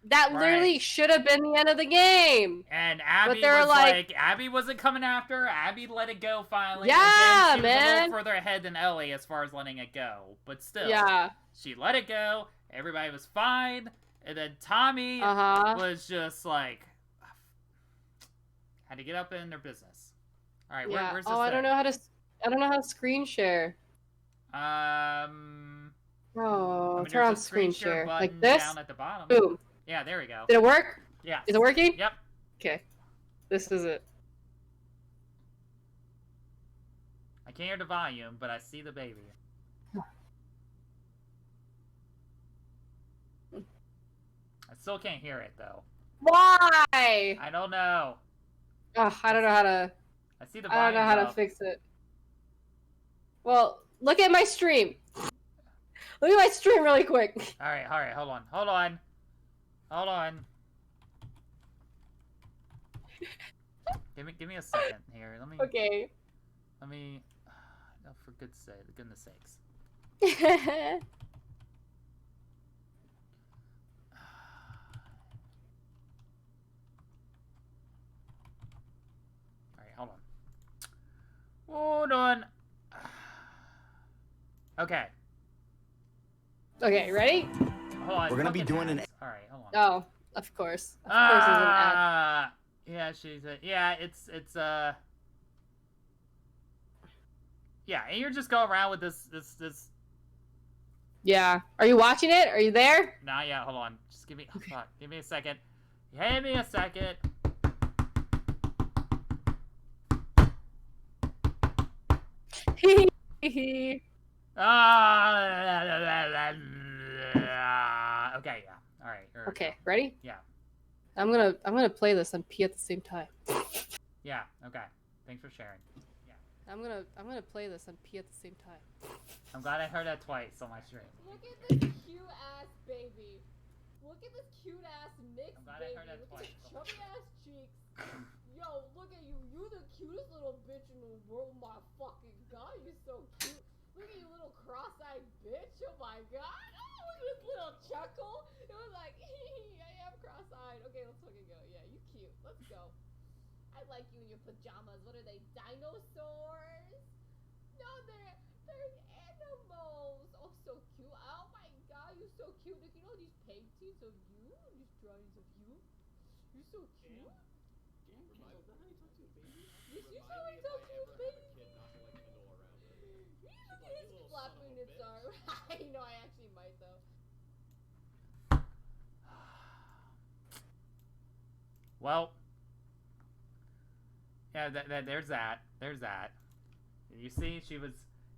That literally should have been the end of the game. And Abby was like, Abby wasn't coming after her. Abby let it go finally. Yeah, Again, she was a little further ahead than Ellie as far as letting it go. But still, she let it go. Everybody was fine. And then Tommy was just like, had to get up in their business. All right, where's this? I don't know how to screen share. Turn on screen share like this. Down at the bottom. Boom. Yeah, there we go. Did it work? Yeah. Is it working? Yep. Okay. This is it. I can't hear the volume, but I see the baby. I still can't hear it, though. Why? I don't know. Oh, I don't know how to... I see the volume. I don't know how to fix it. Well, look at my stream. Look at my stream really quick. Alright, hold on. Give me a second here. Let me. Okay. Let me. Oh, for goodness sakes. Alright, hold on. Okay. Okay, ready? Hold on. We're gonna be doing an. Alright, hold on. Oh, of course. Of course it's an ad. Yeah, it's yeah, and you're just going around with this. Yeah. Are you watching it? Are you there? Nah, yeah, hold on. Just give me give me a second. Give me a second. Okay, yeah. All right. Okay, ready? Yeah. I'm gonna play this and pee at the same time. Yeah. Okay. Thanks for sharing. Yeah. I'm gonna play this and pee at the same time. I'm glad I heard that twice on my stream. Look at this cute ass baby. Look at this cute ass mixed I'm glad baby. I heard that twice. Chubby ass cheeks. Yo, look at you. You the cutest little bitch in the world. My fucking god, you're so cute. look at you little cross-eyed bitch. Oh my god. Oh, look at this little chuckle. It was like, I am cross-eyed. Okay, let's fucking go. Yeah, you cute. Let's go. I like you in your pajamas. What are they, dinosaurs? No, they're animals. Oh, so cute. Oh my god, you're so cute. Look at all these paintings of you, these drawings of you. You're so cute. Remind me how you talk to a baby. This is how I Remind me if talk I to a ever have baby. a kid not to like Kindle around her. Look at his little flapping son of a its bitch. arm. I know, I actually might though. Well, yeah, there's that. There's that. You see,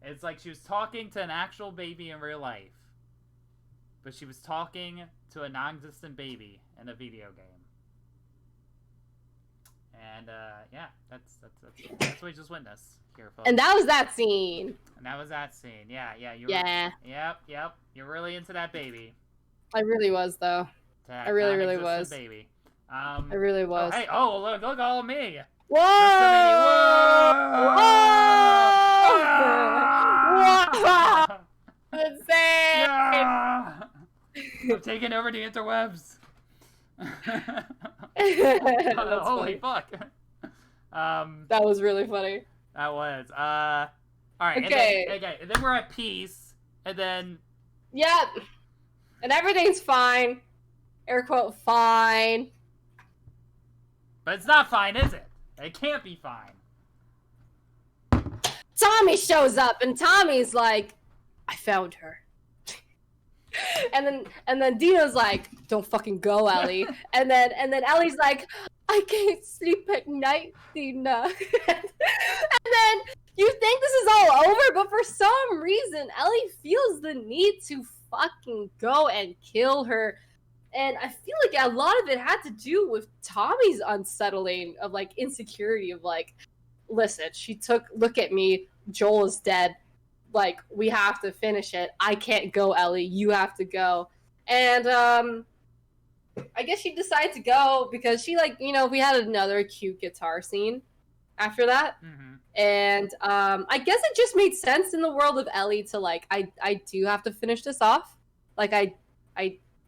it's like she was talking to an actual baby in real life, but she was talking to a non-existent baby in a video game. And yeah, that's what we just witnessed here, folks. And that was that scene. And that was that scene. Yeah, Yeah. Yep. You're really into that baby. I really was, though. I really, really was. Baby. I really was. Oh, hey, look at all me. Whoa! Whoa! Whoa! Insane! Yeah! I'm taking over the interwebs. That's Holy funny. fuck. That was really funny. That was. All right. Okay. And then we're at peace, and then. Yep. And everything's fine. Air quote fine. But it's not fine, is it? It can't be fine. Tommy shows up, and Tommy's like, "I found her." and then Dino's like, "Don't fucking go, Ellie." and then Ellie's like, "I can't sleep at night, Dina." and then you think this is all over, but for some reason, Ellie feels the need to fucking go and kill her. And I feel like a lot of it had to do with Tommy's unsettling of like insecurity of like, listen, look at me, Joel is dead. Like, we have to finish it. I can't go, Ellie. You have to go. And I guess she decided to go because she we had another cute guitar scene after that. Mm-hmm. And I guess it just made sense in the world of Ellie to like, I do have to finish this off. Like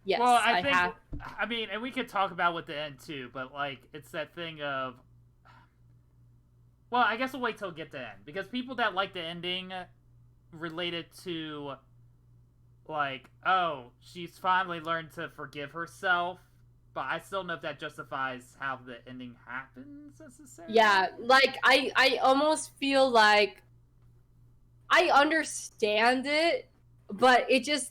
yes, well, I think, have. I mean, and we could talk about with the end too, but like, it's that thing of. Well, I guess we'll wait till we get to the end because people that like the ending related to, like, oh, she's finally learned to forgive herself, but I still don't know if that justifies how the ending happens necessarily. Yeah, like I almost feel like I understand it. But it just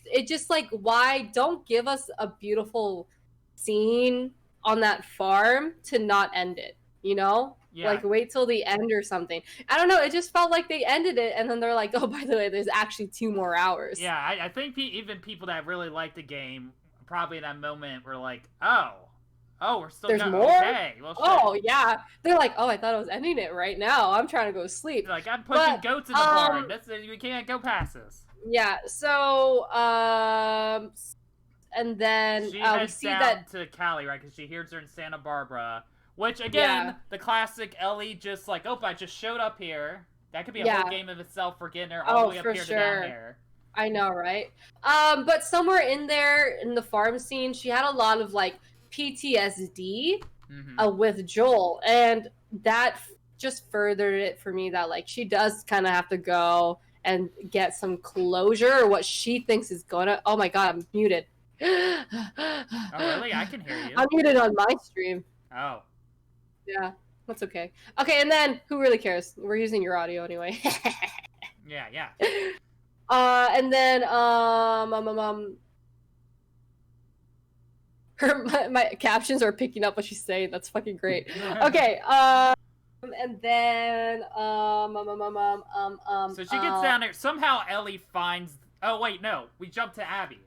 like, why don't give us a beautiful scene on that farm to not end it, you know? Yeah. Like, wait till the end or something. I don't know, it just felt like they ended it, and then they're like, oh, by the way, there's actually 2 more hours. Yeah, I think even people that really like the game, probably in that moment, were like, oh, we're still There's going. more? Okay, well, shit. Oh, yeah. They're like, oh, I thought I was ending it right now. I'm trying to go to sleep. They're like, I'm pushing goats in the barn. We can't go past this. Yeah, so, and then she we heads see down that to Cali, right? Because she hears her in Santa Barbara. Which, again, the classic Ellie just like, oh, I just showed up here. That could be a whole game of itself for getting her all the way up here to down here. I know, right? But somewhere in there, in the farm scene, she had a lot of, like, PTSD with Joel. And that just furthered it for me that, like, she does kind of have to go and get some closure, or what she thinks is gonna. Oh my god, I'm muted. Oh really? I can hear you. I'm muted on my stream. Oh. Yeah, that's okay. Okay, and then who really cares? We're using your audio anyway. Yeah. And then my captions are picking up what she's saying. That's fucking great. Okay. And then So she gets down there. Somehow Ellie finds. Oh wait, no. We jump to Abby,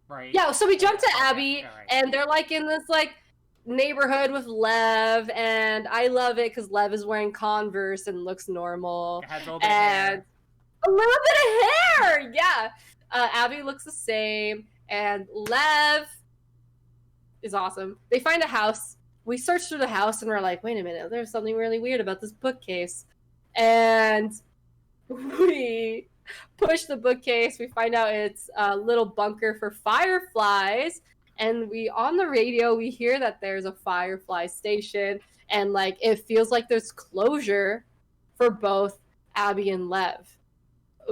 right? Yeah. So we jump to Abby, right. and they're like in this like neighborhood with Lev, and I love it because Lev is wearing Converse and looks normal. It has a little bit of hair. A little bit of hair. Yeah. Abby looks the same, and Lev is awesome. They find a house. We search through the house and we're like, wait a minute, there's something really weird about this bookcase. And we push the bookcase. We find out it's a little bunker for fireflies. And on the radio, we hear that there's a firefly station. And, like, it feels like there's closure for both Abby and Lev.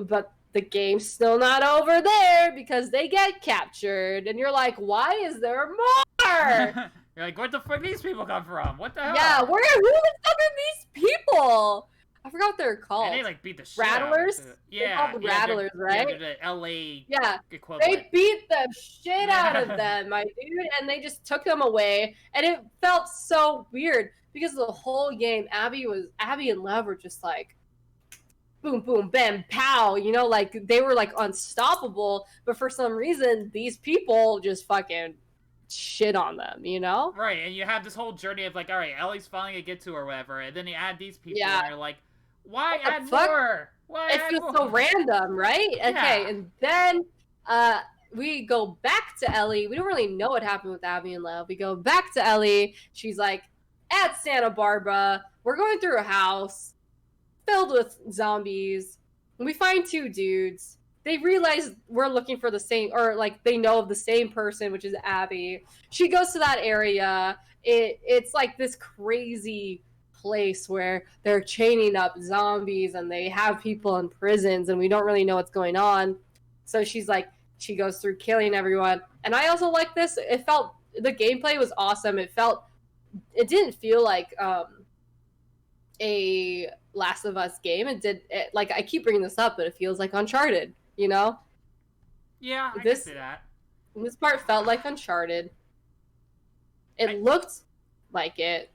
But the game's still not over there because they get captured. And you're like, why is there more? You're like, where the fuck these people come from? What the hell? Yeah, who the fuck are these people? I forgot what they're called. And they like beat the shit Rattlers? out of it. They're Yeah, called Rattlers, right? Yeah, they're the LA Yeah, equivalent. they beat the shit out of them, my dude, and they just took them away, and it felt so weird because the whole game, Abby and Lev were just like, boom, boom, bam, pow, you know, like they were like unstoppable, but for some reason, these people just fucking shit on them, you know? Right, and you have this whole journey of like, all right, Ellie's finally gonna get to her or whatever, and then you add these people, and you're like, why What the add fuck? more? Why It add feels more? so random, right? Yeah. Okay, and then we go back to Ellie. We don't really know what happened with Abby and Lev. We go back to Ellie. She's like, at Santa Barbara, we're going through a house filled with zombies. And we find two dudes. They realize we're looking for the same, or like they know of the same person, which is Abby. She goes to that area. It's like this crazy place where they're chaining up zombies and they have people in prisons and we don't really know what's going on. So she goes through killing everyone. And I also like this. It felt, the gameplay was awesome. It didn't feel like a Last of Us game. Like, I keep bringing this up, but it feels like Uncharted, you know? Yeah, I can see that. This part felt like Uncharted. It looked like it.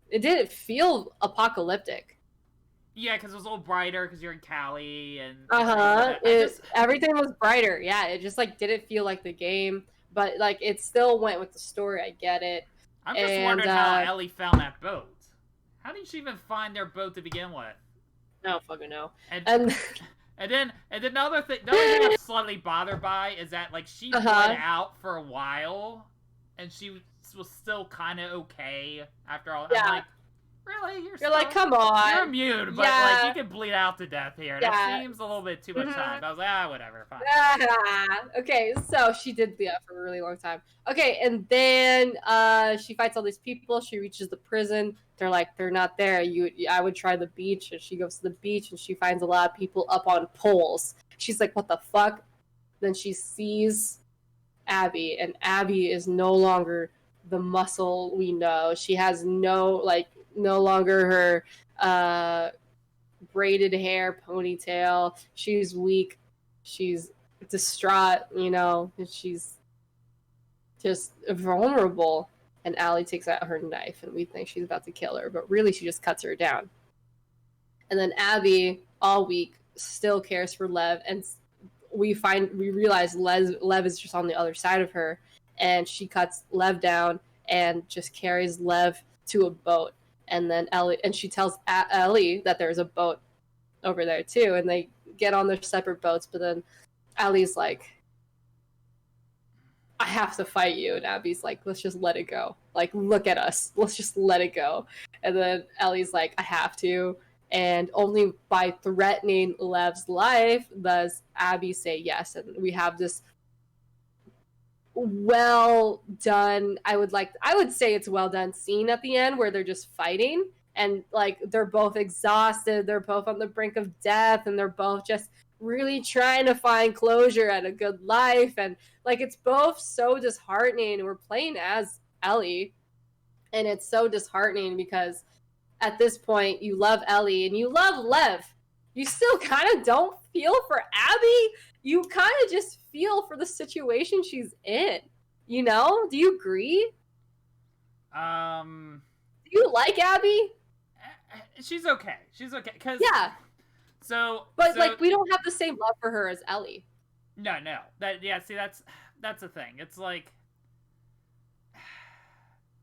It didn't feel apocalyptic. Yeah, because it was a little brighter because you're in Cali and Everything was brighter. Yeah, it just like didn't feel like the game, but like it still went with the story. I get it. I'm just wondering how Ellie found that boat. How did she even find their boat to begin with? I don't fucking know. And then the other thing I'm slightly bothered by is that like she bled out for a while, and she was still kind of okay after all. Yeah. I'm like, really? You're like, come on. You're immune, but like you can bleed out to death here. Yeah. That seems a little bit too much time. I was like, whatever, fine. Okay, so she did bleed out for a really long time. Okay, and then she fights all these people. She reaches the prison. They're not there. I would try the beach, and she goes to the beach, and she finds a lot of people up on poles. She's like, what the fuck? Then she sees Abby, and Abby is no longer the muscle we know. She has no longer her braided hair, ponytail. She's weak. She's distraught, you know, and she's just vulnerable. And Allie takes out her knife, and we think she's about to kill her, but really she just cuts her down. And then Abby, all week, still cares for Lev, and we realize Lev is just on the other side of her, and she cuts Lev down and just carries Lev to a boat. And then she tells Ellie that there's a boat over there too, and they get on their separate boats. But then Ellie's like, I have to fight you, and Abby's like, let's just let it go. Like, look at us, let's just let it go. And then Ellie's like, I have to, and only by threatening Lev's life does Abby say yes. And we have this well done, I would say it's well done scene at the end where they're just fighting, and like they're both exhausted, they're both on the brink of death, and they're both just really trying to find closure and a good life. And like, it's both so disheartening. We're playing as Ellie, and it's so disheartening because at this point you love Ellie and you love Lev. You still kind of don't feel for Abby. You kind of just feel for the situation she's in. You know? Do you agree? Do you like Abby? She's okay. She's okay. Yeah. But like, we don't have the same love for her as Ellie. No. See, that's the thing. It's like,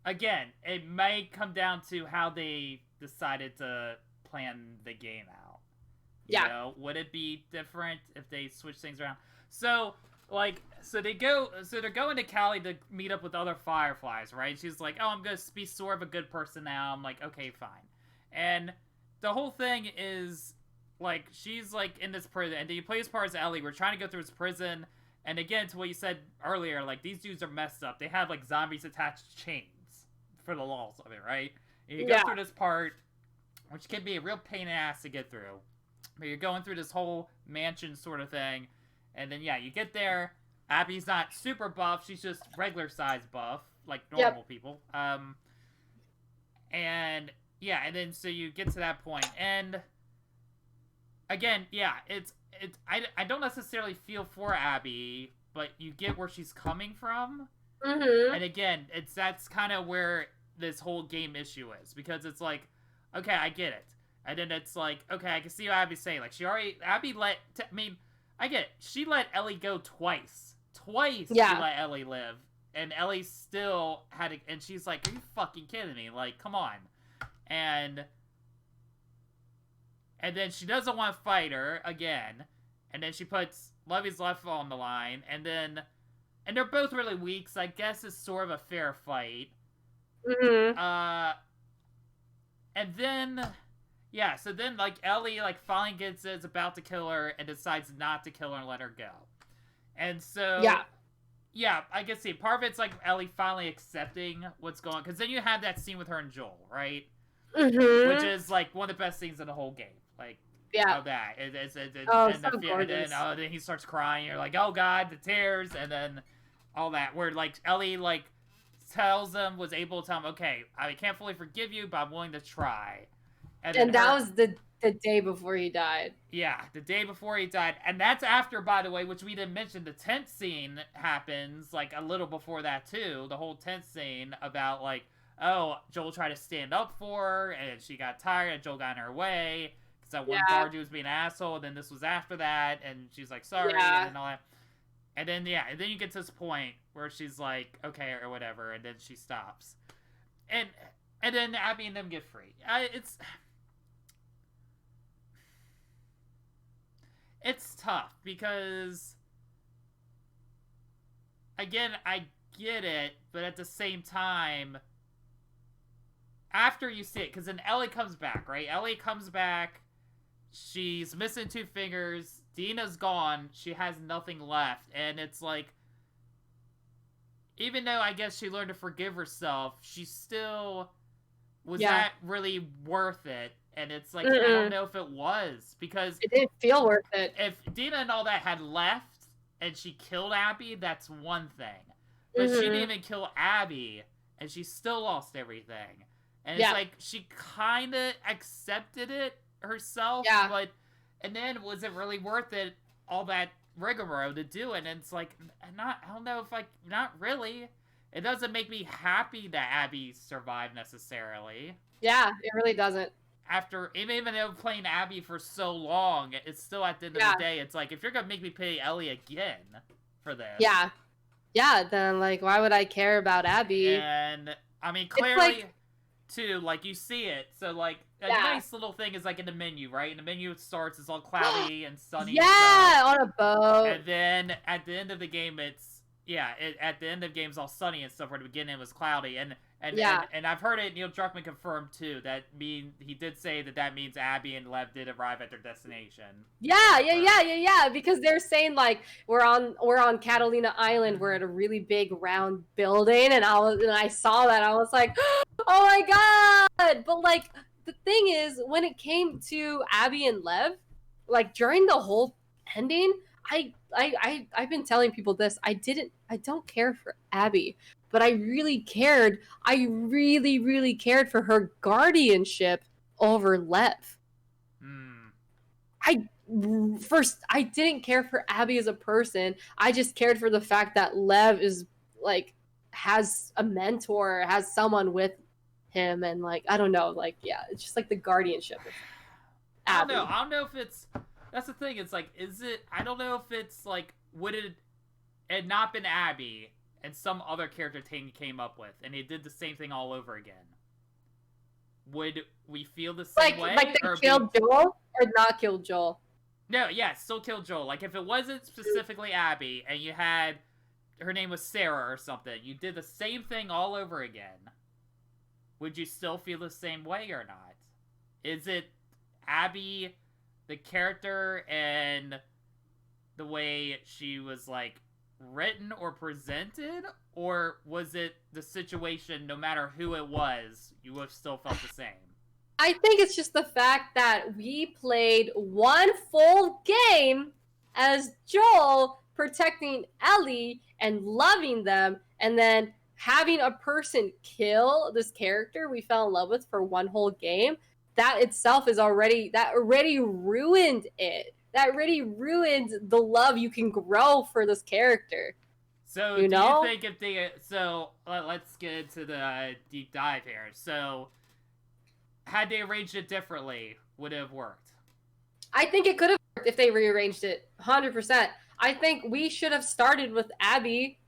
again, it may come down to how they decided to plan the game out. You know, would it be different if they switch things around? So they're going to Cali to meet up with other Fireflies, right? She's like, oh, I'm gonna be sort of a good person now. I'm like, okay, fine. And the whole thing is, like she's like in this prison, and then you play as part as Ellie. We're trying to go through this prison, and again to what you said earlier, like these dudes are messed up. They have like zombies attached to chains for the laws of it, right? And you go through this part, which can be a real pain in the ass to get through. But you're going through this whole mansion sort of thing, and then you get there. Abby's not super buff; she's just regular size buff, like normal people. And then so you get to that point, and again, I don't necessarily feel for Abby, but you get where she's coming from. Mm-hmm. And again, that's kind of where this whole game issue is, because it's like, okay, I get it. And then it's like, okay, I can see what Abby's saying. Like, I get it. She let Ellie go twice. She let Ellie live. And Ellie still had to, and she's like, are you fucking kidding me? Like, come on. And then she doesn't want to fight her again. And then she puts Levy's life on the line. And they're both really weak, so I guess it's sort of a fair fight. Mm-hmm. And then, so then, like, Ellie, like, finally is about to kill her and decides not to kill her and let her go. And so, I can see part of it's, like, Ellie finally accepting what's going on. Because then you have that scene with her and Joel, right? Mm-hmm. Which is, like, one of the best scenes in the whole game. Like, of that. Then he starts crying. You're like, oh, God, the tears. And then all that. Where, like, Ellie, like, tells him, was able to tell him, okay, I can't fully forgive you, but I'm willing to try. And that was the day before he died. Yeah, the day before he died. And that's after, by the way, which we didn't mention, the tent scene happens, like, a little before that, too. The whole tent scene about, like, oh, Joel tried to stand up for her, and she got tired, and Joel got in her way, because that one guard dude was being an asshole, and then this was after that, and she's like, sorry, and all that. And then, and then you get to this point where she's like, okay, or whatever, and then she stops. And then Abby and them get free. It's tough, because, again, I get it, but at the same time, after you see it, because then Ellie comes back, right? Ellie comes back, she's missing 2 fingers, Dina's gone, she has nothing left, and it's like, even though I guess she learned to forgive herself, she still, was that really worth it? And it's like, I don't know if it was, because it didn't feel worth it. If Dina and all that had left, and she killed Abby, that's one thing. But she didn't even kill Abby, and she still lost everything. And it's like, she kind of accepted it herself, but, and then was it really worth it, all that rigmarole to do it? And it's like, I don't know if, like, not really. It doesn't make me happy that Abby survived, necessarily. Yeah, it really doesn't. After, even though playing Abby for so long, it's still, at the end of the day, it's like, if you're gonna make me play Ellie again for this. Yeah, then, like, why would I care about Abby? And, I mean, clearly, too, like, you see it, so, like, a nice little thing is, like, in the menu, right? In the menu, it starts, it's all cloudy and sunny. On a boat. And then, at the end of the game, it's, at the end of the game, it's all sunny and stuff, where at the beginning it was cloudy, and I've heard it, Neil Druckmann confirmed, too, he did say that means Abby and Lev did arrive at their destination. Yeah, because they're saying, like, we're on Catalina Island, we're at a really big round building, and I saw that, I was like, oh my god! But, like, the thing is, when it came to Abby and Lev, like, during the whole ending, I've been telling people this, I don't care for Abby, but I really cared for her guardianship over Lev. I didn't care for Abby as a person. I just cared for the fact that Lev is, like, has a mentor, has someone with him, and, like, I don't know, like, it's just, like, the guardianship of Abby. I don't know if it's, that's the thing, it's like, I don't know if it's, like, would it had not been Abby, and some other character came up with, and he did the same thing all over again, would we feel the same way? Like they killed Joel, or not killed Joel? No, still killed Joel. Like, if it wasn't specifically Abby, and you had, her name was Sarah or something, you did the same thing all over again, would you still feel the same way or not? Is it Abby the character and the way she was like written or presented, or was it the situation? No matter who it was, you would have still felt the same. I think it's just the fact that we played one full game as Joel protecting Ellie and loving them, and then having a person kill this character we fell in love with for one whole game. That itself is already ruined it. That already ruined the love you can grow for this character. So you do know? you think if they let's get into the deep dive here. So had they arranged it differently, would it have worked? I think it could have worked if they rearranged it 100%. I think we should have started with Abby.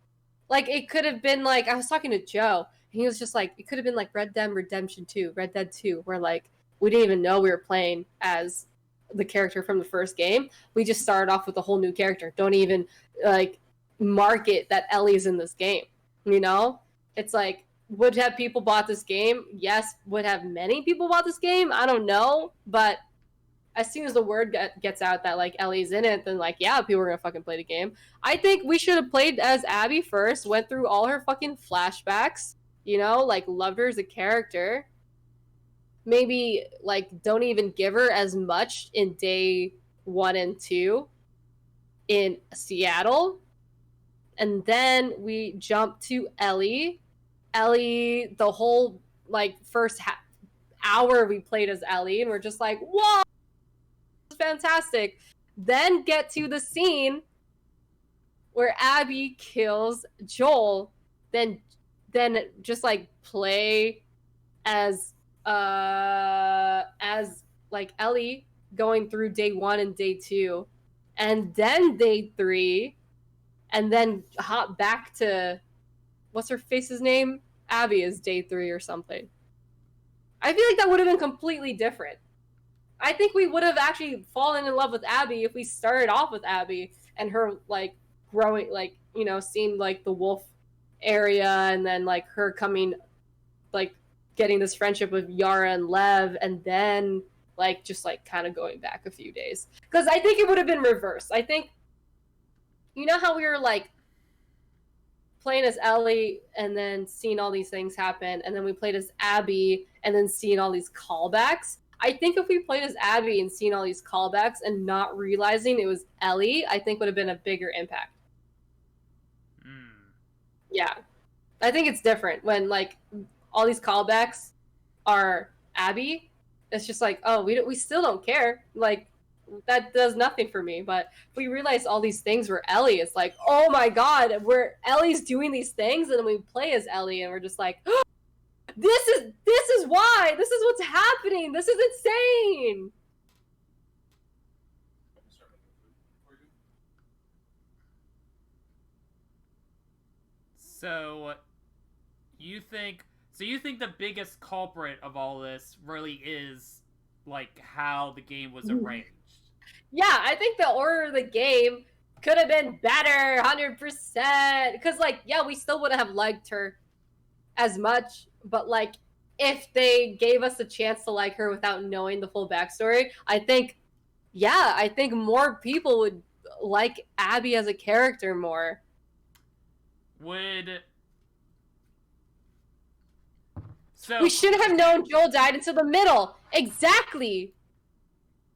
Like, it could have been like, I was talking to Joe, and he was just like, it could have been like Red Dead Redemption 2, Red Dead 2, where like, we didn't even know we were playing as the character from the first game. We just started off with a whole new character. Don't even like market that Ellie's in this game. You know? It's like, would have people bought this game? Yes. Would have many people bought this game? I don't know. But as soon as the word gets out that like Ellie's in it, then like, yeah, people are gonna fucking play the game. I think we should have played as Abby first, went through all her fucking flashbacks, you know, like loved her as a character. Maybe like don't even give her as much in day 1 and 2 in Seattle. And then we jump to Ellie. Ellie, the whole like first hour we played as Ellie, and we're just like, whoa, fantastic. Then get to the scene where Abby kills Joel. Then just like play as like Ellie going through day 1 and day 2, and then day 3, and then hop back to what's her face's name? Abby is day 3 or something. I feel like that would have been completely different. I think we would have actually fallen in love with Abby if we started off with Abby and her like growing, like, you know, seeing like the wolf area, and then like her coming, like getting this friendship with Yara and Lev, and then like just like kind of going back a few days. Because I think it would have been reversed. I think, you know how we were like playing as Ellie and then seeing all these things happen, and then we played as Abby and then seeing all these callbacks. I think if we played as Abby and seen all these callbacks and not realizing it was Ellie, I think would have been a bigger impact. Yeah. I think it's different when like all these callbacks are Abby. It's just like, oh, we still don't care. Like, that does nothing for me. But if we realize all these things were Ellie, it's like, oh my god, Ellie's doing these things, and then we play as Ellie and we're just like, oh, this is why, this is what's happening, this is insane. So you think the biggest culprit of all this really is like how the game was arranged? Yeah, I think the order of the game could have been better, 100%. Because, like, yeah, we still wouldn't have liked her as much, but, like, if they gave us a chance to like her without knowing the full backstory, I think more people would like Abby as a character more. We shouldn't have known Joel died until the middle. Exactly.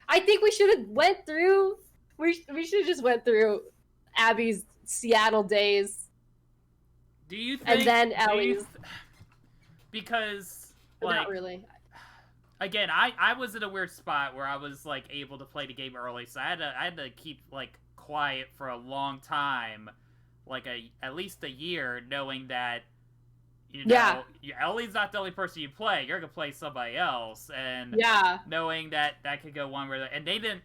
I think we should have went through. We should have just went through Abby's Seattle days. Do you think? And then Ellie's. Because like, not really. Again, I was in a weird spot where I was like able to play the game early, so I had to keep like quiet for a long time, like at least a year, knowing that. You know, Ellie's not the only person you play. You're gonna play somebody else, and knowing that could go one way. And they didn't.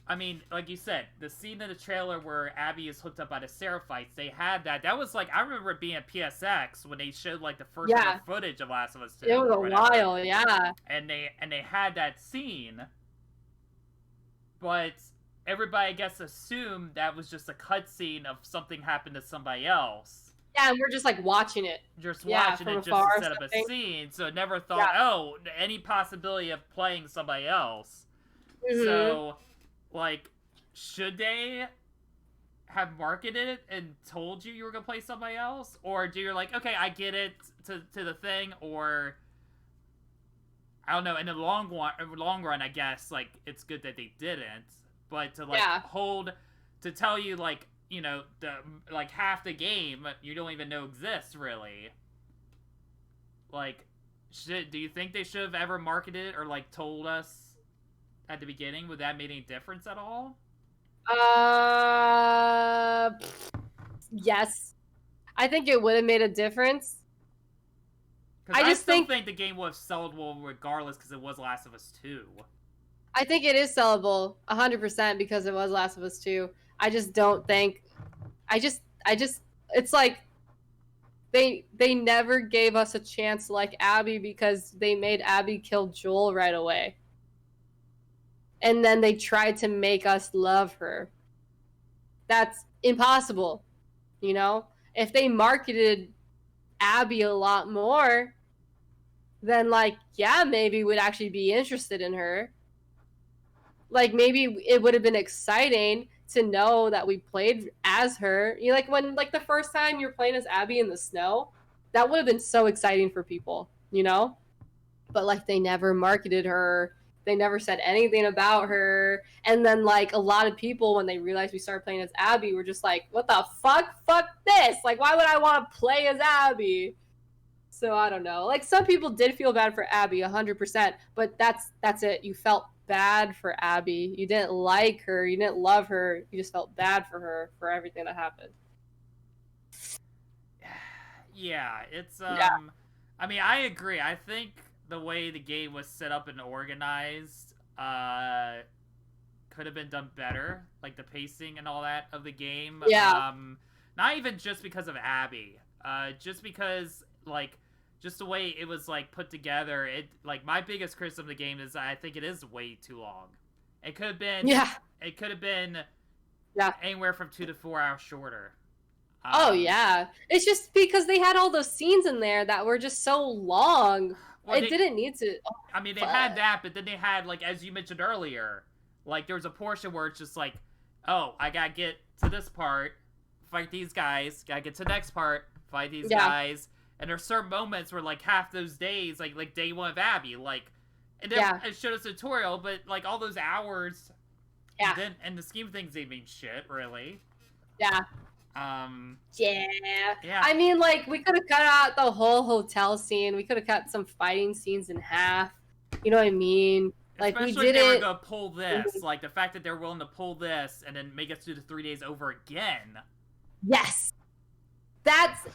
I mean, like you said, the scene in the trailer where Abby is hooked up by the Seraphites, they had that. That was like, I remember it being at PSX when they showed like the first ever footage of Last of Us 2. It was a while, yeah. And they had that scene, but everybody, I guess, assumed that was just a cutscene of something happened to somebody else. Yeah, and we're just like watching it. Just watching it just to set up a scene. So never thought, oh, any possibility of playing somebody else. Mm-hmm. So like, should they have marketed it and told you were gonna play somebody else, or do you like, okay, I get it to the thing, or I don't know. In the long run, I guess like it's good that they didn't, but to like hold to tell you like the like half the game you don't even know exists really. Like, do you think they should have ever marketed it or like told us at the beginning? Would that have made any difference at all? Yes. I think it would have made a difference. Because I still think the game would have sold well regardless because it was Last of Us 2. I think it is sellable 100% because it was Last of Us 2. I just don't think... It's like... They never gave us a chance like Abby because they made Abby kill Joel right away. And then they tried to make us love her. That's impossible, you know? If they marketed Abby a lot more, then like, yeah, maybe we'd actually be interested in her. Like, maybe it would have been exciting to know that we played as her. You know, like when like the first time you're playing as Abby in the snow, that would have been so exciting for people, you know? But like they never marketed her. They never said anything about her. And then like a lot of people, when they realized we started playing as Abby, were just like, what the fuck? Fuck this! Like, why would I want to play as Abby? So I don't know. Like, some people did feel bad for Abby 100%, but that's it. You felt bad for Abby. You didn't like her. You didn't love her. You just felt bad for her for everything that happened. Yeah, it's I mean, I agree. I think the way the game was set up and organized could have been done better, like the pacing and all that of the game. Yeah. Not even just because of Abby, just because like just the way it was like put together. It like my biggest criticism of the game is I think it is way too long. It could have been It could have been anywhere from 2 to 4 hours shorter. Oh yeah, it's just because they had all those scenes in there that were just so long. Well, it didn't need to. Oh, I mean, they had that, but then they had like, as you mentioned earlier, like there was a portion where it's just like, oh, I gotta get to this part, fight these guys, gotta get to the next part, fight these guys, and there's certain moments where like half those days, like day one of Abby, like, and then it showed us a tutorial, but like all those hours, then in the scheme of things, they mean shit, really. Yeah. Yeah. I mean, like, we could have cut out the whole hotel scene. We could have cut some fighting scenes in half. You know what I mean? Like, especially we did if they were gonna pull this, like the fact that they're willing to pull this and then make us do the 3 days over again. Yes, that's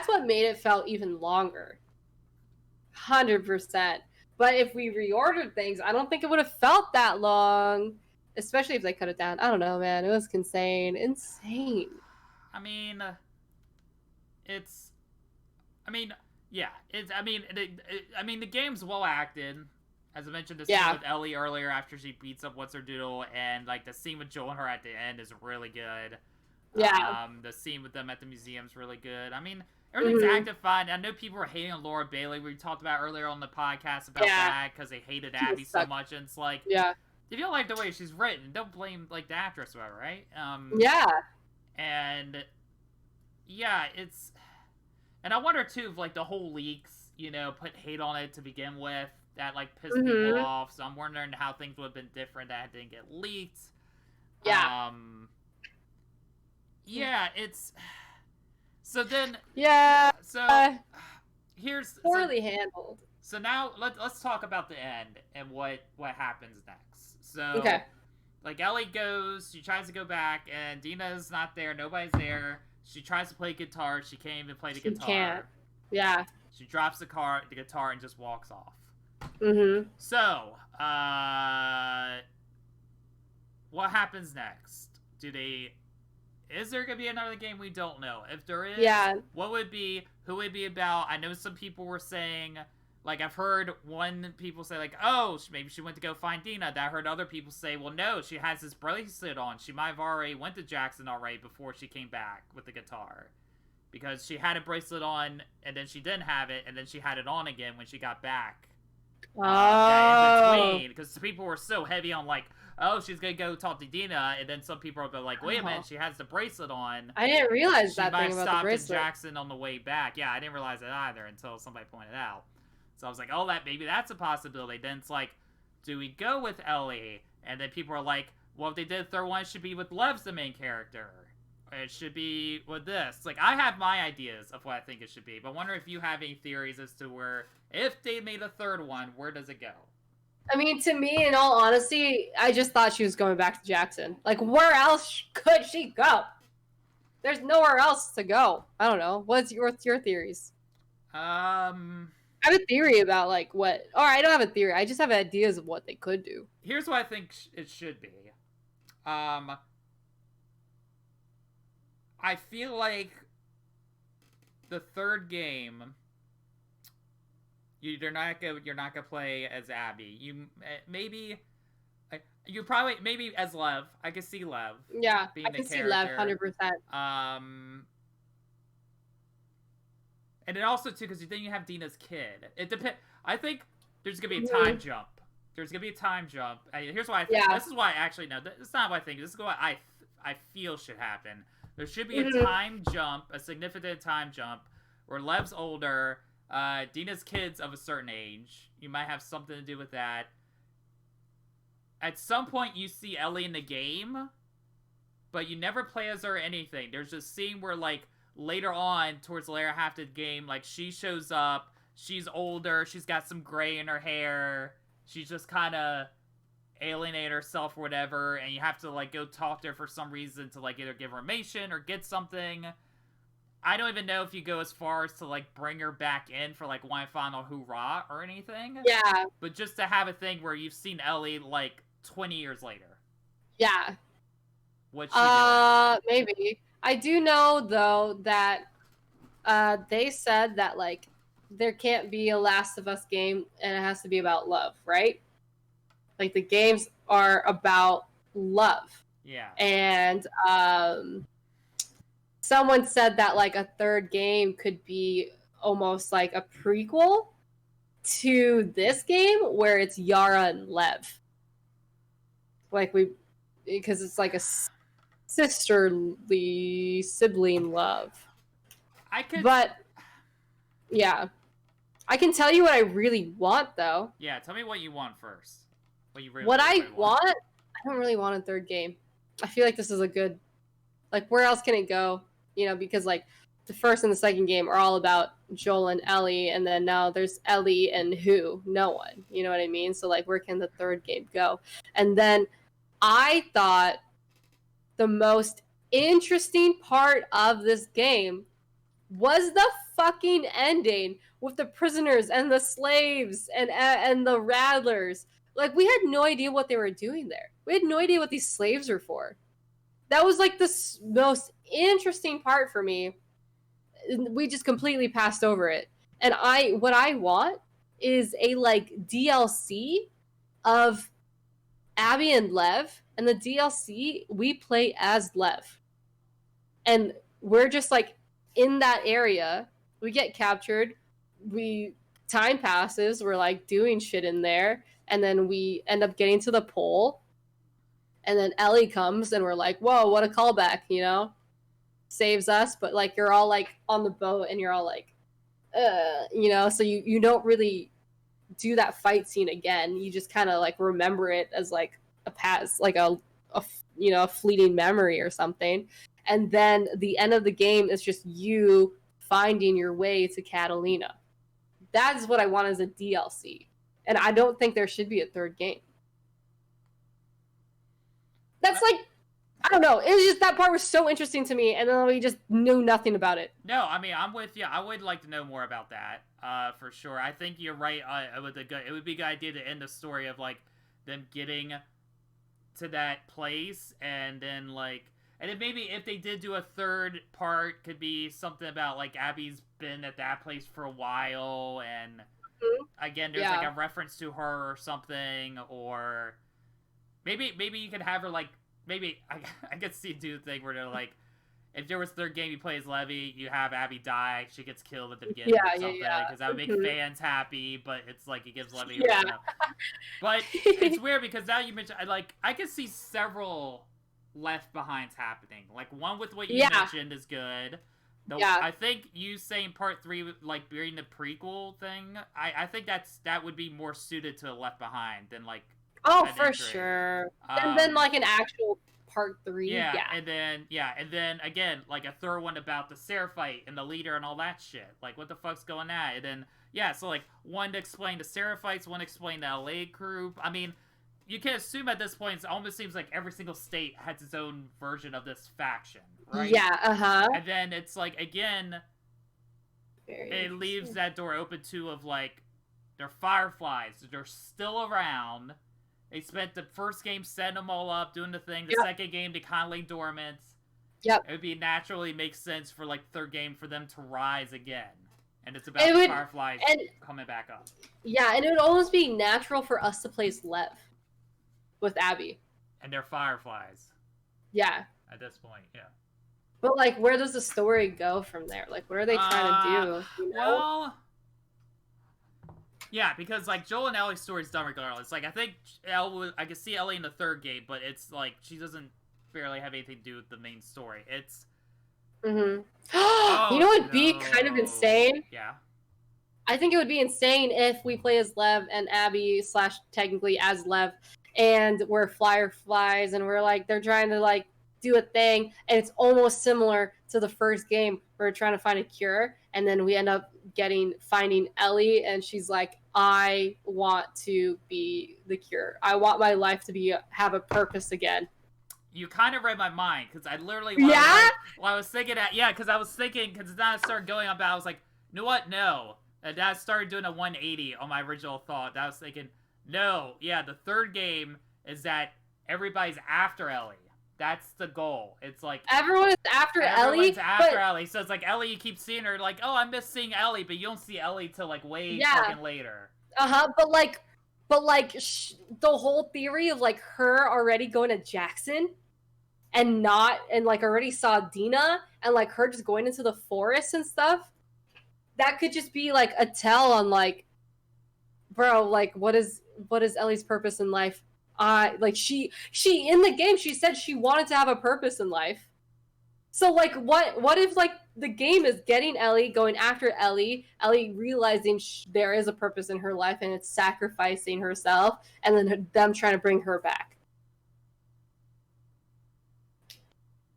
what made it felt even longer. 100%. But if we reordered things, I don't think it would have felt that long. Especially if they cut it down. I don't know, man. It was insane. I mean, the game's well acted. As I mentioned, the scene with Ellie earlier after she beats up What's Her Doodle, and like the scene with Joel and her at the end is really good. Yeah. The scene with them at the museum's really good. I mean, everything's acted fine. I know people were hating on Laura Bailey. We talked about earlier on the podcast about that because they hated Abby so much, and it's like, if you don't like the way she's written, don't blame like the actress or whatever, right? And it's, and I wonder too if like the whole leaks, put hate on it to begin with, that like pissed people off. So I'm wondering how things would have been different that didn't get leaked. It's so then here's poorly handled. So now let's talk about the end and what happens next. So like Ellie goes, she tries to go back, and Dina's not there. Nobody's there. She tries to play guitar. She can't even play the guitar. Can't. Yeah. She drops the guitar, and just walks off. So, what happens next? Is there gonna be another game? We don't know. If there is, what would be? Who would it be about? I know some people were saying, like, I've heard people say, like, oh, maybe she went to go find Dina. That I heard other people say, well, no, she has this bracelet on. She might have already went to Jackson already before she came back with the guitar. Because she had a bracelet on, and then she didn't have it, and then she had it on again when she got back. Oh. mean, because people were so heavy on like, oh, she's gonna go talk to Dina, and then some people are like, wait a minute, she has the bracelet on. I didn't realize She that might thing have about the stopped at bracelet. Jackson on the way back. Yeah, I didn't realize that either until somebody pointed out. So I was like, oh, that maybe that's a possibility. Then it's like, do we go with Ellie? And then people are like, well, if they did the third one, it should be with Lev's the main character. It should be with this. Like, I have my ideas of what I think it should be, but I wonder if you have any theories as to where, if they made a third one, where does it go? I mean, to me, in all honesty, I just thought she was going back to Jackson. Like, where else could she go? There's nowhere else to go. I don't know. What's your theories? I have a theory about, like, what... Or I don't have a theory. I just have ideas of what they could do. Here's what I think it should be. I feel like the third game, you're not gonna play as Abby. You probably maybe as Lev. I could see Lev. Yeah, being I the can see character. Lev 100%. And then also too, because then you have Dina's kid. It depends. I think there's gonna be a time jump. There's gonna be a time jump. Here's why I think. Yeah. This is why actually no. This is not what I think. This is what I feel should happen. There should be a time jump, a significant time jump, where Lev's older, Dina's kid's of a certain age. You might have something to do with that. At some point, you see Ellie in the game, but you never play as her or anything. There's a scene where, like, later on, towards the later half of the game, like, she shows up, she's older, she's got some gray in her hair, she's just kind of alienate herself or whatever, and you have to, like, go talk to her for some reason to, like, either give her information or get something. I don't even know if you go as far as to, like, bring her back in for, like, one final hoorah or anything. Yeah. But just to have a thing where you've seen Ellie, like, 20 years later. Yeah. What's she doing? Maybe. I do know, though, that they said that, like, there can't be a Last of Us game and it has to be about love, right? Like, the games are about love. Yeah. And someone said that, like, a third game could be almost like a prequel to this game where it's Yara and Lev. Like, because it's like a sisterly sibling love. But, yeah. I can tell you what I really want, though. Yeah, tell me what you want first. What I want? I don't really want a third game. I feel like this is a good... Like, where else can it go? You know, because, like, the first and the second game are all about Joel and Ellie, and then now there's Ellie and who? No one. You know what I mean? So, like, where can the third game go? And then I thought the most interesting part of this game was the fucking ending with the prisoners and the slaves and the rattlers. Like, we had no idea what they were doing there. We had no idea what these slaves were for. That was, like, the most interesting part for me. We just completely passed over it. And what I want is a, like, DLC of Abby and Lev. And the DLC, we play as Lev. And we're just, like, in that area. We get captured. Time passes. We're, like, doing shit in there. And then we end up getting to the pole. And then Ellie comes and we're like, whoa, what a callback, you know? Saves us, but, like, you're all, like, on the boat and you're all like, you know? So you don't really do that fight scene again. You just kind of, like, remember it as, like, a past, like a you know, a fleeting memory or something. And then the end of the game is just you finding your way to Catalina. That's what I want as a DLC. And I don't think there should be a third game. That's like, I don't know. It was just, that part was so interesting to me, and then we just knew nothing about it. No, I mean, I'm with you. I would like to know more about that, for sure. I think you're right. It would be a good idea to end the story of, like, them getting to that place, and then, like, and then maybe if they did do a third part, could be something about, like, Abby's been at that place for a while, and again, there's like a reference to her or something, or maybe you could have her, like, maybe I could do the thing where they're like, if there was third game you play as Levy, you have Abby die, she gets killed at the beginning or something, because that would make fans happy, but it's like it gives Levy a reason. But it's weird because now you mentioned, I can see several Left Behinds happening. Like, one with what you mentioned is good. I think you saying part 3, like, being the prequel thing, I think that would be more suited to Left Behind than, like, oh, for sure. And then, like, an actual part 3. And then again, like, a third one about the Seraphite and the leader and all that shit. Like, what the fuck's going on? And then, so, like, one to explain the Seraphites, one to explain the LA group. I mean, you can assume at this point, it almost seems like every single state has its own version of this faction, right? Yeah, And then it's like, again, it leaves that door open to, of, like, they're Fireflies, they're still around. They spent the first game setting them all up, doing the thing. The second game, they kind of lay dormant. It would be naturally make sense for, like, third game for them to rise again. And it's about the Fireflies coming back up. Yeah, and it would almost be natural for us to place Lev with Abby. And they're Fireflies. Yeah. At this point, yeah. But, like, where does the story go from there? Like, what are they trying to do? You know? Well, yeah, because, like, Joel and Ellie's story's done regardless. Like, I think I can see Ellie in the third game, but it's, like, she doesn't barely have anything to do with the main story. It's... Mm-hmm. You know what would be kind of insane? Yeah. I think it would be insane if we play as Lev and Abby / technically as Lev, and we're Fireflies, and we're, like, they're trying to, like, do a thing, and it's almost similar to the first game where we're trying to find a cure, and then we end up finding Ellie, and she's like, I want to be the cure. I want my life to have a purpose again. You kind of read my mind, because I literally... Because then I started going about, I was like, you know what? No. And then I started doing a 180 on my original thought. I was thinking, no, the third game is that everybody's after Ellie. That's the goal. It's like... Everyone is after Ellie? Everyone's after Ellie. So it's like, Ellie, you keep seeing her, like, oh, I miss seeing Ellie, but you don't see Ellie till, like, way fucking later. But the whole theory of, like, her already going to Jackson and like, already saw Dina, and, like, her just going into the forest and stuff, that could just be, like, a tell on, like, bro, like, what is Ellie's purpose in life? Like, she in the game, she said she wanted to have a purpose in life. So, like, what if, like, the game is getting Ellie, going after Ellie realizing there is a purpose in her life, and it's sacrificing herself, and then them trying to bring her back.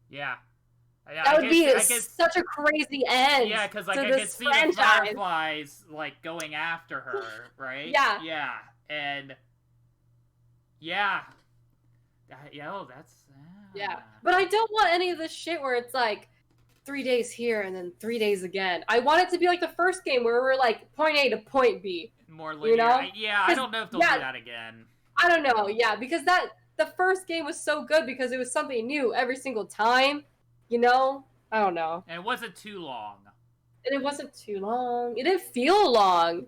Yeah. That would be such a crazy end. Yeah, because, like, I could see the Fireflies, like, going after her, right? Yeah. Yeah. And... yeah. That's... Yeah. But I don't want any of this shit where it's, like, 3 days here and then 3 days again. I want it to be like the first game where we're, like, point A to point B. More linear. You know? I don't know if they'll do that again. I don't know, because the first game was so good because it was something new every single time, you know? I don't know. And it wasn't too long. It didn't feel long.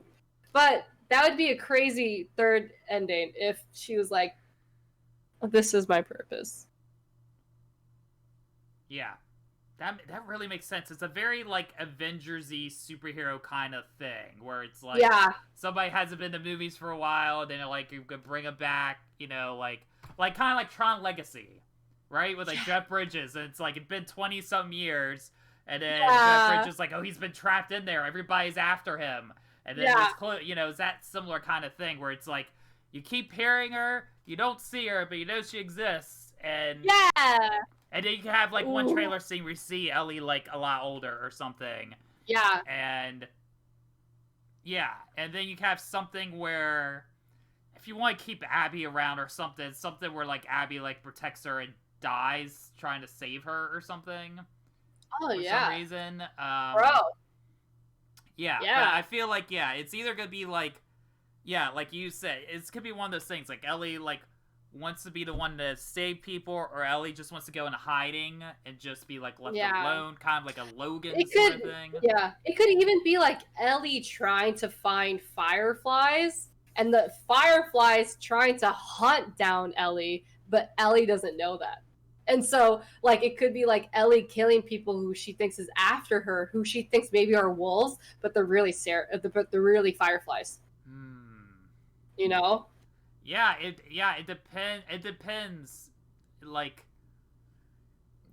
But that would be a crazy third ending if she was like, this is my purpose. Yeah. That really makes sense. It's a very, like, Avengers-y superhero kind of thing, where it's like, somebody hasn't been to movies for a while, and then, like, you could bring them back, you know, like kind of like Tron Legacy, right? With, like, Jeff Bridges, and it's like, it's been 20-something years, and then Jeff Bridges is like, oh, he's been trapped in there, everybody's after him, and then it's that similar kind of thing, where it's like, you keep hearing her, you don't see her, but you know she exists, and... And then you can have, like, one trailer scene where you see Ellie, like, a lot older or something. Yeah. And then you can have something where, if you want to keep Abby around or something where, like, Abby, like, protects her and dies trying to save her or something. Oh, for some reason. Bro. Yeah. But I feel like, it's either going to be, like you said, it could be one of those things, like, Ellie, like, wants to be the one to save people, or Ellie just wants to go into hiding and just be, like, left alone, kind of like a Logan sort of thing. Yeah, it could even be, like, Ellie trying to find Fireflies, and the Fireflies trying to hunt down Ellie, but Ellie doesn't know that. And so, like, it could be like Ellie killing people who she thinks is after her, who she thinks maybe are wolves, but they're really but they're really fireflies. You know? Yeah, it depends. Like,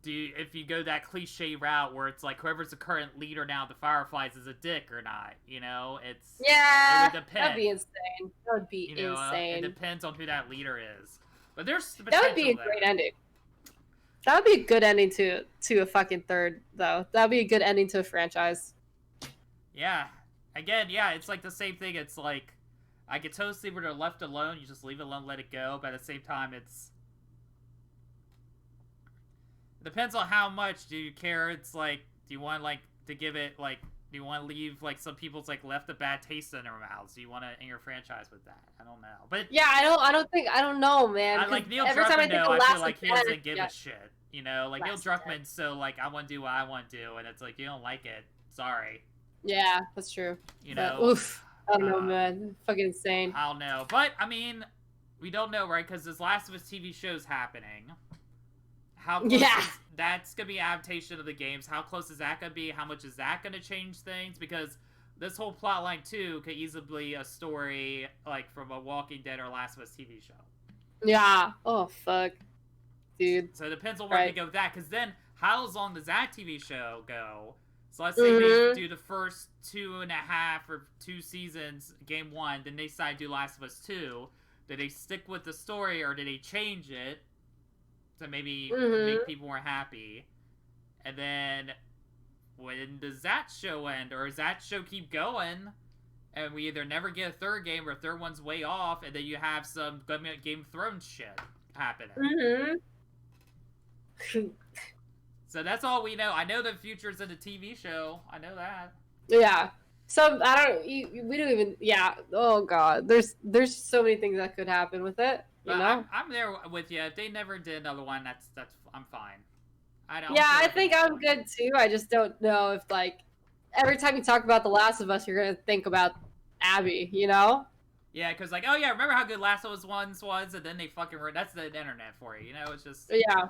if you go that cliche route where it's like whoever's the current leader now of the Fireflies is a dick or not, you know? It would depend. That'd be insane. That would be insane. It depends on who that leader is. But there's the that would be a there. great ending. That would be a good ending to a fucking third, though. That would be a good ending to a franchise. Yeah. Again, yeah, it's like the same thing. It's like, I could totally see where they're left alone. You just leave it alone, let it go. But at the same time, it depends on how much do you care. It's like, do you want, like, to give it, like, do you want to leave, like, some people's, like, left a bad taste in their mouths? Do you want to end your franchise with that? I don't know. But yeah, I don't know, man. I like Neil every Druckmann, time I think though, of I feel like he doesn't give yeah. a shit. You know, like, Neil Druckmann, so, like, I want to do what I want to do, and it's like, you don't like it. Sorry. Yeah, that's true. You know? But, oof. I don't know, man. Fucking insane. I don't know. But, I mean, we don't know, right? Because this Last of Us TV show's happening. How close is that's going to be an adaptation of the games? How close is that going to be? How much is that going to change things? Because this whole plotline, too, could easily be a story, like, from a Walking Dead or Last of Us TV show. Yeah. Oh, fuck. Dude. So it depends on where they go with that. Because then, how long does that TV show go? So let's say they do the first 2.5 or 2 seasons, game 1, then they decide to do Last of Us 2. Do they stick with the story, or do they change it to maybe make people more happy? And then, when does that show end? Or does that show keep going, and we either never get a third game, or a third one's way off, and then you have some Game of Thrones shit happening? So that's all we know. I know the future's in the TV show. I know that. Yeah. So I don't. We don't even. Yeah. Oh god. There's so many things that could happen with it. You know. I'm there with you. If they never did another one, that's I'm fine. I don't. Yeah, I think I'm good too. I just don't know if, like, every time you talk about The Last of Us, you're gonna think about Abby. You know. Yeah, because, like, oh yeah, remember how good Last of Us once was, and then they fucking that's the internet for you. You know, it's just. Yeah.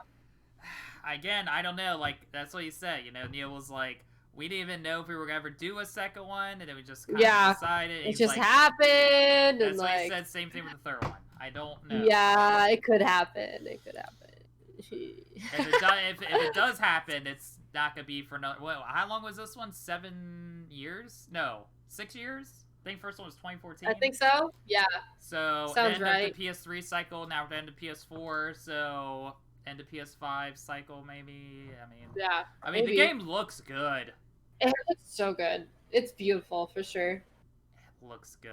Again, I don't know. Like, that's what he said. You know, Neil was like, we didn't even know if we were gonna ever do a second one, and then we just kind of decided. It just happened. That's and, what like, he said. Same thing with the third one. I don't know. Yeah, it could happen. It could happen. if it does happen, it's not gonna be for another. Well, how long was this one? 7 years? No, 6 years. I think first one was 2014. I think so. Yeah. So sounds end right. of the PS3 cycle. Now we're end of PS4. So end of PS5 cycle, maybe. I mean. Yeah. I mean, maybe. the game looks good. It looks so good. It's beautiful for sure. It looks good.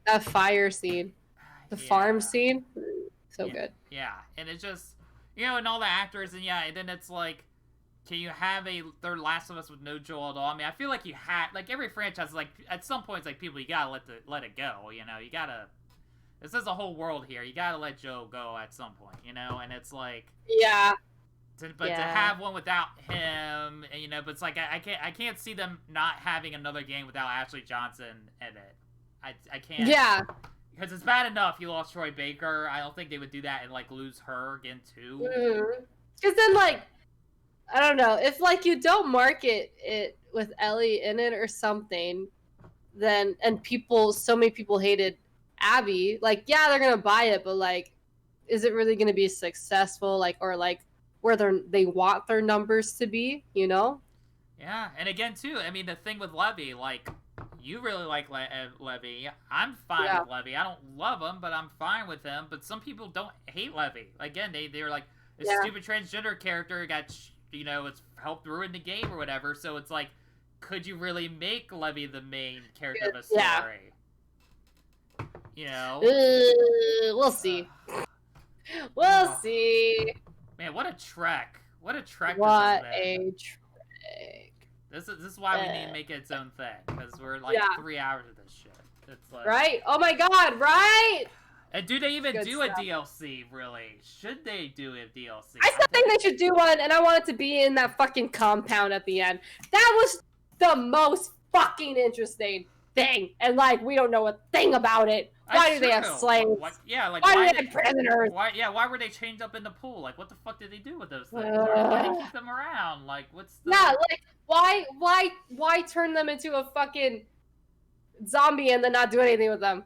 That fire scene, the farm scene, so good. Yeah, and it's just, you know, and all the actors, and yeah, and then it's like, can you have a third Last of Us with no Joel at all? I mean, I feel like you had, like, every franchise, like, at some point, it's like, people, you gotta let it go, you know? You gotta, this is a whole world here. You gotta let Joel go at some point, you know? And it's like, yeah. To have one without him, you know, but it's like, I can't see them not having another game without Ashley Johnson in it. I can't. Yeah. Because it's bad enough you lost Troy Baker. I don't think they would do that and, like, lose her again, too. Because then, like, I don't know. If, like, you don't market it with Ellie in it or something, then, and so many people hated Abby, like, yeah, they're going to buy it, but, like, is it really going to be successful? Like, or, like, where they want their numbers to be, you know? Yeah, and again, too, I mean, the thing with Levy, like, you really like Levy. I'm fine with Levy. I don't love him, but I'm fine with him. But some people don't hate Levy. Again, they're like, this stupid transgender character got, you know, it's helped ruin the game or whatever. So it's like, could you really make Levy the main character of a story? You know? We'll see. We'll see. Man, what a trek. What a trek What this has been. a trek. This is why we need to make it its own thing, because we're like 3 hours of this shit. It's like, right? Oh my god, right? And do they even do stuff. a DLC, really? Should they do a DLC? I still think they should do one, and I want it to be in that fucking compound at the end. That was the most fucking interesting. thing, and like we don't know a thing about it. Why That's do they have true. slaves? Yeah, like Why why do they have prisoners? why were they chained up in the pool? Like, what the fuck did they do with those things? Why did they keep them around? Like, what's the... Yeah, like why turn them into a fucking zombie and then not do anything with them?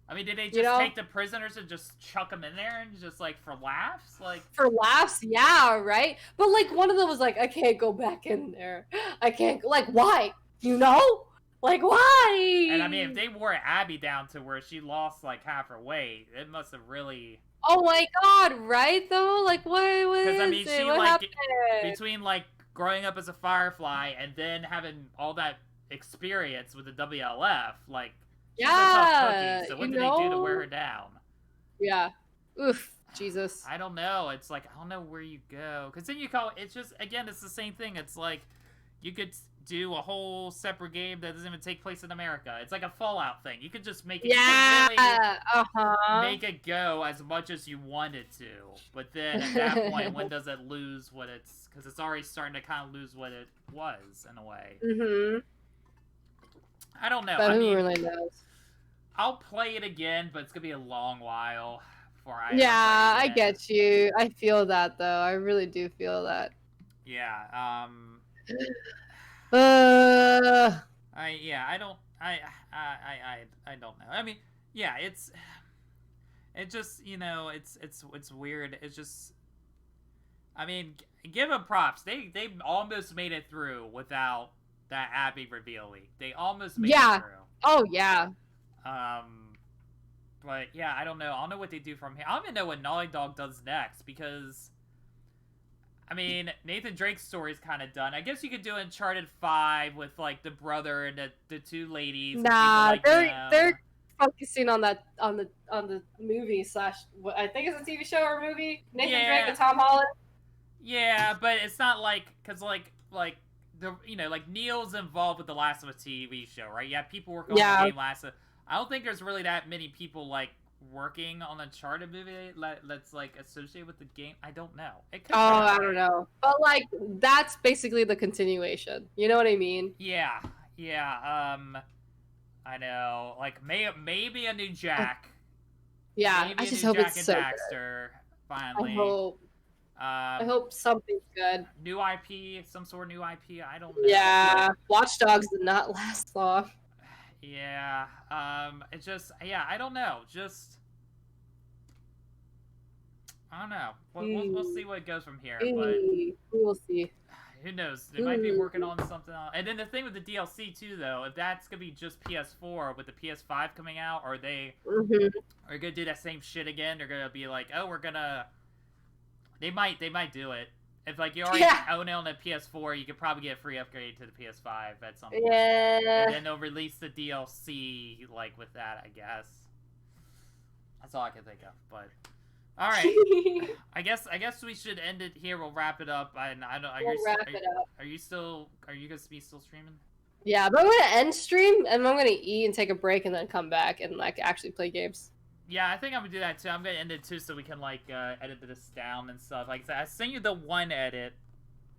I mean, did they just You know? take the prisoners and just chuck them in there and just like for laughs? Like, For laughs, yeah, right? But like one of them was like, I can't go back in there. I can't. Like, why? You know? Like, why? and I mean, if they wore Abby down to where she lost like half her weight, it must have really... Oh my god, right though? Like, what Because is I mean, it? she What like happened? between like growing up as a Firefly and then having all that experience with the WLF, like she's a tough cookie. So what you did they do to know? wear her down? Yeah. Oof, Jesus. I don't know. It's like I don't know where you go. Because then you call it's just again, it's the same thing. It's like you could do a whole separate game that doesn't even take place in America. It's like a Fallout thing. You could just make it. Yeah. You could Uh-huh. really make it go as much as you wanted to. But then at that point, when does it lose what it's? Because it's already starting to kind of lose what it was in a way. Mm-hmm. I don't know. But I who mean, really knows? I'll play it again, but it's gonna be a long while before I. Yeah, ever I play it again. get you. I feel that though. I really do feel that. Yeah. I don't I don't know. I mean, yeah, it just, you know, it's weird. It's just I mean, give them props. They almost made it through without that Abby reveal leak. They almost made it through. Oh yeah. But yeah, I don't know. I don't know what they do from here. I don't even know what Naughty Dog does next because I mean, Nathan Drake's story is kind of done. I guess you could do Uncharted 5 with like the brother and the two ladies. and Nah, people like them. they're focusing on that on the movie slash what I think it's a TV show or movie. Nathan Drake and Tom Holland. Yeah, but it's not like because like the like Neil's involved with the Last of Us TV show, right? Yeah, people work on the game Last of. I don't think there's really that many people like working on the Uncharted movie that's like associated with the game. I don't know. I don't know. But like that's basically the continuation. You know what I mean? Yeah. I know. Like maybe a new Jack. Yeah, maybe I just a new hope Jack it's and so Daxter, finally. I hope something's good. New IP, some sort of new IP. I don't know. Yeah, Watch Dogs did not last long. Yeah. It just I don't know. Just I don't know. We'll see what goes from here. But We will see. who knows? They might be working on something else. And then the thing with the DLC too, though, if that's gonna be just PS4 with the PS5 coming out, or they are gonna do that same shit again, they're gonna be like, oh, we're gonna. They might do it. If like you already own it on the PS4, you could probably get a free upgrade to the PS5 at some point. Yeah. And then they'll release the DLC like with that, I guess. That's all I can think of. But all right, I guess we should end it here. We'll wrap it up. Are you gonna be still streaming? Yeah, but I'm gonna end stream and I'm gonna eat and take a break and then come back and like actually play games. Yeah, I think I'm gonna do that too. I'm gonna end it too so we can like edit this down and stuff. Like I said, I sent you the one edit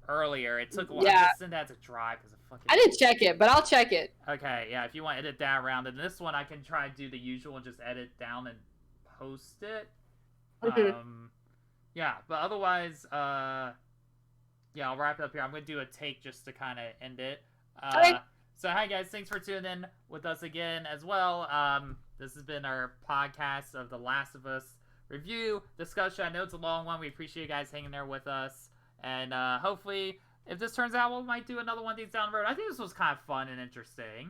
earlier. It took a while. I just sent that to dry because of fucking. I didn't check it, but I'll check it. Okay, yeah. If you want to edit that around, and this one I can try to do the usual and just edit down and post it. Yeah, but otherwise, yeah, I'll wrap it up here. I'm gonna do a take just to kind of end it. Okay. So hi guys, thanks for tuning in with us again as well. This has been our podcast of The Last of Us review discussion. I know it's a long one. We appreciate you guys hanging there with us, and hopefully, if this turns out, we might do another one of these down the road. I think this was kind of fun and interesting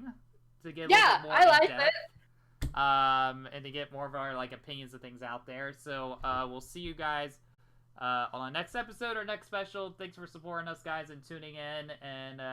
to get a little bit more I like in-depth. it. And to get more of our like opinions of things out there. So we'll see you guys on the next episode or next special. Thanks for supporting us, guys, and tuning in. And